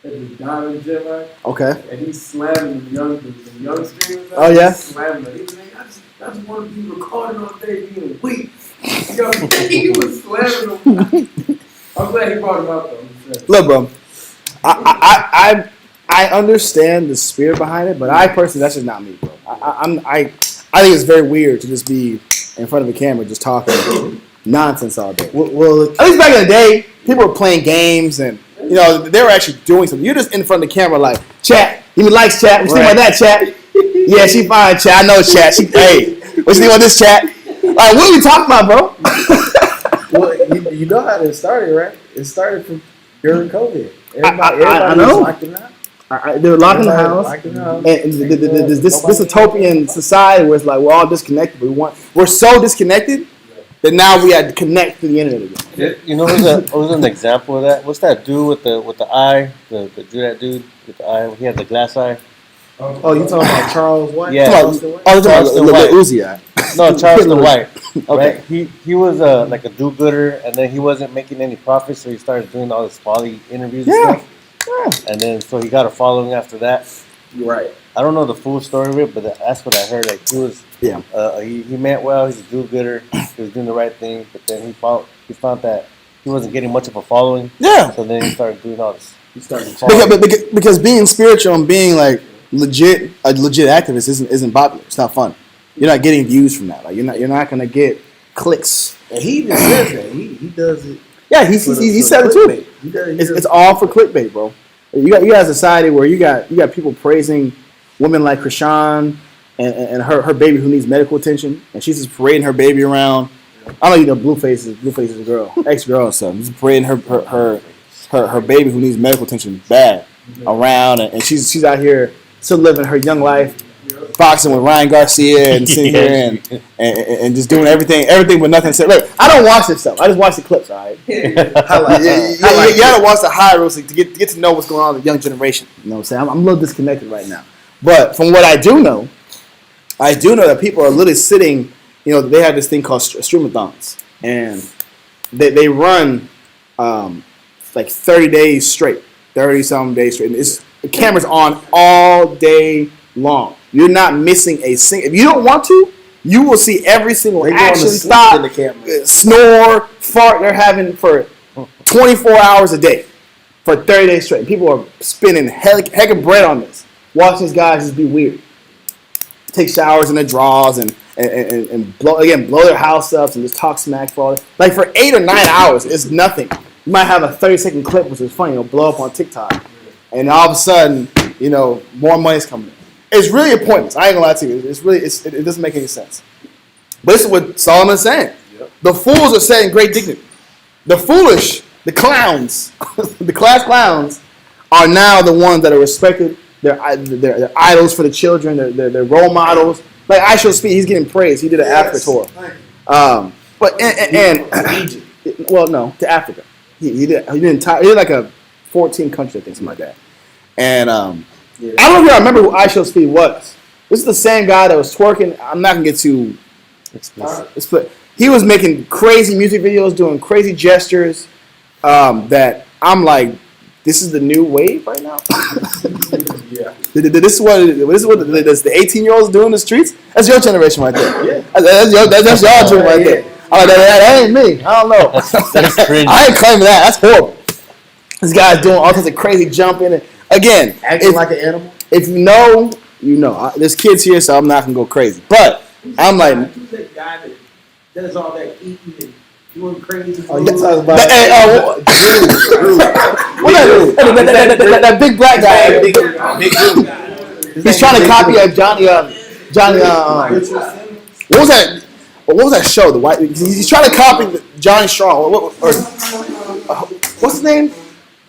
there's Diamond Gemini, Okay. and he's slamming the young streamers. Oh, yeah? He's slamming them. He's like, I just want to be recording all day being weak. He was slamming them. I'm glad he brought him up though. Look, bro. I understand the spirit behind it, but I personally, that's just not me, bro. I think it's very weird to just be in front of a camera just talking nonsense all day. Well, at least back in the day, people were playing games and they were actually doing something. You're just in front of the camera like, chat, give me likes, chat. What you think about that, chat? Yeah, she fine, chat. I know, chat. Hey, what you think about this, chat? Like, what are you talking about, bro? Well, you know how it started, right? It started from during COVID. Everybody I know. was locked in the house. They were locked in the house. Locked in the house. And this utopian society where it's like we're all disconnected. We're so disconnected that now we had to connect to the internet again. You know who's an example of that? What's that dude with the eye? The that dude with the eye. He had the glass eye. Oh, you talking about Charles White? Yeah. Charleston White? Oh, Charleston the White. Uzi guy. No, Charleston White. Okay. Right? He was like a do-gooder, and then he wasn't making any profit, so he started doing all this folly interviews and Yeah. stuff. And then so he got a following after that. You're right. I don't know the full story of it, but that's what I heard. Like he was, Yeah. He meant well. He's a do-gooder. He was doing the right thing, but then he found that he wasn't getting much of a following. Yeah. So then he started doing all this. You started Because being spiritual and being like a legit activist isn't popular. It's not fun. You're not getting views from that. Like you're not gonna get clicks. And he even says that. He does it. Yeah, he said it too. He does It's all for clickbait, bro. You got a society where you got people praising women like Krishan and her baby who needs medical attention, and she's just parading her baby around. I don't know, Blueface is a girl, ex-girl or something. She's parading her baby who needs medical attention bad around, and she's out here still living her young life, boxing with Ryan Garcia and sitting here and just doing everything with nothing to say. Look, I don't watch this stuff. I just watch the clips, all right? You gotta watch the high roads to get to know what's going on with the young generation. You know what I'm saying? I'm a little disconnected right now. But from what I do know that people are literally sitting, they have this thing called streamathons. And they run like 30 days straight. 30-something days straight. And the camera's on all day long. You're not missing a single. If you don't want to, you will see every single action stop, snore, fart they're having for 24 hours a day for 30 days straight. People are spending heck of bread on this. Watch these guys just be weird. Take showers in their drawers and blow their house up and just talk smack for all. Like for 8 or 9 hours, it's nothing. You might have a 30-second clip, which is funny, it'll blow up on TikTok. And all of a sudden, more money's coming in. It's really a pointless. I ain't gonna lie to you. It doesn't make any sense. But this is what Solomon's saying. Yep. The fools are saying great dignity. The foolish, the clowns, the class clowns, are now the ones that are respected. They're idols for the children. They're role models. Like I Shall Speak, he's getting praised. He did an Africa tour. But well, no, to Africa. He did like a 14 countries, I think, something like that. And I don't know if y'all remember who I Shall Speak was. This is the same guy that was twerking. I'm not gonna get too explicit. He was making crazy music videos, doing crazy gestures. That I'm like, this is the new wave right now. Yeah. This is what the 18-year-olds do in the streets. That's your generation right there. Yeah. That's y'all doing right there. That ain't me. I don't know. That's crazy. I ain't claiming that. That's horrible. This guy's doing all kinds of crazy jumping. Again, acting like an animal. If you know, you know. There's kids here, so I'm not gonna go crazy. But I'm like, who's that guy that does all that eating and doing crazy? Oh, you talking about that big black guy. Big dude. He's trying to copy Johnny. What was that show? The white. He's trying to copy Johnny Strong. What's his name?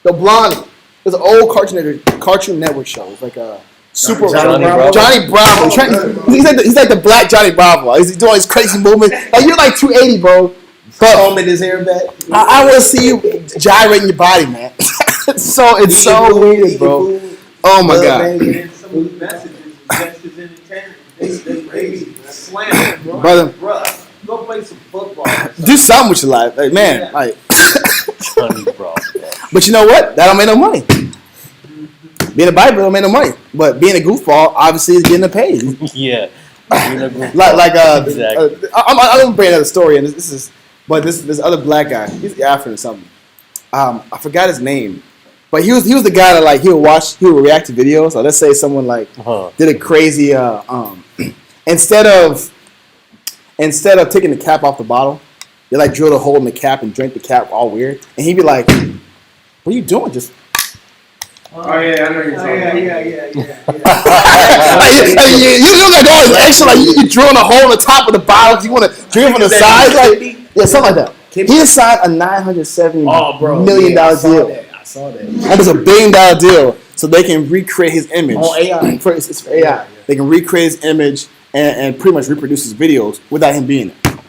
The blonde. It was an old Cartoon Network show. It's like a super Johnny Bravo. He's like the black Johnny Bravo. He's doing his crazy movements. Like you're like 280, bro. But combing his hair back. I want to see you gyrating your body, man. it's so weird, bro. Oh my god. Some of the messages, gestures, and intent, they slam, bro. Brother. Bruh, go play some football. Do something with your life, like man. Yeah. Like, but you know what? That don't make no money. Being a Bible don't make no money, but being a goofball obviously is getting a pay. Yeah. Exactly. I'm gonna bring another story, and this other black guy. He's African or something. I forgot his name, but he was the guy that like he would react to videos. So let's say someone like did a crazy instead of taking the cap off the bottle, they like drilled a hole in the cap and drank the cap all weird, and he'd be like, "What are you doing? Just." Oh yeah, I know you're talking about. You got all this extra, like you drilling a hole in the top of the bottle. You want to drill from the sides, like something like that. He signed a $970 million deal. I saw that. That was $1 billion deal, so they can recreate his image. On AI. It's for AI. They can recreate his image and pretty much reproduce his videos without him being there.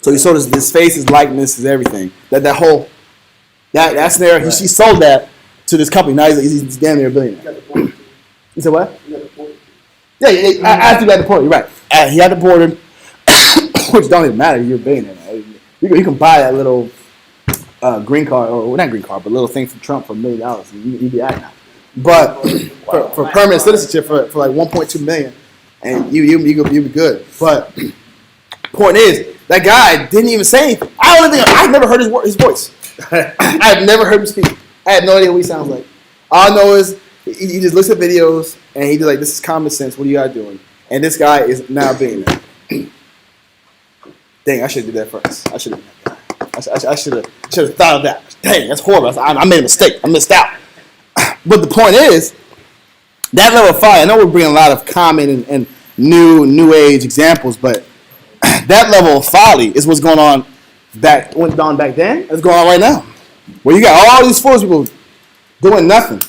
So he sold his face, his likeness, his everything. That scenario, he sold that to this company. Now he's damn near a billionaire. You said what? Yeah, after he got deported, you're right. He got deported, which don't even matter. You're a billionaire. Man. You can buy that little green card, or well, not green card, but little thing from Trump for $1 million. You'd be out now. But for permanent citizenship for like 1.2 million, and you be good. But point is, that guy didn't even say anything. I've never heard his voice. I've never heard him speak. I have no idea what he sounds like. All I know is he just looks at videos and he just like, this is common sense. What are you guys doing? And this guy is now being there. Dang, I should have did that first. I should have thought of that. Dang, that's horrible. I made a mistake. I missed out. But the point is, that level of folly, I know we're bringing a lot of common and new age examples, but that level of folly is what's going on back then. It's going on right now. Where you got all these foolish people doing nothing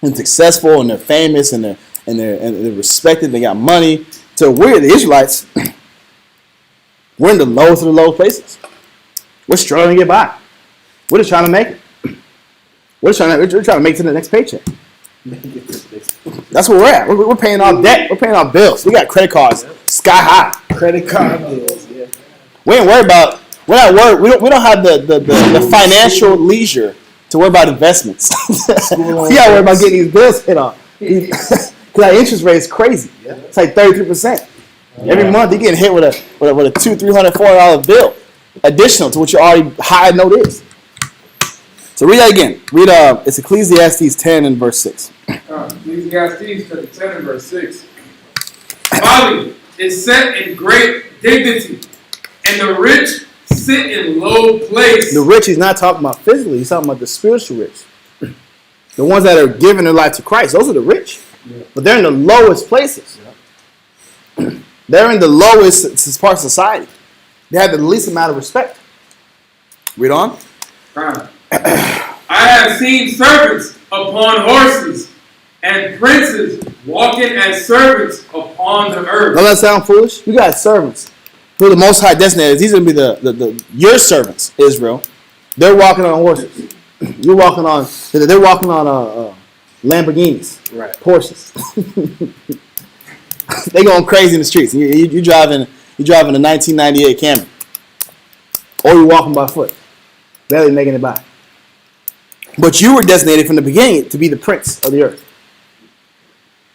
and successful, and they're famous, and they're respected. They got money. So we're the Israelites. We're in the lowest of the low places. We're struggling to get by. We're just trying to make it. We're trying to make it to the next paycheck. That's where we're at. We're paying our debt. We're paying our bills. We got credit cards sky high. Credit card bills. Yeah. We ain't worried about. We're not worried. We don't have the financial leisure to worry about investments. We gotta worry about getting these bills hit off. Because our interest rate is crazy. It's like 33%. Every month you're getting hit with a $200, $300, $400 bill, additional to what your already high note is. So read that again. Read it's Ecclesiastes 10 and verse 6. Ecclesiastes chapter 10 and verse 6. Folly is set in great dignity, and the rich sit in low place. The rich, he's not talking about physically. He's talking about the spiritual rich. The ones that are giving their life to Christ. Those are the rich. But they're in the lowest places. They're in the lowest part of society. They have the least amount of respect. Read on. I have seen servants upon horses, and princes walking as servants upon the earth. Don't that sound foolish? You got servants who the Most High designated. These are going to be your servants, Israel. They're walking on horses. They're walking on Lamborghinis, right? Porsches. They going crazy in the streets. You driving a 1998 Camry, or you walking by foot, barely making it by. But you were designated from the beginning to be the prince of the earth,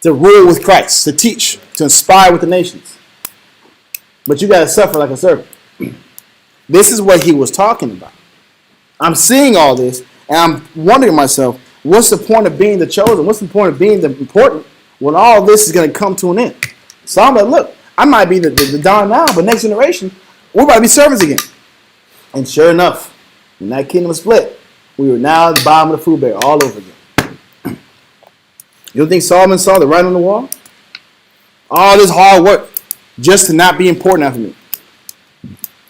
to rule with Christ, to teach, to inspire with the nations. But you got to suffer like a servant. This is what he was talking about. I'm seeing all this, and I'm wondering to myself, what's the point of being the chosen? What's the point of being the important when all this is going to come to an end? So I'm like, look, I might be the Don now, but next generation, we're about to be servants again. And sure enough, when that kingdom split, we were now at the bottom of the food barrel all over again. You don't think Solomon saw the writing on the wall? All this hard work just to not be important after me.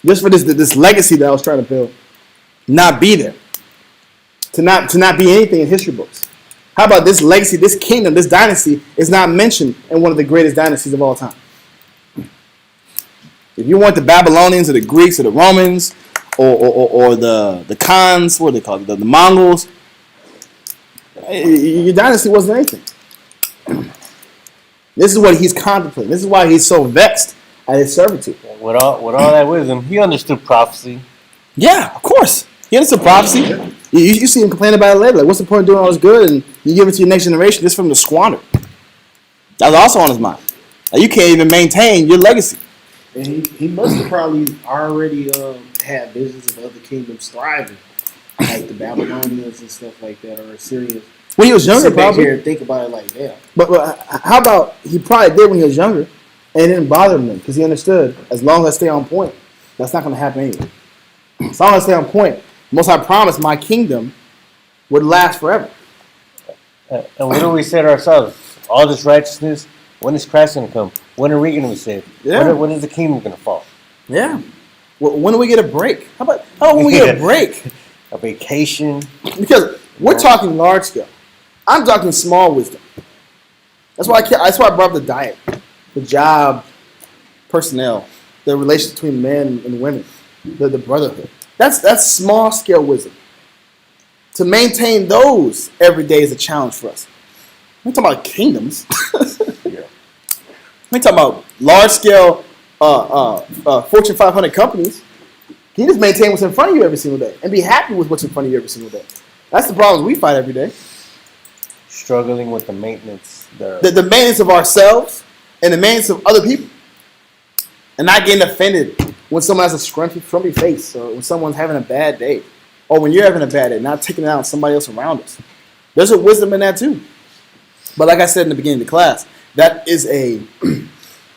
Just for this legacy that I was trying to build. Not be there. To not be anything in history books. How about this legacy, this kingdom, this dynasty is not mentioned in one of the greatest dynasties of all time? If you want the Babylonians or the Greeks or the Romans or the Khans, what are they called? The Mongols, your dynasty wasn't anything. This is what he's contemplating. This is why he's so vexed at his servitude. With all that wisdom, he understood prophecy. Yeah, of course. He understood prophecy. You see him complain about it later. Like, what's the point of doing all this good and you give it to your next generation just from the squander? That was also on his mind. Like, you can't even maintain your legacy. And he must have probably already had visions of other kingdoms thriving, like the Babylonians and stuff like that, or Assyrians. When he was younger, Sit back probably. here and think about it like that. But how about he probably did when he was younger and it didn't bother him because he understood as long as I stay on point, that's not going to happen anyway. As long as I stay on point, Most High promised my kingdom would last forever. And what do we say to ourselves? All this righteousness, when is Christ going to come? When are we going to be saved? Yeah. When is the kingdom going to fall? Yeah. Well, when do we get a break? How about when we get a break? A vacation. Because we're talking large scale. I'm talking small wisdom. That's why I brought up the diet, the job, personnel, the relation between men and women, the brotherhood. That's small scale wisdom. To maintain those every day is a challenge for us. We're talking about kingdoms. We're talking about large scale Fortune 500 companies. Can you just maintain what's in front of you every single day and be happy with what's in front of you every single day? That's the problem we fight every day. Struggling with the maintenance. The maintenance of ourselves and the maintenance of other people. And not getting offended when someone has a frumpy face or when someone's having a bad day. Or when you're having a bad day, not taking it out on somebody else around us. There's a wisdom in that too. But like I said in the beginning of the class, that is a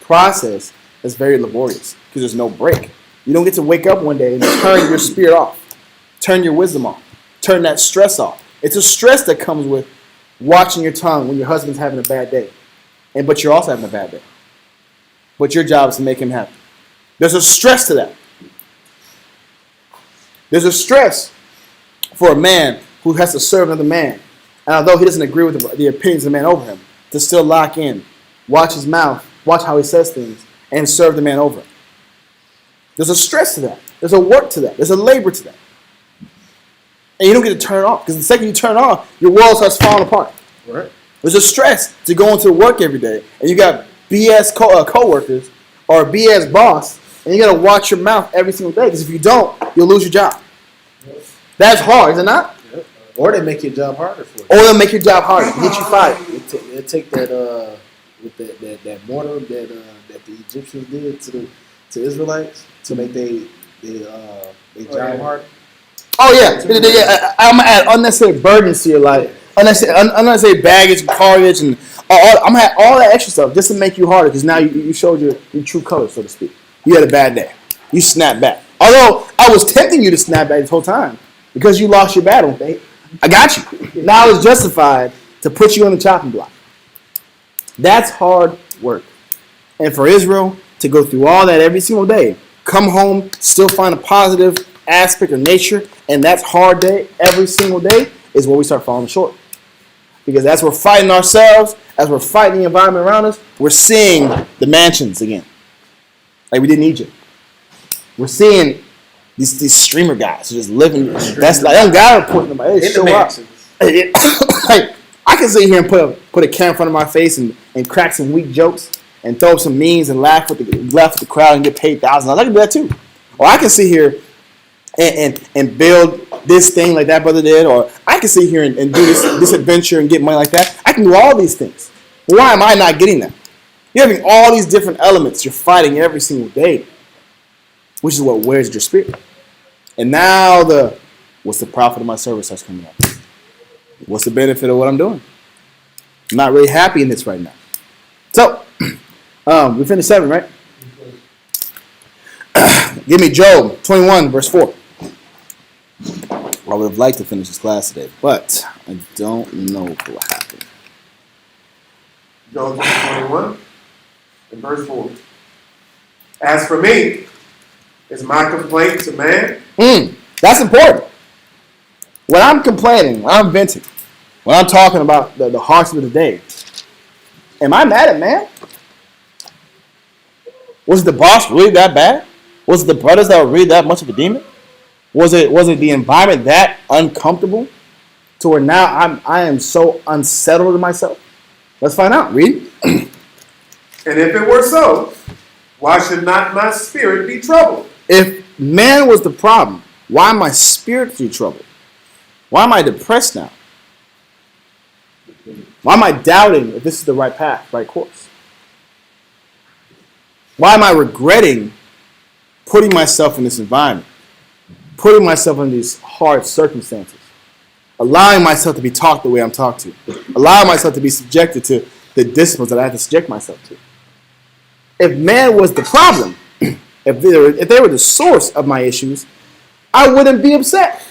process that's very laborious because there's no break. You don't get to wake up one day and turn your spirit off, turn your wisdom off, turn that stress off. It's a stress that comes with watching your tongue when your husband's having a bad day, but you're also having a bad day. But your job is to make him happy. There's a stress to that. There's a stress for a man who has to serve another man, and although he doesn't agree with the opinions of the man over him, to still lock in, watch his mouth, watch how he says things, and serve the man over him. There's a stress to that. There's a work to that. There's a labor to that. And you don't get to turn it off, because the second you turn it off, your world starts falling apart. Right. There's a stress to go into work every day, and you got BS co-workers or a BS boss, and you got to watch your mouth every single day, because if you don't, you'll lose your job. That's hard, is it not? Or they make your job harder for you. Or they'll make your job harder, get you fired. They take that with that mortar that the Egyptians did to Israelites to make they job hard. Oh yeah, I'm gonna add unnecessary burdens to your life, unnecessary baggage, cartage, and I'm gonna add all that extra stuff just to make you harder. Because now you showed your true colors, so to speak. You had a bad day, you snapped back. Although I was tempting you to snap back this whole time because you lost your battle. I got you. Now it's justified to put you on the chopping block. That's hard work, and for Israel to go through all that every single day, come home, still find a positive aspect of nature, and that's hard day every single day is where we start falling short. Because as we're fighting ourselves, as we're fighting the environment around us, we're seeing the mansions again, like we did in Egypt. We're seeing these streamer guys who just living. That's like, I don't gotta put them. They show up. Like, I can sit here and put a camera in front of my face and crack some weak jokes and throw up some memes and laugh with the crowd and get paid $1,000. I can do that too. Or I can sit here and build this thing like that brother did, or I can sit here and do this adventure and get money like that. I can do all these things. Why am I not getting that? You're having all these different elements you're fighting every single day, which is what wears your spirit. And now what's the profit of my service that's coming up? What's the benefit of what I'm doing? I'm not really happy in this right now. So, we finished 7, right? Give me Job 21, verse 4. I would have liked to finish this class today, but I don't know what will happen. Job 21 and verse 4. As for me, is my complaint to man? That's important. When I'm complaining, when I'm venting, when I'm talking about the hardships of the day, am I mad at man? Was the boss really that bad? Was it the brothers that were really that much of a demon? Was it the environment that uncomfortable to where now I am so unsettled in myself? Let's find out. Read. And if it were so, why should not my spirit be troubled? If man was the problem, why am my spirit through trouble? Why am I depressed now? Why am I doubting if this is the right path, right course? Why am I regretting putting myself in this environment, putting myself in these hard circumstances, allowing myself to be taught the way I'm taught to, allowing myself to be subjected to the disciplines that I have to subject myself to? If man was the problem, if they were the source of my issues, I wouldn't be upset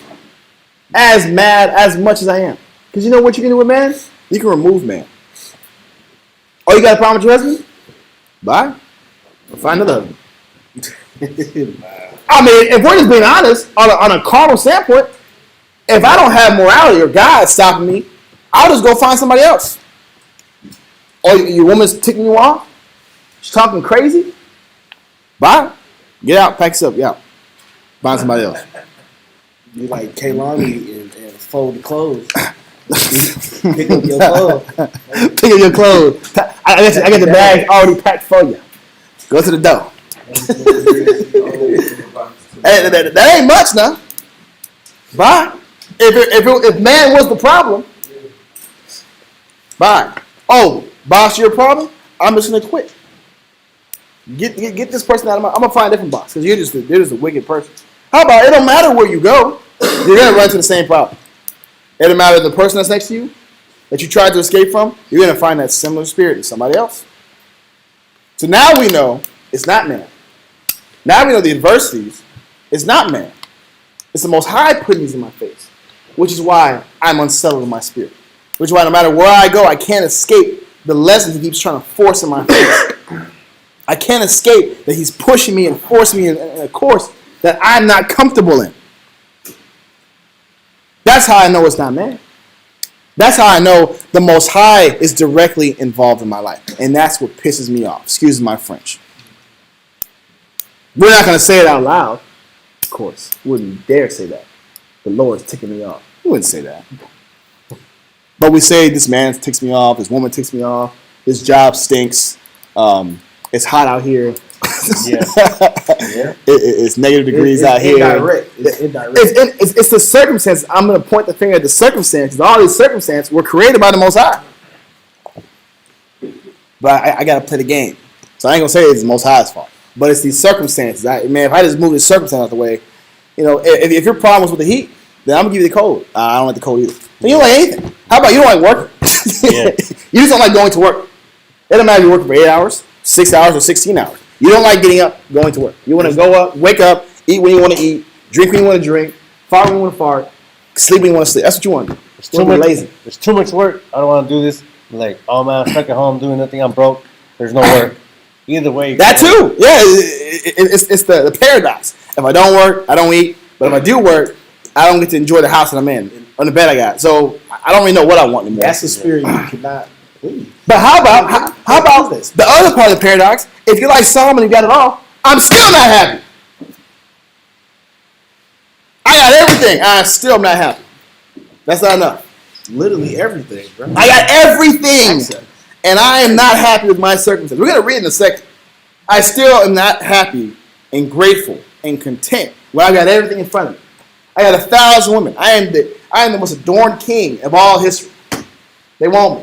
as mad as much as I am. Because you know what you can do with man? You can remove man. Oh, you got a problem with your husband? Bye. Or find another husband. I mean, if we're just being honest, on a carnal standpoint, if I don't have morality or God stopping me, I'll just go find somebody else. Or your woman's ticking you off? She's talking crazy? Bye. Get out, pack yourself, get out. Find somebody else. You like Kaylani and fold the clothes. Pick up your clothes. Pick up your clothes. I got the bag already packed for you. Go to the door. Hey, that ain't much now. Bye. If man was the problem, bye. Oh, boss, you're a problem? I'm just gonna quit. Get this person out of my. I'm gonna find a different boss because you're just a wicked person. How about it? Don't matter where you go, you're gonna run into the same problem. It don't matter the person that's next to you that you tried to escape from. You're gonna find that similar spirit in somebody else. So now we know it's not man. Now we know the adversities. It's not man. It's the Most High putting these in my face, which is why I'm unsettled in my spirit. Which is why no matter where I go, I can't escape the lessons he keeps trying to force in my face. I can't escape that he's pushing me and forcing me in a course that I'm not comfortable in. That's how I know it's not man. That's how I know the Most High is directly involved in my life. And that's what pisses me off. Excuse my French. We're not going to say it out loud. Of course. Wouldn't dare say that. The Lord's ticking me off. We wouldn't say that. But we say this man ticks me off. This woman ticks me off. This job stinks. It's hot out here. Yeah. It's negative degrees out here. It's indirect. It's the circumstances. I'm going to point the finger at the circumstances. All these circumstances were created by the Most High. But I got to play the game. So I ain't going to say it's the Most High's fault. But it's these circumstances. If I just move this circumstance out the way, if your problem was with the heat, then I'm going to give you the cold. I don't like the cold either. Then you don't like anything. How about you don't like working? Yeah. You just don't like going to work. It doesn't matter if you're working for 8 hours, 6 hours, or 16 hours. You don't like getting up, going to work. You want to go up, wake up, eat when you want to eat, drink when you want to drink, fart when you want to fart, sleep when you want to sleep. That's what you want to do. It's You too want to much. be lazy. There's too much work. I don't want to do this. Like, oh man, I'm stuck at home doing nothing. I'm broke. There's no work. Either way. That too. Yeah, it's the paradox. If I don't work, I don't eat. But if I do work, I don't get to enjoy the house that I'm in, on the bed I got. So I don't really know what I want anymore. That's the spirit you cannot leave. But how about this? The other part of the paradox, if you're like Solomon and you got it all, I'm still not happy. I got everything. I'm still not happy. That's not enough. Literally everything, bro. I got everything. And I am not happy with my circumstances. We're going to read in a second. I still am not happy and grateful and content when I got everything in front of me. I got 1,000 women. I am the most adorned king of all history. They want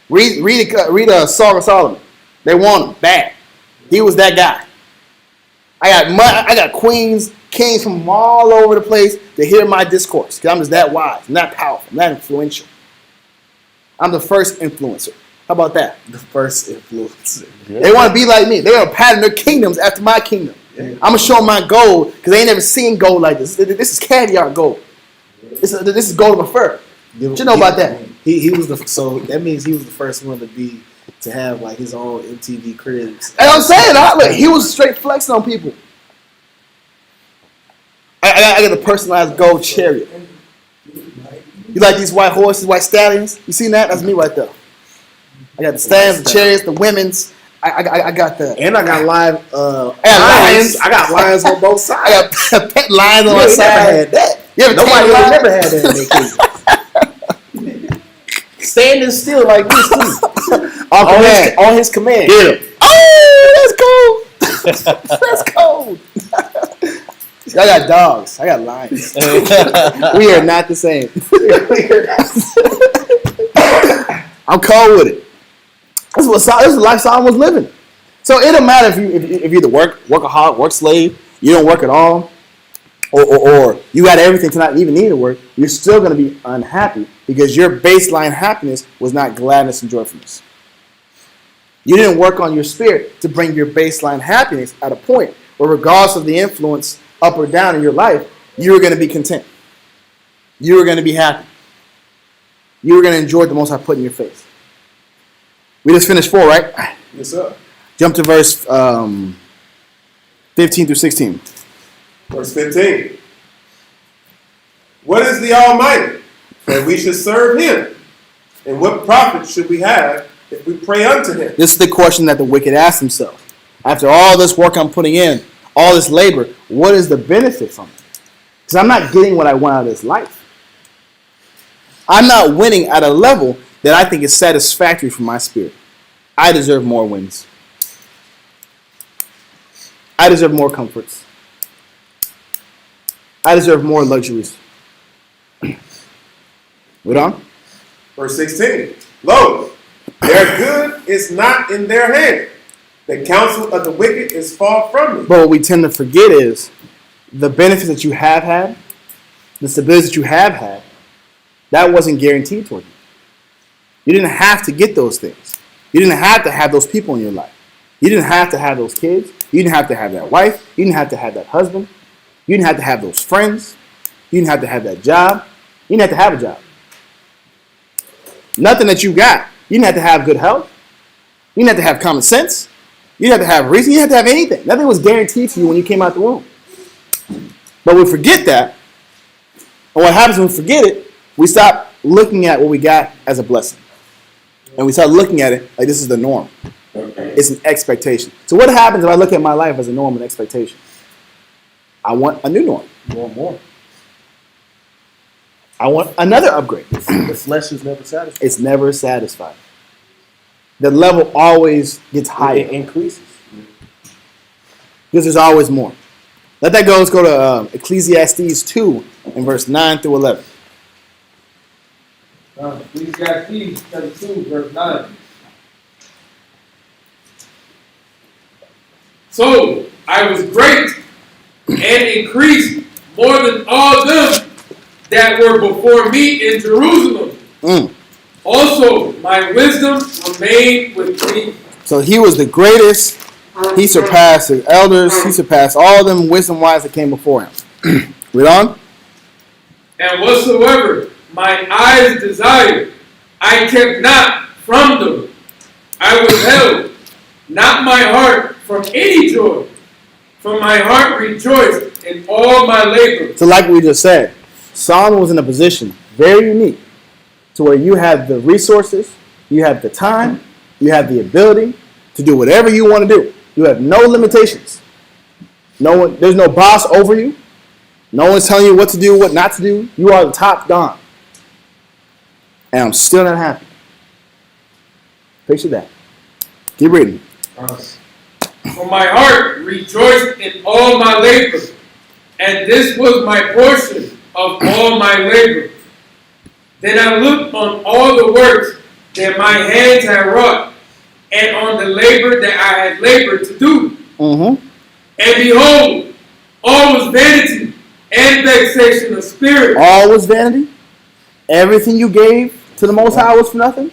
me. Read a Song of Solomon. They want him bad. He was that guy. I got queens, kings from all over the place to hear my discourse because I'm just that wise, I'm that powerful, I'm that influential. I'm the first influencer. How about that? The first influencer. They want to be like me. They're going to pattern their kingdoms after my kingdom. Yeah. I'm going to show them my gold because they ain't never seen gold like this. This is caviar gold. This is gold of a fur. What you know about that? He was so that means he was the first one to have like his own MTV cribs. And I'm saying, look, he was straight flexing on people. I got a personalized gold chariot. You like these white horses, white stallions? You seen that? That's me right there. I got the stallions, the chariots, the women's. I got the. And I got live lions. I got lions on both sides. I got pet lions on my Never side. had that. You ever Nobody tame a lion? never had that in their kingdom. Standing still like this too. on his command. Get him. Oh, that's cold. That's cold. I got dogs. I got lions. We are not the same. I'm cold with it. This is the life Solomon was living. So it don't matter if you're the workaholic, work slave, you don't work at all, or you got everything to not even need to work. You're still going to be unhappy because your baseline happiness was not gladness and joyfulness. You didn't work on your spirit to bring your baseline happiness at a point where, regardless of the influence up or down in your life, you were going to be content. You were going to be happy. You were going to enjoy the most I put in your face. We just finished 4, right? Yes, sir. Jump to verse 15 through 16. Verse 15. What is the Almighty that we should serve him? And what profit should we have if we pray unto him? This is the question that the wicked ask themselves. After all this work I'm putting in, all this labor. What is the benefit from it? Because I'm not getting what I want out of this life. I'm not winning at a level that I think is satisfactory for my spirit. I deserve more wins. I deserve more comforts. I deserve more luxuries. Read on. Verse 16. Lo, their good is not in their hand. The counsel of the wicked is far from me. But what we tend to forget is the benefits that you have had, the stability that you have had, that wasn't guaranteed toward you. You didn't have to get those things. You didn't have to have those people in your life. You didn't have to have those kids. You didn't have to have that wife. You didn't have to have that husband. You didn't have to have those friends. You didn't have to have that job. You didn't have to have a job. Nothing that you got. You didn't have to have good health. You didn't have to have common sense. You didn't have to have reason. You didn't have to have anything. Nothing was guaranteed to you when you came out the womb. But we forget that. And what happens when we forget it, we stop looking at what we got as a blessing. And we start looking at it like this is the norm. It's an expectation. So what happens if I look at my life as a norm and expectation? I want a new norm. You want more. I want another upgrade. The flesh is never satisfied. It's never satisfied. The level always gets higher. It increases. Because there's always more. Let that go. Let's go to Ecclesiastes 2 in verse 9 through 11. Ecclesiastes chapter 2, verse 9. So I was great and increased more than all them that were before me in Jerusalem. Also, my wisdom remained with me. So he was the greatest. He surpassed his elders. He surpassed all them wisdom-wise that came before him. Read on. And whatsoever my eyes desired, I kept not from them. I withheld not my heart from any joy, for my heart rejoiced in all my labor. So like we just said, Solomon was in a position very unique to where you have the resources, you have the time, you have the ability to do whatever you want to do. You have no limitations. There's no boss over you. No one's telling you what to do, what not to do. You are the top dog. And I'm still not happy. Picture that. Keep reading. For my heart rejoiced in all my labor, and this was my portion of all my labor. Then I looked on all the works that my hands had wrought, and on the labor that I had labored to do. And behold, all was vanity and vexation of spirit. All was vanity? Everything you gave to the Most High was for nothing?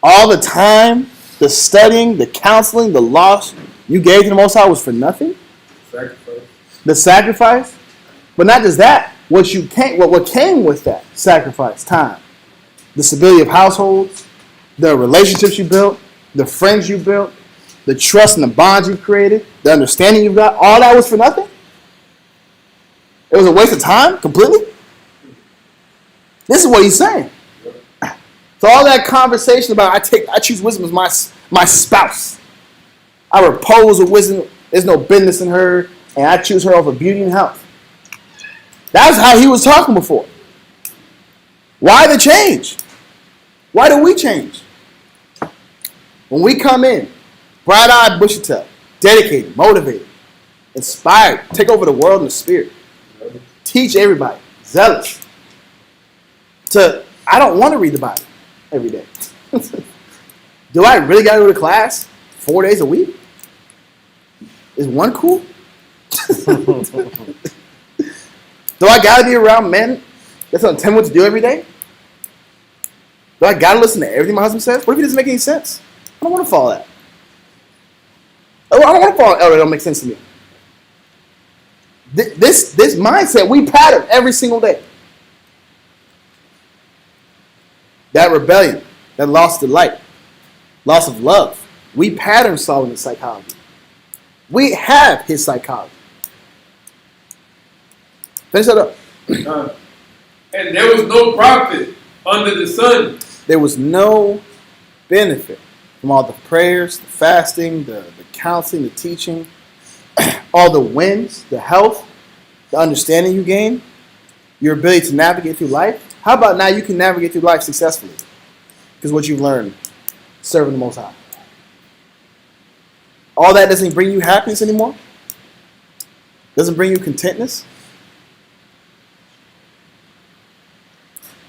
All the time, the studying, the counseling, the loss you gave to the Most High was for nothing? Sacrifice. The sacrifice? But not just that. What came with that sacrifice, time. The stability of households, the relationships you built, the friends you built, the trust and the bonds you've created, the understanding you've got, all that was for nothing? It was a waste of time completely? This is what he's saying. So all that conversation about I choose wisdom as my spouse. I repose with wisdom. There's no business in her, and I choose her over beauty and health. That's how he was talking before. Why the change? Why do we change? When we come in, bright-eyed, bushy-tailed, dedicated, motivated, inspired, take over the world in the spirit, teach everybody, zealous. I don't want to read the Bible every day. Do I really got to go to class 4 days a week? Is one cool? Do I got to be around men that's going to tell me what to do every day? Do I got to listen to everything my husband says? What if it doesn't make any sense? I don't want to follow that. I don't want to follow an elder that don't make sense to me. This mindset, we pattern every single day. That rebellion, that loss of light, loss of love. We pattern Solomon's psychology. We have his psychology. Finish that up. And there was no profit under the sun. There was no benefit from all the prayers, the fasting, the counseling, the teaching, all the wins, the health, the understanding you gain, your ability to navigate through life. How about now you can navigate through life successfully? Because what you've learned serving the Most High. All that doesn't bring you happiness anymore? Doesn't bring you contentness?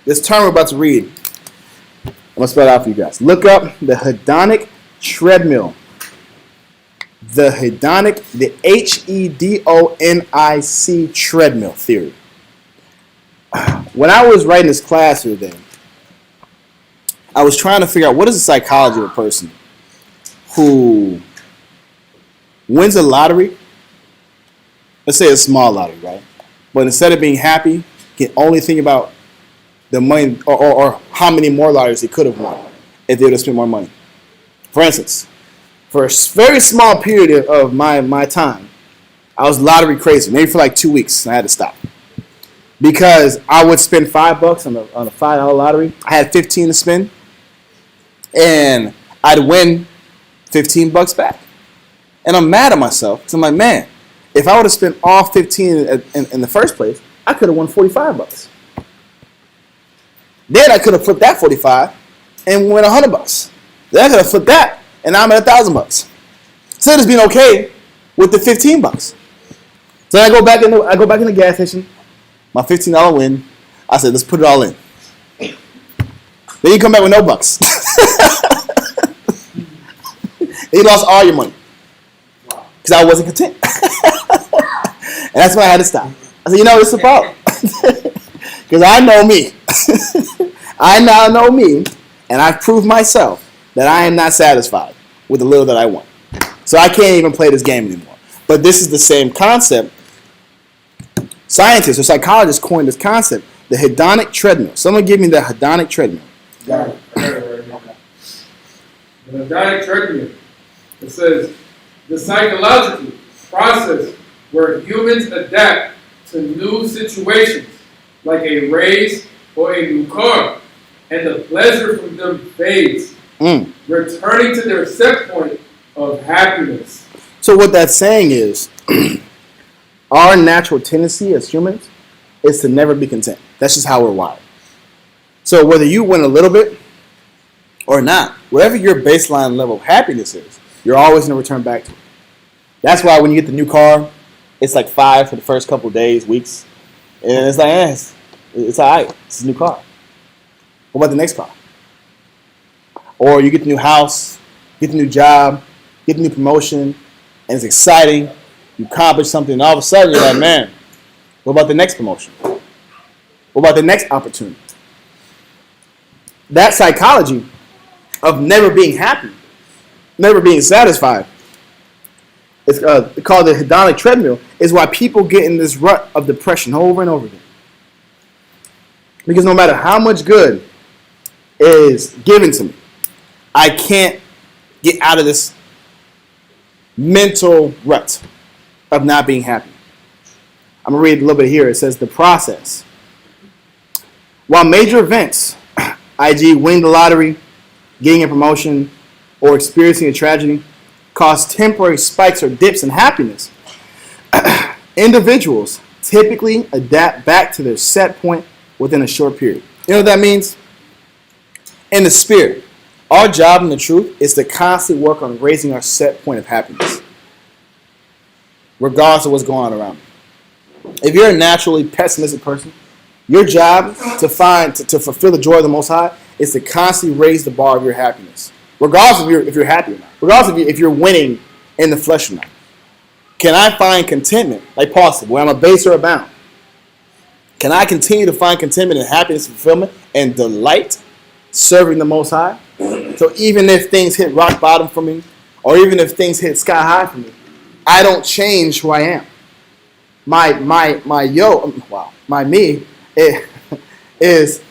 This term we're about to read, I'm going to spell it out for you guys. Look up the hedonic treadmill. The hedonic, the Hedonic treadmill theory. When I was writing this class the other day, I was trying to figure out what is the psychology of a person who wins a lottery. Let's say a small lottery, right? But instead of being happy, can only think about the money or how many more lotteries they could have won if they would have spent more money. For instance, for a very small period of my time, I was lottery crazy, maybe for like 2 weeks, and I had to stop. Because I would spend $5 on a $5 lottery. I had 15 to spend, and I'd win $15 back. And I'm mad at myself, because I'm like, man, if I would have spent all 15 in the first place, I could have won $45. Then I could have flipped that 45 and win $100. Then I could have flipped that, and now I'm at $1,000. Instead of just being okay with the $15. So I go back in the gas station, my $15 win. I said, let's put it all in. Then you come back with no bucks. You lost all your money because I wasn't content. And that's why I had to stop. I said, you know, it's a problem. Because I know me. I now know me, and I've proved myself that I am not satisfied with the little that I want. So I can't even play this game anymore. But this is the same concept. Scientists or psychologists coined this concept, the hedonic treadmill. Someone give me the hedonic treadmill. Got it. I got it right now. The hedonic treadmill. It says the psychological process where humans adapt to new situations, like a raise or a new car, and the pleasure from them fades, returning to their set point of happiness. So what that's saying is, our natural tendency as humans is to never be content. That's just how we're wired. So whether you win a little bit or not, whatever your baseline level of happiness is, you're always going to return back to it. That's why when you get the new car, it's like 5 for the first couple of days, weeks. And it's like, it's all right. It's a new car. What about the next car? Or you get the new house, get the new job, get the new promotion, and it's exciting. You accomplish something, and all of a sudden you're like, man, what about the next promotion? What about the next opportunity? That psychology of never being happy, never being satisfied, it's called the hedonic treadmill, is why people get in this rut of depression over and over again. Because no matter how much good is given to me, I can't get out of this mental rut of not being happy. I'm going to read a little bit here. It says, the process. While major events, i.e. winning the lottery, getting a promotion, or experiencing a tragedy, cause temporary spikes or dips in happiness, individuals typically adapt back to their set point within a short period. You know what that means? In the spirit, our job in the truth is to constantly work on raising our set point of happiness, regardless of what's going on around you. If you're a naturally pessimistic person, your job to fulfill the joy of the Most High is to constantly raise the bar of your happiness, regardless of if you're happy or not, regardless of if you're winning in the flesh or not. Can I find contentment, like Paul said, where I'm a base or abound? Can I continue to find contentment and happiness and fulfillment and delight serving the Most High? So even if things hit rock bottom for me, or even if things hit sky high for me, I don't change who I am. My me is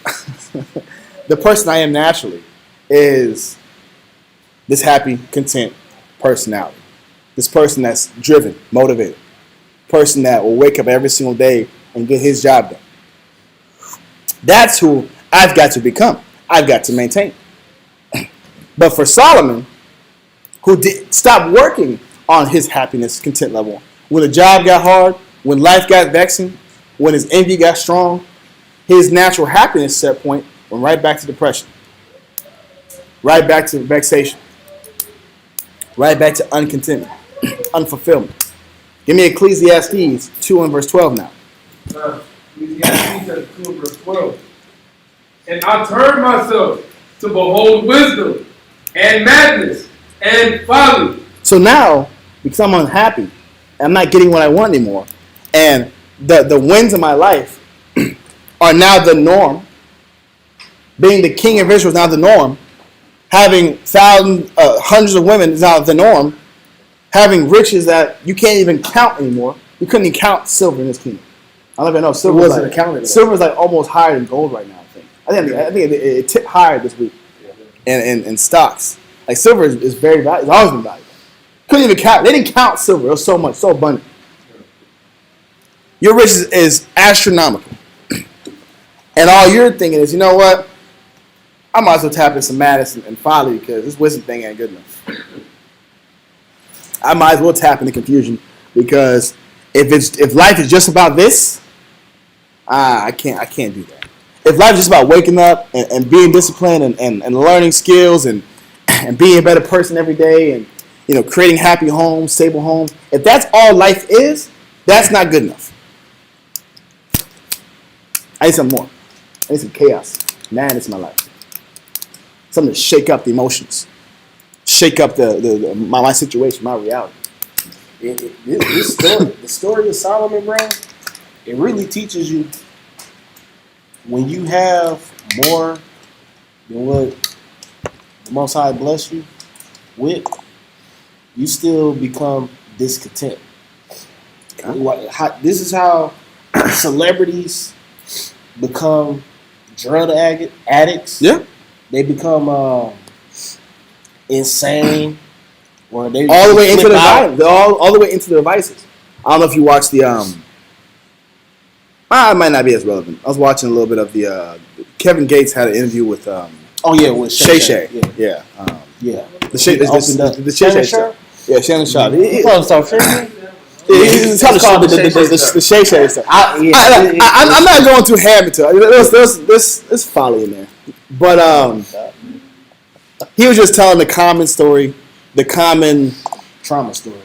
the person I am naturally is this happy, content personality. This person that's driven, motivated. Person that will wake up every single day and get his job done. That's who I've got to become. I've got to maintain. But for Solomon, who did stop working on his happiness, content level, when the job got hard, when life got vexing, when his envy got strong, his natural happiness set point went right back to depression, right back to vexation, right back to uncontentment, unfulfillment. Give me Ecclesiastes 2 and verse 12 now. Ecclesiastes 2 verse 12. And I turned myself to behold wisdom and madness and folly. So now, because I'm unhappy, I'm not getting what I want anymore, and the wins of my life are now the norm. Being the king of Israel is now the norm. Having thousands, hundreds of women is now the norm. Having riches that you can't even count anymore. You couldn't even count silver in this kingdom. I don't even know. Silver wasn't accounted. Silver is like almost higher than gold right now. I think it tipped higher this week in stocks. Like silver is very valuable. It's always been valuable. Couldn't even count. They didn't count silver. It was so much, so abundant. Your riches is astronomical. And all you're thinking is, you know what? I might as well tap into some madness and folly because this wisdom thing ain't good enough. I might as well tap into confusion because if life is just about this, I can't do that. If life is just about waking up and being disciplined and learning skills and being a better person every day and creating happy homes, stable homes, if that's all life is, that's not good enough. I need some more. I need some chaos, madness in my life. Something to shake up the emotions, shake up my situation, my reality. The story of Solomon, bro, it really teaches you when you have more than what the Most High bless you with, you still become discontent. This is how celebrities become drug addicts. Yeah. They become insane, or they All the way into flip the out. violence, all the way into the devices. I don't know if you watched the it might not be as relevant. I was watching a little bit of the Kevin Gates had an interview with Oh yeah, with Shay Shay. Shay. Yeah. Yeah. The Shay Opened up. Shay Shannon show. Sharp? Yeah, Shannon Sharp. You call himself Shay? He's telling the Shay Shay stuff. I'm not going too ham into it. There's folly in there. But he was just telling the common story, the common Trauma story.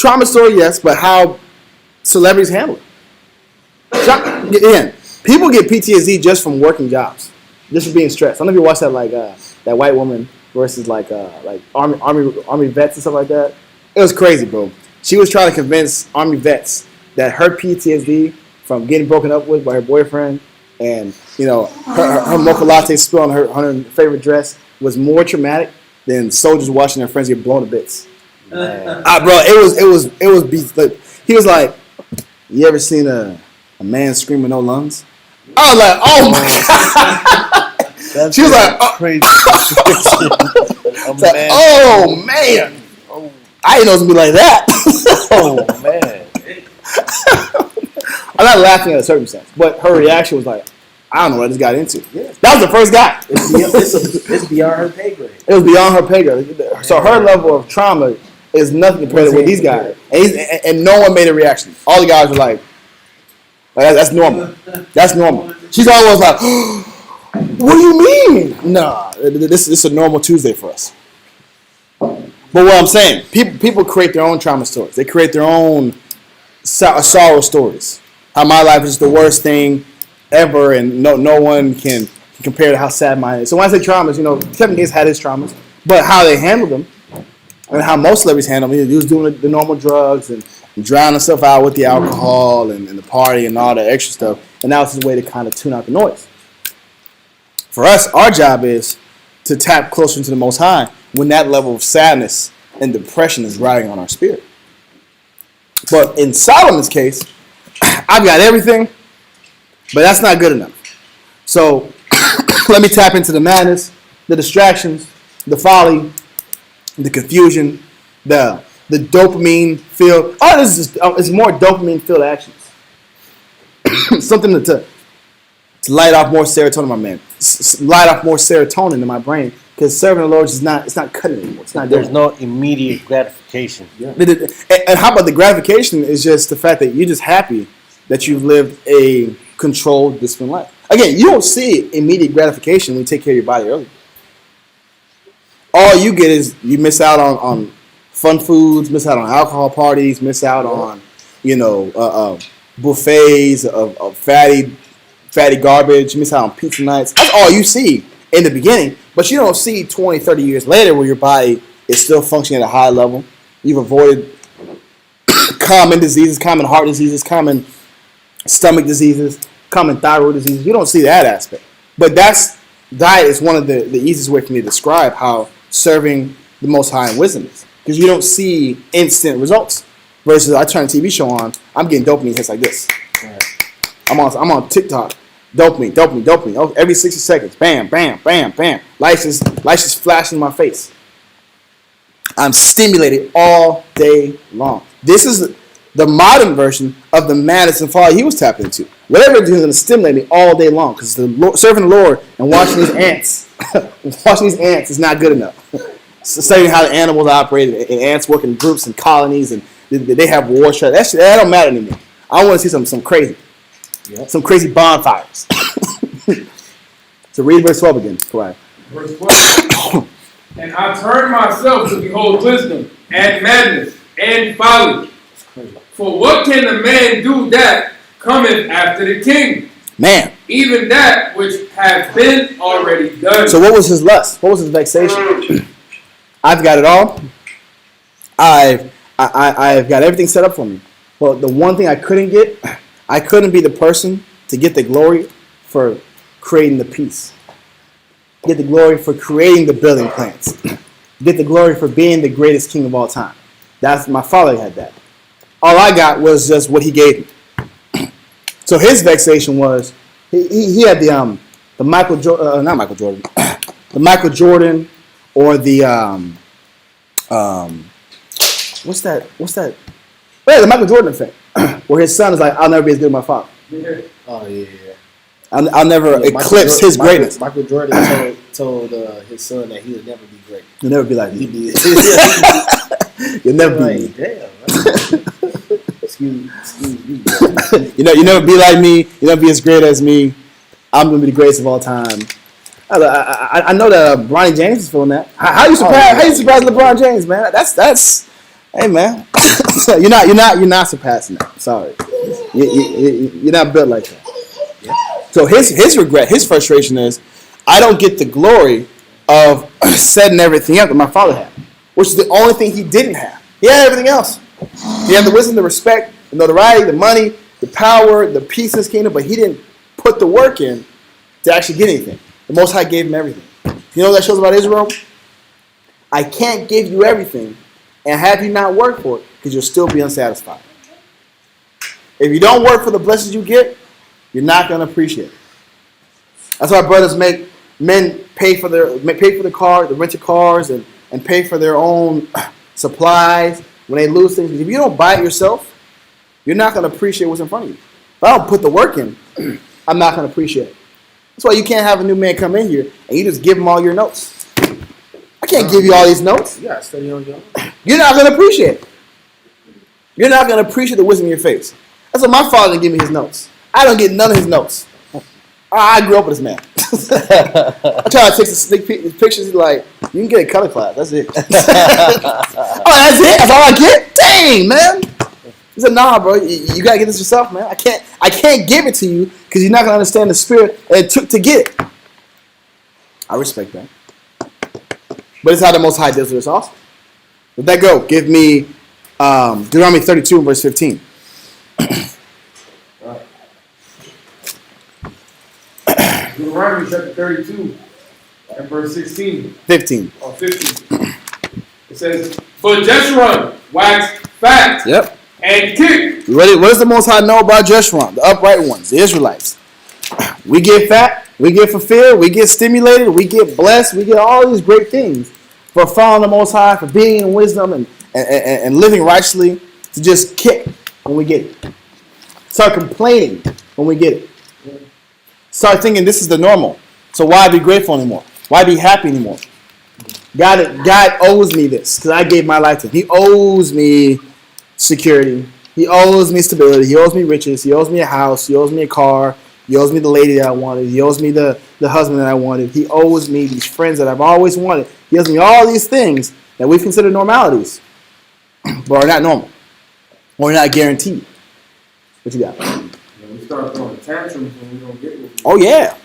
trauma story, yes, but how celebrities handle it. Again, people get PTSD just from working jobs, just from being stressed. I don't know if you watched that that white woman versus like army vets and stuff like that. It was crazy, bro. She was trying to convince army vets that her PTSD from getting broken up with by her boyfriend and her mocha latte spill on her favorite dress was more traumatic than soldiers watching their friends get blown to bits. Bro, it was like, he was like, you ever seen a man scream with no lungs? I was like, oh my god. She was like, crazy. It's like, oh man. I didn't know it was gonna be like that. Oh man. I'm not laughing at the circumstance, but her reaction was like, I don't know what I just got into. Yeah. That was the first guy. It's beyond her pay grade. It was beyond her pay grade. So her level of trauma is nothing compared to with these guys. And no one made a reaction. All the guys were like that's normal. That's normal. She's always like, what do you mean? Nah, this is a normal Tuesday for us. But what I'm saying, people create their own trauma stories. They create their own sorrow stories. How my life is the worst thing ever, and no one can compare to how sad mine is. So when I say traumas, Kevin Gates had his traumas, but how they handled them, and how most celebrities handle them, he was doing the normal drugs and drowning himself out with the alcohol and the party and all that extra stuff, and that was his way to kind of tune out the noise. For us, our job is to tap closer into the Most High when that level of sadness and depression is riding on our spirit. But in Solomon's case, I've got everything, but that's not good enough. So let me tap into the madness, the distractions, the folly, the confusion, the dopamine filled. Oh, this is it's more dopamine filled actions. Something to light off more serotonin in my man. Light off more serotonin in my brain. Because serving the Lord is not, it's not cutting anymore. It's not There's doing no immediate gratification. And how about the gratification is just the fact that you're just happy that you've lived a controlled, disciplined life. Again, you don't see immediate gratification when you take care of your body early. All you get is you miss out on fun foods, miss out on alcohol parties, miss out on, buffets of fatty garbage, you miss out on pizza nights. That's all you see in the beginning. But you don't see 20, 30 years later where your body is still functioning at a high level. You've avoided common diseases, common heart diseases, common stomach diseases, common thyroid diseases. You don't see that aspect. But diet is one of the easiest way for me to describe how serving the Most High in wisdom is. Because you don't see instant results. Versus I turn a TV show on, I'm getting dopamine hits like this. I'm on TikTok. Dopamine. Oh, every 60 seconds. Bam, bam, bam, bam. Lights just flashing in my face. I'm stimulated all day long. This is the modern version of the madness and folly he was tapping into. Whatever it is going to stimulate me all day long. Because serving the Lord and watching these ants, is not good enough. Studying how the animals operate and ants work in groups and colonies and they have war strategy. That don't matter anymore. I want to see some crazy. Some crazy bonfires. So read verse 12 again. Correct. Verse 12. And I turned myself to behold wisdom and madness and folly. For what can a man do that cometh after the king? Man. Even that which hath been already done. So what was his lust? What was his vexation? I've got it all. I've got everything set up for me. Well, the one thing I couldn't get, I couldn't be the person to get the glory for creating the peace. Get the glory for creating the building plans. Get the glory for being the greatest king of all time. That's my father had that. All I got was just what he gave me. So his vexation was he had the Michael Jordan, not Michael Jordan, the Michael Jordan or the what's that? Well, the Michael Jordan effect, where his son is like, I'll never be as good as my father. Oh yeah. I'll never eclipse his greatness. Michael Jordan told his son that he would never be great. You'll never be like me. You'll never be me. Damn. Excuse me. You never be like me. You never be as great as me. I'm gonna be the greatest of all time. I know that Bronny James is feeling that. How you surprised LeBron James, man? That's hey man. you're not surpassing that. Sorry, you're not built like that. So his regret, his frustration is, I don't get the glory of setting everything up that my father had, which is the only thing he didn't have. He had everything else. He had the wisdom, the respect, the notoriety, the money, the power, the peace in his kingdom, but he didn't put the work in to actually get anything. The Most High gave him everything. You know what that shows about Israel? I can't give you everything and have you not work for it because you'll still be unsatisfied. If you don't work for the blessings you get, you're not going to appreciate it. That's why brothers make men pay for the car, the rented cars, and pay for their own supplies when they lose things. If you don't buy it yourself, you're not going to appreciate what's in front of you. If I don't put the work in, I'm not going to appreciate it. That's why you can't have a new man come in here and you just give him all your notes. I can't give you all these notes. You gotta study on your own. You're not going to appreciate it. You're not going to appreciate the wisdom in your face. That's why my father didn't give me his notes. I don't get none of his notes. I grew up with this man. I try to take some sneak pictures. He's like, you can get a color class. That's it. Oh, that's it? That's all I get? Dang, man. He said, nah, bro. You got to get this yourself, man. I can't give it to you because you're not going to understand the spirit that it took to get it. I respect that. But it's how the Most High does it. It's awesome. Let that go. Give me Deuteronomy 32 verse 15. Deuteronomy chapter 32 and verse 16. 15. Or 15. It says, for Jeshurun waxed fat Yep. and kicked. What does the Most High know about Jeshurun? The upright ones, the Israelites. We get fat, we get fulfilled, we get stimulated, we get blessed, we get all these great things for following the Most High, for being in wisdom and living righteously, to just kick when we get it. Start complaining when we get it. Start thinking this is the normal. So why be grateful anymore? Why be happy anymore? God owes me this because I gave my life to him. He owes me security. He owes me stability. He owes me riches. He owes me a house. He owes me a car. He owes me the lady that I wanted. He owes me the husband that I wanted. He owes me these friends that I've always wanted. He owes me all these things that we consider normalities, but are not normal or not guaranteed. What you got? We start throwing tantrums when we don't get what we Oh yeah,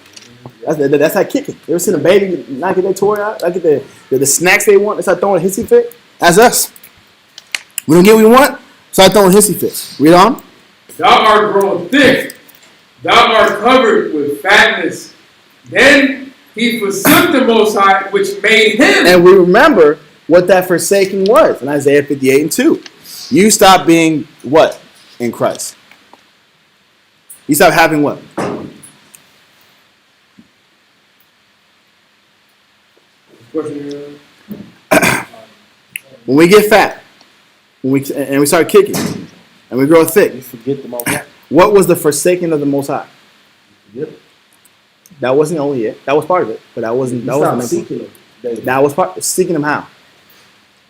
that's like kicking. You ever seen a baby not get their toy out? Not get the snacks they want? They start throwing a hissy fit. That's us. We don't get what we want. Start throwing hissy fits. Read on. Thou art grown thick, thou art covered with fatness. Then he forsook the Most High, which made him. And we remember what that forsaking was in Isaiah 58:2. You stop being what in Christ? You stop having what? When we get fat, and we start kicking, and we grow thick, You forget the Most High. what was the forsaking of the Most High? Yep. That wasn't only it. That was part of it, but that wasn't. You That stop wasn't. seeking him daily. That was part. Seeking him how?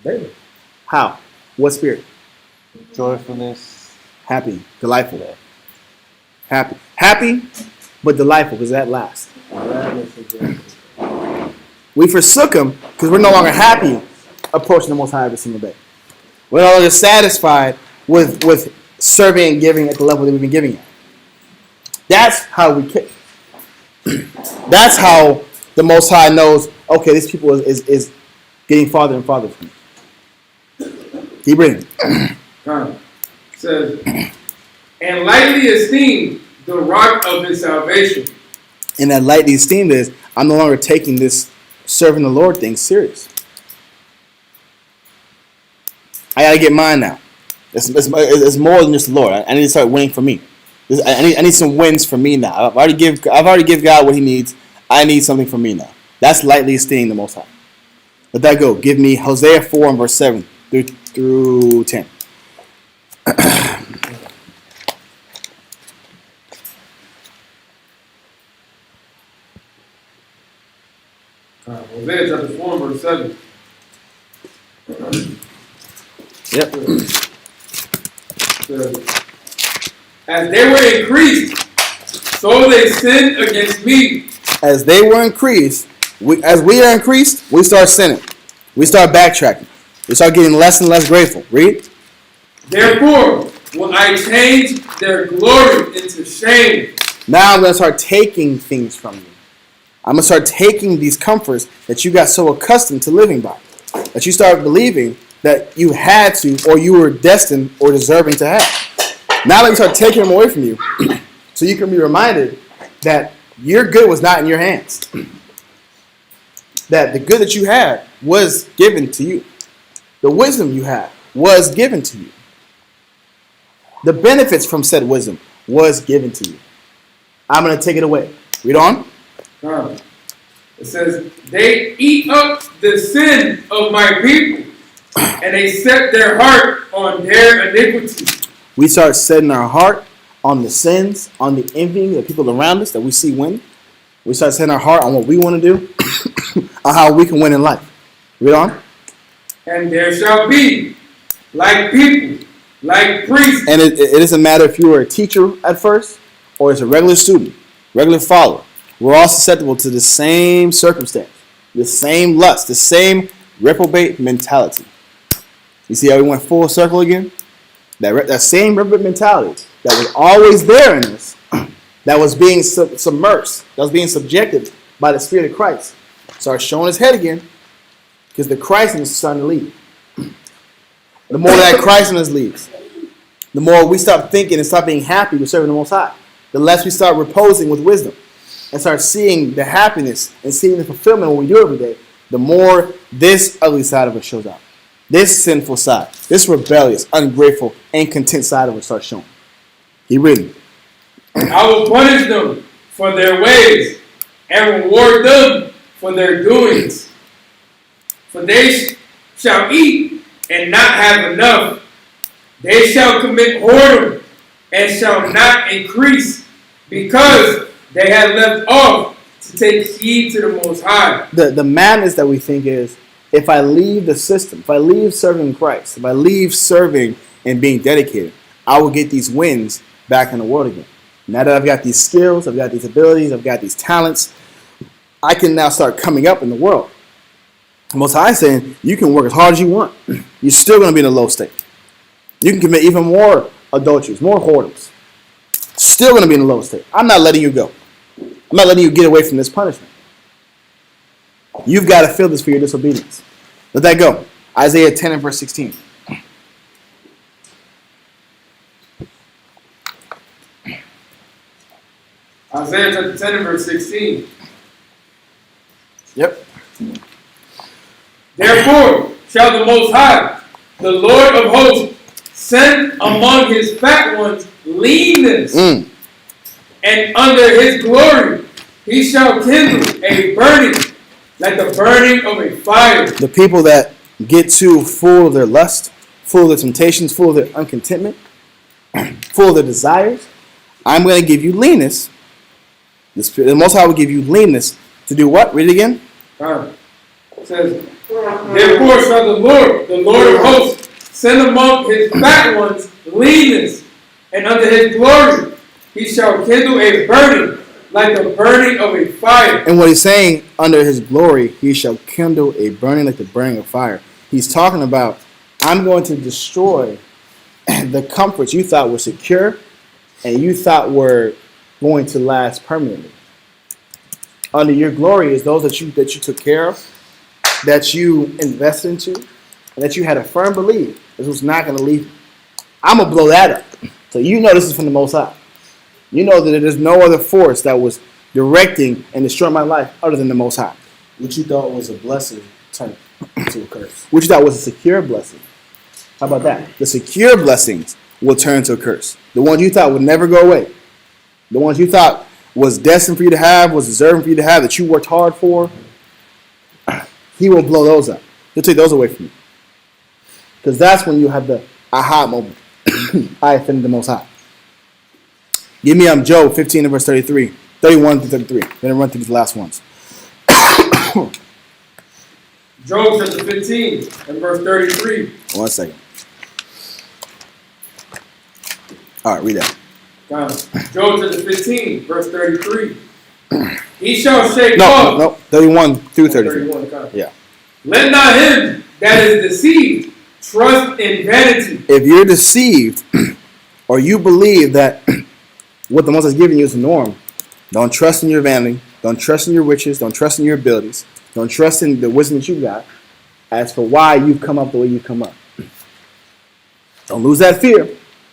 Daily. How? What spirit? Joyfulness. Happy, delightful. Happy, but delightful because that lasts. Gladness and joy. We forsook him because we're no longer happy approaching the Most High every single day. We're no longer satisfied with serving and giving at the level that we've been giving at. That's how we kick. That's how the Most High knows, okay, this people is getting farther and farther from me. Keep reading. Says, and lightly esteemed the rock of his salvation. And that lightly esteemed is, I'm no longer taking this serving the Lord thing serious. I gotta get mine now. It's more than just the Lord. I need to start winning for me. I need some wins for me now. I've already give God what He needs. I need something for me now. That's lightly esteeming the Most High. Let that go. Give me Hosea 4 and verse 7 through 10. Hosea chapter 4 verse 7. Yep. Says, as they were increased, so they sinned against me. As they were increased, as we are increased, we start sinning. We start backtracking. We start getting less and less grateful. Read. Therefore will I change their glory into shame. Now I'm going to start taking things from you. I'm going to start taking these comforts that you got so accustomed to living by. That you start believing that you had to or you were destined or deserving to have. Now let me start taking them away from you so you can be reminded that your good was not in your hands. That the good that you had was given to you. The wisdom you had was given to you. The benefits from said wisdom was given to you. I'm going to take it away. Read on. It says, they eat up the sin of my people, and they set their heart on their iniquity. We start setting our heart on the sins, on the envying of people around us that we see win. We start setting our heart on what we want to do, on how we can win in life. Read on. And there shall be, like people, like priests. And it doesn't matter if you were a teacher at first or as a regular student, regular follower. We're all susceptible to the same circumstance, the same lust, the same reprobate mentality. You see how we went full circle again? That same reprobate mentality that was always there in us, that was being submersed, that was being subjected by the Spirit of Christ, starts showing his head again because the Christ in us is starting to lead. The more that Christ in us leads, the more we stop thinking and stop being happy with serving the Most High, the less we start reposing with wisdom and start seeing the happiness and seeing the fulfillment of what we do every day, the more this ugly side of us shows up. This sinful side, this rebellious, ungrateful, incontent side of us starts showing. Keep reading. I will punish them for their ways and reward them for their doings. For they shall eat and not have enough. They shall commit whoredom and shall not increase, because they have left off to take heed to the Most High. The madness that we think is, if I leave the system, if I leave serving Christ, if I leave serving and being dedicated, I will get these wins back in the world again. Now that I've got these skills, I've got these abilities, I've got these talents, I can now start coming up in the world. The Most High is saying, you can work as hard as you want. You're still going to be in a low state. You can commit even more adulteries, more whoredoms. Still going to be in a low state. I'm not letting you go. I'm not letting you get away from this punishment. You've got to feel this for your disobedience. Let that go. Isaiah 10 and verse 16. Isaiah chapter 10 and verse 16. Yep. Therefore shall the Most High, the Lord of hosts, send among his fat ones leanness, and under his glory he shall kindle a burning like the burning of a fire. The people that get too full of their lust, full of their temptations, full of their uncontentment, full of their desires, I'm going to give you leanness. The Most High will give you leanness to do what? Read it again. It says, therefore shall the Lord of hosts, send among his fat ones leanness, and under his glory he shall kindle a burning like the burning of a fire. And what he's saying, under his glory, he shall kindle a burning like the burning of fire. He's talking about, I'm going to destroy the comforts you thought were secure and you thought were going to last permanently. Under your glory is those that you took care of, that you invested into, and that you had a firm belief this was not going to leave you. I'm going to blow that up. So you know this is from the Most High. You know that there's no other force that was directing and destroying my life other than the Most High. What you thought was a blessing turned into a curse. Which you thought was a secure blessing. How about that? The secure blessings will turn to a curse. The ones you thought would never go away. The ones you thought was destined for you to have, was deserving for you to have, that you worked hard for, he will blow those up. He'll take those away from you. Because that's when you have the aha moment. I offended the Most High. Give me Job 15 and verse 33. 31 to 33. Then I'll run through these last ones. Job chapter 15 and verse 33. 1 second. All right, read that. Job chapter 15 verse 33. He shall shake off. No, 31 through 33. 31, Yeah. Let not him that is deceived trust in vanity. If you're deceived or you believe that what the Most High is giving you is the norm, don't trust in your vanity. Don't trust in your riches. Don't trust in your abilities. Don't trust in the wisdom that you got as for why you've come up the way you've come up. Don't lose that fear.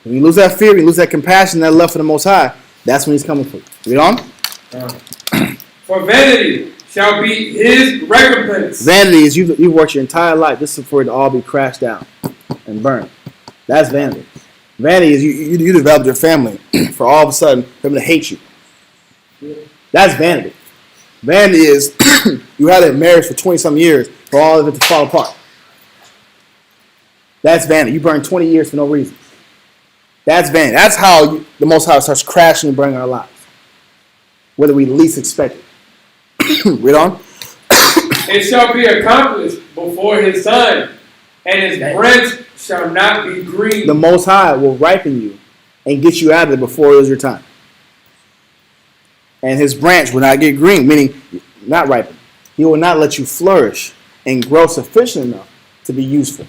When you lose that fear, you lose that compassion, that love for the Most High, that's when he's coming for you. Read on. For vanity shall be his recompense. Vanity is you've worked your entire life just for it to all be crashed down and burned. That's vanity. Vanity is you developed your family for all of a sudden for them to hate you. That's vanity. Vanity is you had a marriage for 20-some years for all of it to fall apart. That's vanity. You burned 20 years for no reason. That's vanity. That's how the Most High starts crashing and burning our lives. Whether we least expect it. Read on. It shall be accomplished before his time, and his branch shall not be green. The Most High will ripen you and get you out of it before it is your time. And his branch will not get green, meaning not ripen. He will not let you flourish and grow sufficient enough to be useful.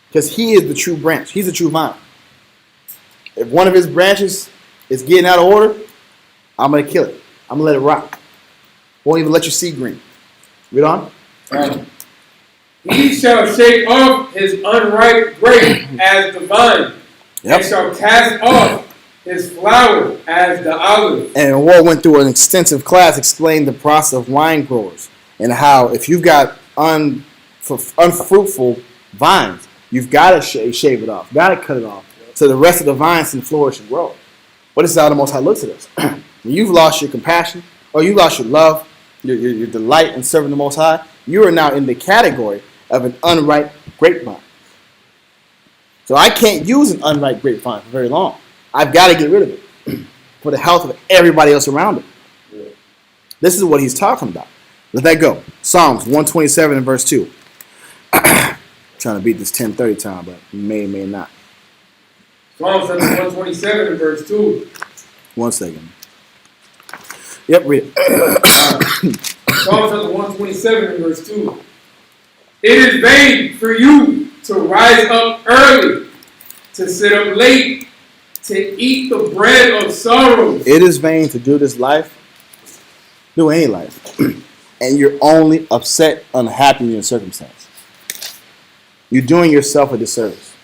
Because he is the true branch. He's the true vine. If one of his branches is getting out of order, I'm going to kill it. I'm going to let it rot. Won't even let you see green. Read on. He shall shake off his unripe grape as the vine, and shall cast off his flower as the olive. And Ward went through an extensive class explaining the process of wine growers and how if you've got unfruitful vines, you've got to shave it off, got to cut it off, so the rest of the vines can flourish and grow. But this is how the Most High looks at us. When you've lost your compassion, or you lost your love, your delight in serving the Most High, you are now in the category of an unripe grapevine. So I can't use an unripe grapevine for very long. I've got to get rid of it for the health of everybody else around it. This is what he's talking about. Let that go. Psalms 127 and verse 2. Trying to beat this 10:30 time, but may not. Psalms chapter 127 and verse 2. 1 second. Yep, read it. Psalms chapter 127 and verse 2. It is vain for you to rise up early, to sit up late, to eat the bread of sorrows. It is vain to do this life, do any life, and you're only upset, unhappy in your circumstance. You're doing yourself a disservice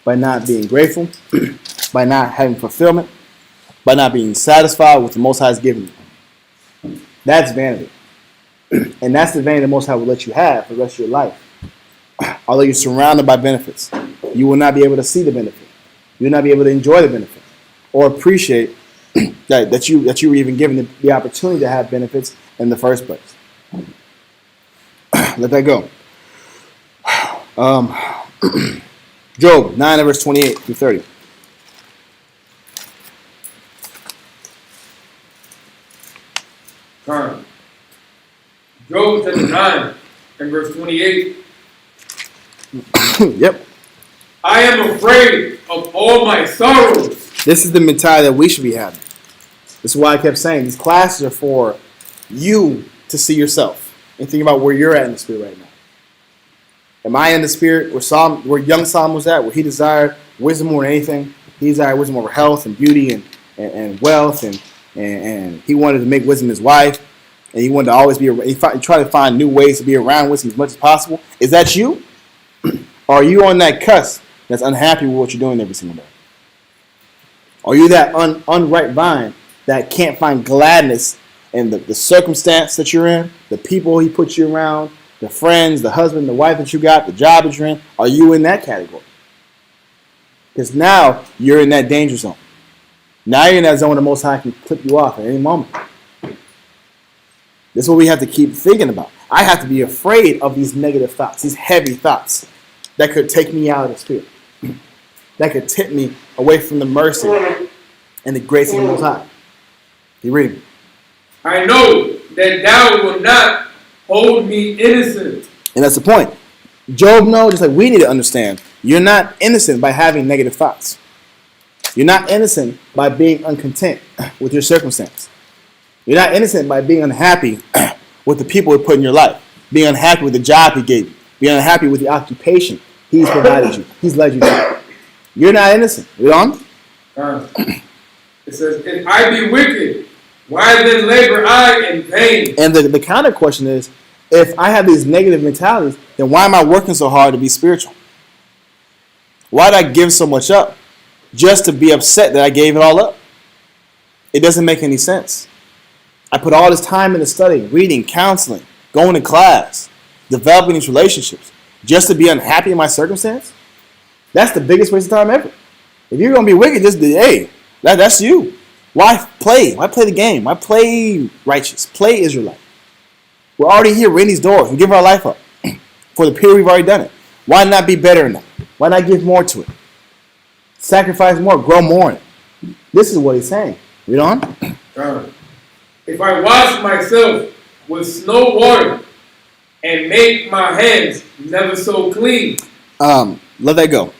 by not being grateful, by not having fulfillment, by not being satisfied with the Most High has given you. That's vanity. And that's the vanity the Most High will let you have for the rest of your life. Although you're surrounded by benefits, you will not be able to see the benefit. You will not be able to enjoy the benefit or appreciate that you were even given the opportunity to have benefits in the first place. Let that go. Job 9 and verse 28 through 30. Turn. Job chapter 9 and verse 28. Yep. I am afraid of all my sorrows. This is the mentality that we should be having. This is why I kept saying these classes are for you to see yourself and think about where you're at in the spirit right now. Am I in the spirit where young Solomon was at, where he desired wisdom more than anything? He desired wisdom over health and beauty and wealth, and he wanted to make wisdom his wife, and he wanted to always be. He tried to find new ways to be around wisdom as much as possible. Is that you? Or are you on that cusp that's unhappy with what you're doing every single day? Are you that unripe vine that can't find gladness in the circumstance that you're in, the people he puts you around, the friends, the husband, the wife that you got, the job that you're in? Are you in that category? Because now you're in that danger zone. Now you're in that zone the Most High can clip you off at any moment. This is what we have to keep thinking about. I have to be afraid of these negative thoughts, these heavy thoughts that could take me out of the spirit, that could tip me away from the mercy and the grace of the Most High. You read me. I know that thou wilt not hold me innocent. And that's the point. Job knows, just like we need to understand, you're not innocent by having negative thoughts. You're not innocent by being uncontent with your circumstance. You're not innocent by being unhappy with the people he put in your life, being unhappy with the job he gave you, being unhappy with the occupation he's provided you, he's led you to. You're not innocent. Read on. It says, if I be wicked, why then labor I in vain? And the counter question is, if I have these negative mentalities, then why am I working so hard to be spiritual? Why did I give so much up just to be upset that I gave it all up? It doesn't make any sense. I put all this time into studying, reading, counseling, going to class, developing these relationships, just to be unhappy in my circumstance? That's the biggest waste of time ever. If you're going to be wicked, just hey, that's you. Why play? Why play the game? Why play righteous? Play Israelite. We're already here. We're in these doors. We give our life up for the period we've already done it. Why not be better in that? Why not give more to it? Sacrifice more. Grow more in it. This is what he's saying. Read on. If I wash myself with snow water and make my hands never so clean. Let that go.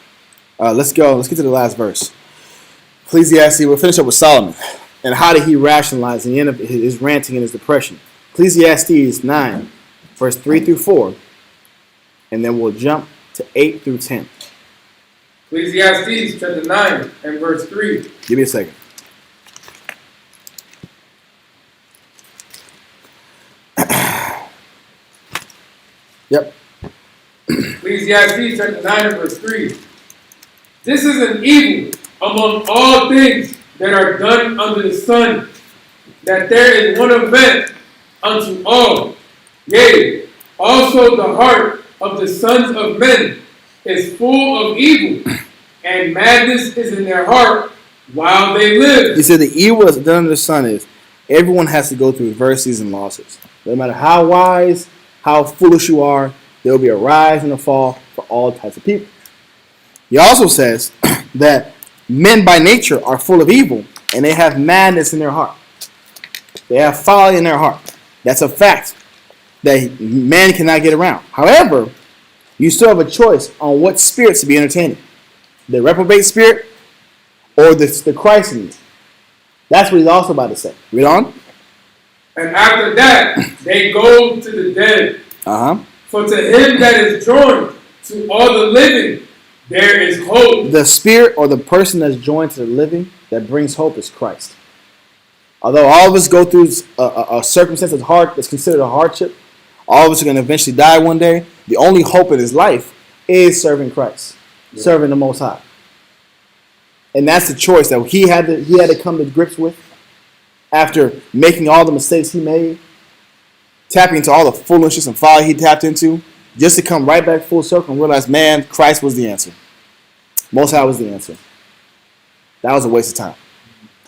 Let's go. Let's get to the last verse. Ecclesiastes, we'll finish up with Solomon. And how did he rationalize the end of his ranting and his depression? Ecclesiastes 9, verse 3 through 4. And then we'll jump to 8 through 10. Ecclesiastes chapter 9 and verse 3. Give me a second. Yep. Ecclesiastes chapter 9 and verse 3. This is an evil among all things that are done under the sun, that there is one event unto all. Yea, also the heart of the sons of men is full of evil, and madness is in their heart while they live. He said the evil that's done under the sun is everyone has to go through adversities and losses. No matter how wise, how foolish you are, there will be a rise and a fall for all types of people. He also says that men by nature are full of evil and they have madness in their heart. They have folly in their heart. That's a fact that man cannot get around. However, you still have a choice on what spirits to be entertaining. The reprobate spirit or the Christ in you. That's what he's also about to say. Read on. And after that, they go to the dead. Uh-huh. For to him that is joined to all the living, there is hope. The spirit or the person that's joined to the living that brings hope is Christ. Although all of us go through a circumstance that's hard, that's considered a hardship, all of us are going to eventually die one day. The only hope in his life is serving Christ, serving the Most High. And that's the choice that he had to come to grips with after making all the mistakes he made, tapping into all the foolishness and folly he tapped into, just to come right back full circle and realize, man, Christ was the answer. Most High was the answer. That was a waste of time.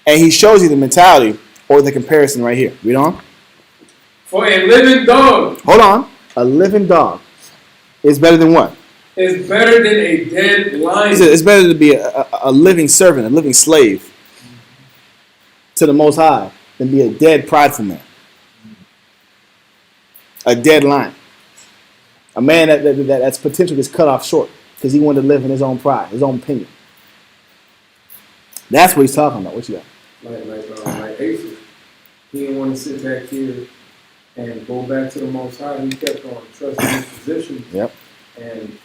And he shows you the mentality or the comparison right here. Read on. For a living dog Hold on. A living dog is better than what? is better than a dead He lion. said it's better to be a living servant, a living slave to the Most High than be a dead, prideful man. A dead lion. A man that's potential gets cut off short because he wanted to live in his own pride, his own opinion. That's what he's talking about. What you got? Like Asa, he didn't want to sit back here and go back to the Most High. He kept on trusting his position. Yep. And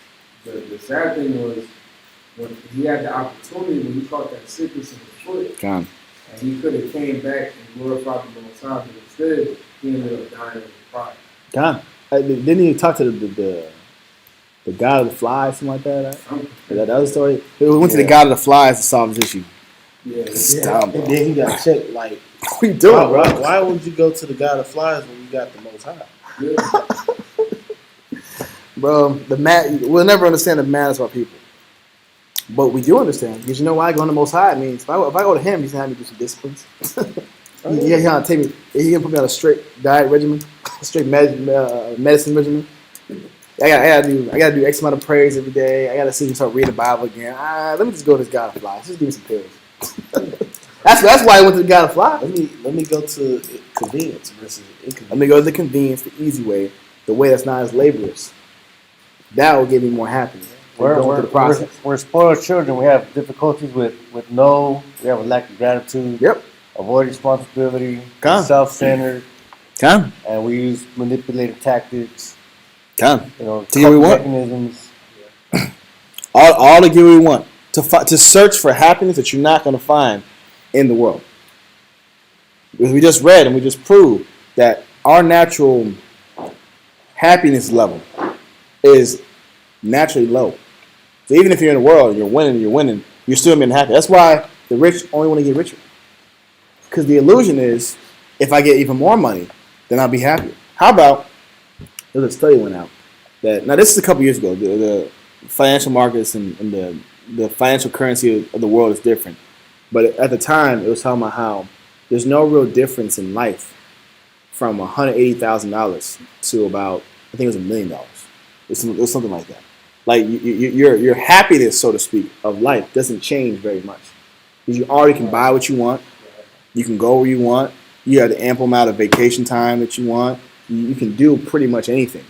the sad thing was when he had the opportunity when he caught that sickness in his foot, Come on. and he could have came back and glorified the Most High, but instead he ended up dying of pride. Come on. Didn't he talk to the god of the flies, something like that? Right? Is that the other story? We went to the god of the flies to solve his issue. Yeah, Stop, bro. and then he got checked. Like, What are you doing, bro? why would you go to the God of Flies when you got the Most High? Bro, we'll never understand the madness of our people. But we do understand. Because you know why? Going to Most High means if I go to him, he's going to have me do some disciplines. He's going to take me, he's going to put me on a straight diet regimen, a straight medicine regimen. I gotta do X amount of prayers every day. I gotta see him start reading the Bible again. Let me just go to this God of Flies. Just give me some pills. That's why I went to the God of Flies. Let me go to convenience versus inconvenience. Let me go to the convenience, the easy way, the way that's not as laborious. That will give me more happiness. Going through the process. We're spoiled children. We have difficulties with no. We have a lack of gratitude. Yep. Avoid responsibility. Come. Self-centered. Come. And we use manipulative tactics. Come. You know, To get what we want. mechanisms. All to get what we want. To search for happiness that you're not going to find in the world. Because we just read and we just proved that our natural happiness level is naturally low. So even if you're in the world and you're winning, you're still being happy. That's why the rich only want to get richer. Because the illusion is, if I get even more money, then I'll be happier. How about, there's a study went out that, now this is a couple years ago, the financial markets and the financial currency of the world is different. But at the time, it was talking about how there's no real difference in life from $180,000 to about, I think it was $1 million. It was something like that. Like your happiness, so to speak, of life doesn't change very much. Because you already can buy what you want. You can go where you want. You have the ample amount of vacation time that you want. You can do pretty much anything.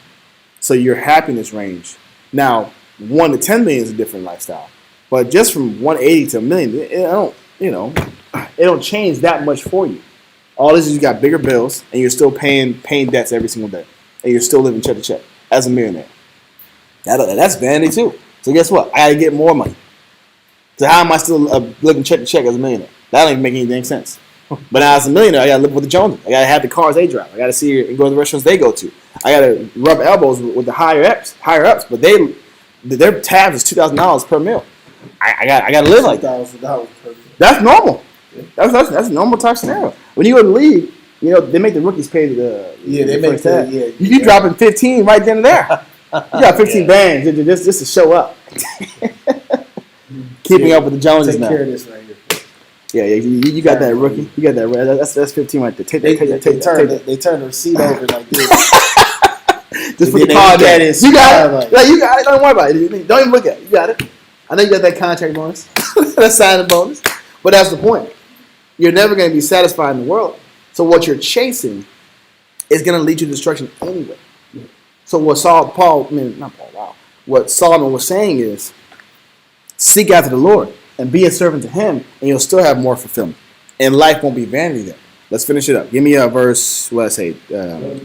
So your happiness range. Now, 1 to 10 million is a different lifestyle. But just from 180 to $1 million, it don't change that much for you. All this is you got bigger bills and you're still paying debts every single day. And you're still living check to check as a millionaire. That's vanity too. So guess what? I gotta get more money. So how am I still living check to check as a millionaire? That don't even make any dang sense. But now as a millionaire, I gotta live with the Joneses. I gotta have the cars they drive. I gotta see and go to the restaurants they go to. I gotta rub elbows with the higher ups. But their tab is $2,000 per meal. I gotta live like that. $1,000 per year. That's normal. That's a normal type scenario. When you go to the league, they make the rookies pay the first tab. You dropping 15 right then and there. You got 15 bands just to show up. Keeping up with the Joneses Take now. care of this right here. Yeah, you got that rookie. You got that. That's 15 right there. Take They that. turn the receipt over like this. Just put then the they card look at there. it, You got like- it. Yeah, you got it. Don't worry about it. Don't even look at it. You got it. I know you got that contract bonus, that signing bonus. But that's the point. You're never going to be satisfied in the world So what you're chasing is going to lead you to destruction anyway. So what what Solomon was saying is, seek after the Lord and be a servant to Him, and you'll still have more fulfillment. And life won't be vanity then. Let's finish it up. Give me a verse, what did I say?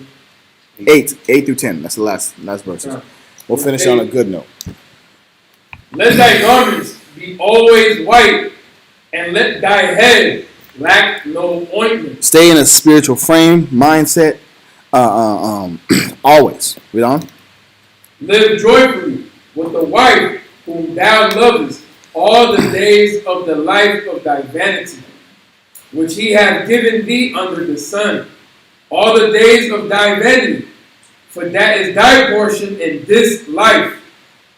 8 through 10. That's the last verses. We'll finish on a good note. Let thy garments be always white, and let thy head lack no ointment. Stay in a spiritual frame, mindset, always. Read on. Live joyfully with the wife whom thou lovest all the days of the life of thy vanity, which he hath given thee under the sun, all the days of thy vanity, for that is thy portion in this life,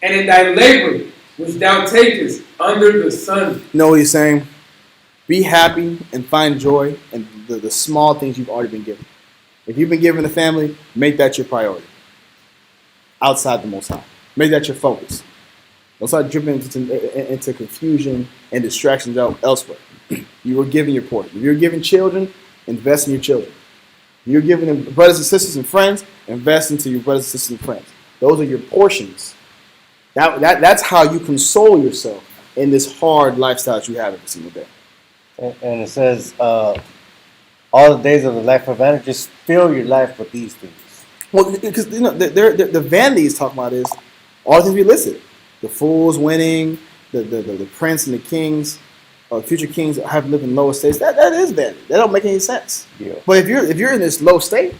and in thy labor which thou takest under the sun. You know what he's saying? Be happy and find joy in the small things you've already been given. If you've been given a family, make that your priority. Outside the Most High. Make that your focus. Don't start dripping into confusion and distractions elsewhere. You were given your portion. If you're given children, invest in your children. If you're given brothers and sisters and friends, invest into your brothers and sisters and friends. Those are your portions. That's how you console yourself in this hard lifestyle that you have every single day. And it says, all the days of the life of vanity, just fill your life with these things. Well, because the vanity is talking about is all the things we listed: the fools winning, the prince and the kings, or future kings that have lived in lower states. That is vanity. That don't make any sense. Yeah. But if you're in this low state,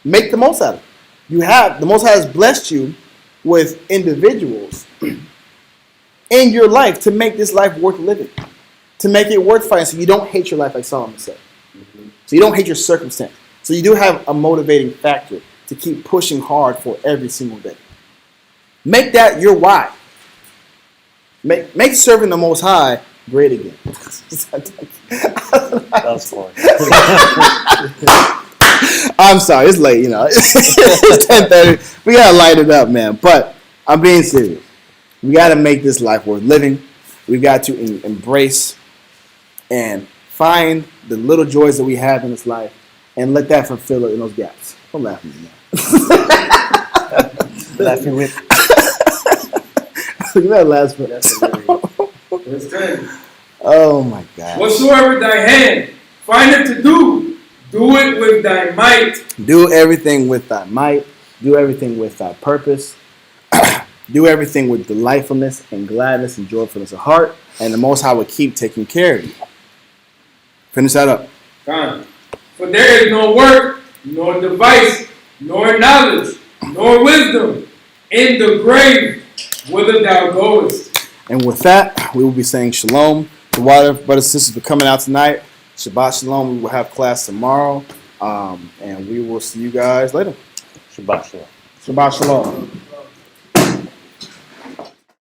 make the most out of it. The Most High has blessed you with individuals in your life to make this life worth living, to make it worth fighting, so you don't hate your life like Solomon said. So you don't hate your circumstance. So you do have a motivating factor to keep pushing hard for every single day. Make that your why. Make serving the Most High great again. That's funny. I'm sorry, it's late, It's 10:30. We gotta light it up, man. But I'm being serious. We gotta make this life worth living. We've got to embrace and find the little joys that we have in this life and let that fulfill it in those gaps. Don't laugh at me, man. Laughing with. Look at that last one. Verse 10. Oh my God. Whatsoever thy hand findeth to do, do it with thy might. Do everything with thy might. Do everything with thy purpose. Do everything with delightfulness and gladness and joyfulness of heart. And the Most High will keep taking care of you. Finish that up. Fine. For there is no work, nor device, nor knowledge, nor wisdom in the grave whither thou goest. And with that, we will be saying shalom to water brothers and sisters for coming out tonight. Shabbat shalom. We will have class tomorrow. And we will see you guys later. Shabbat shalom. Shabbat shalom.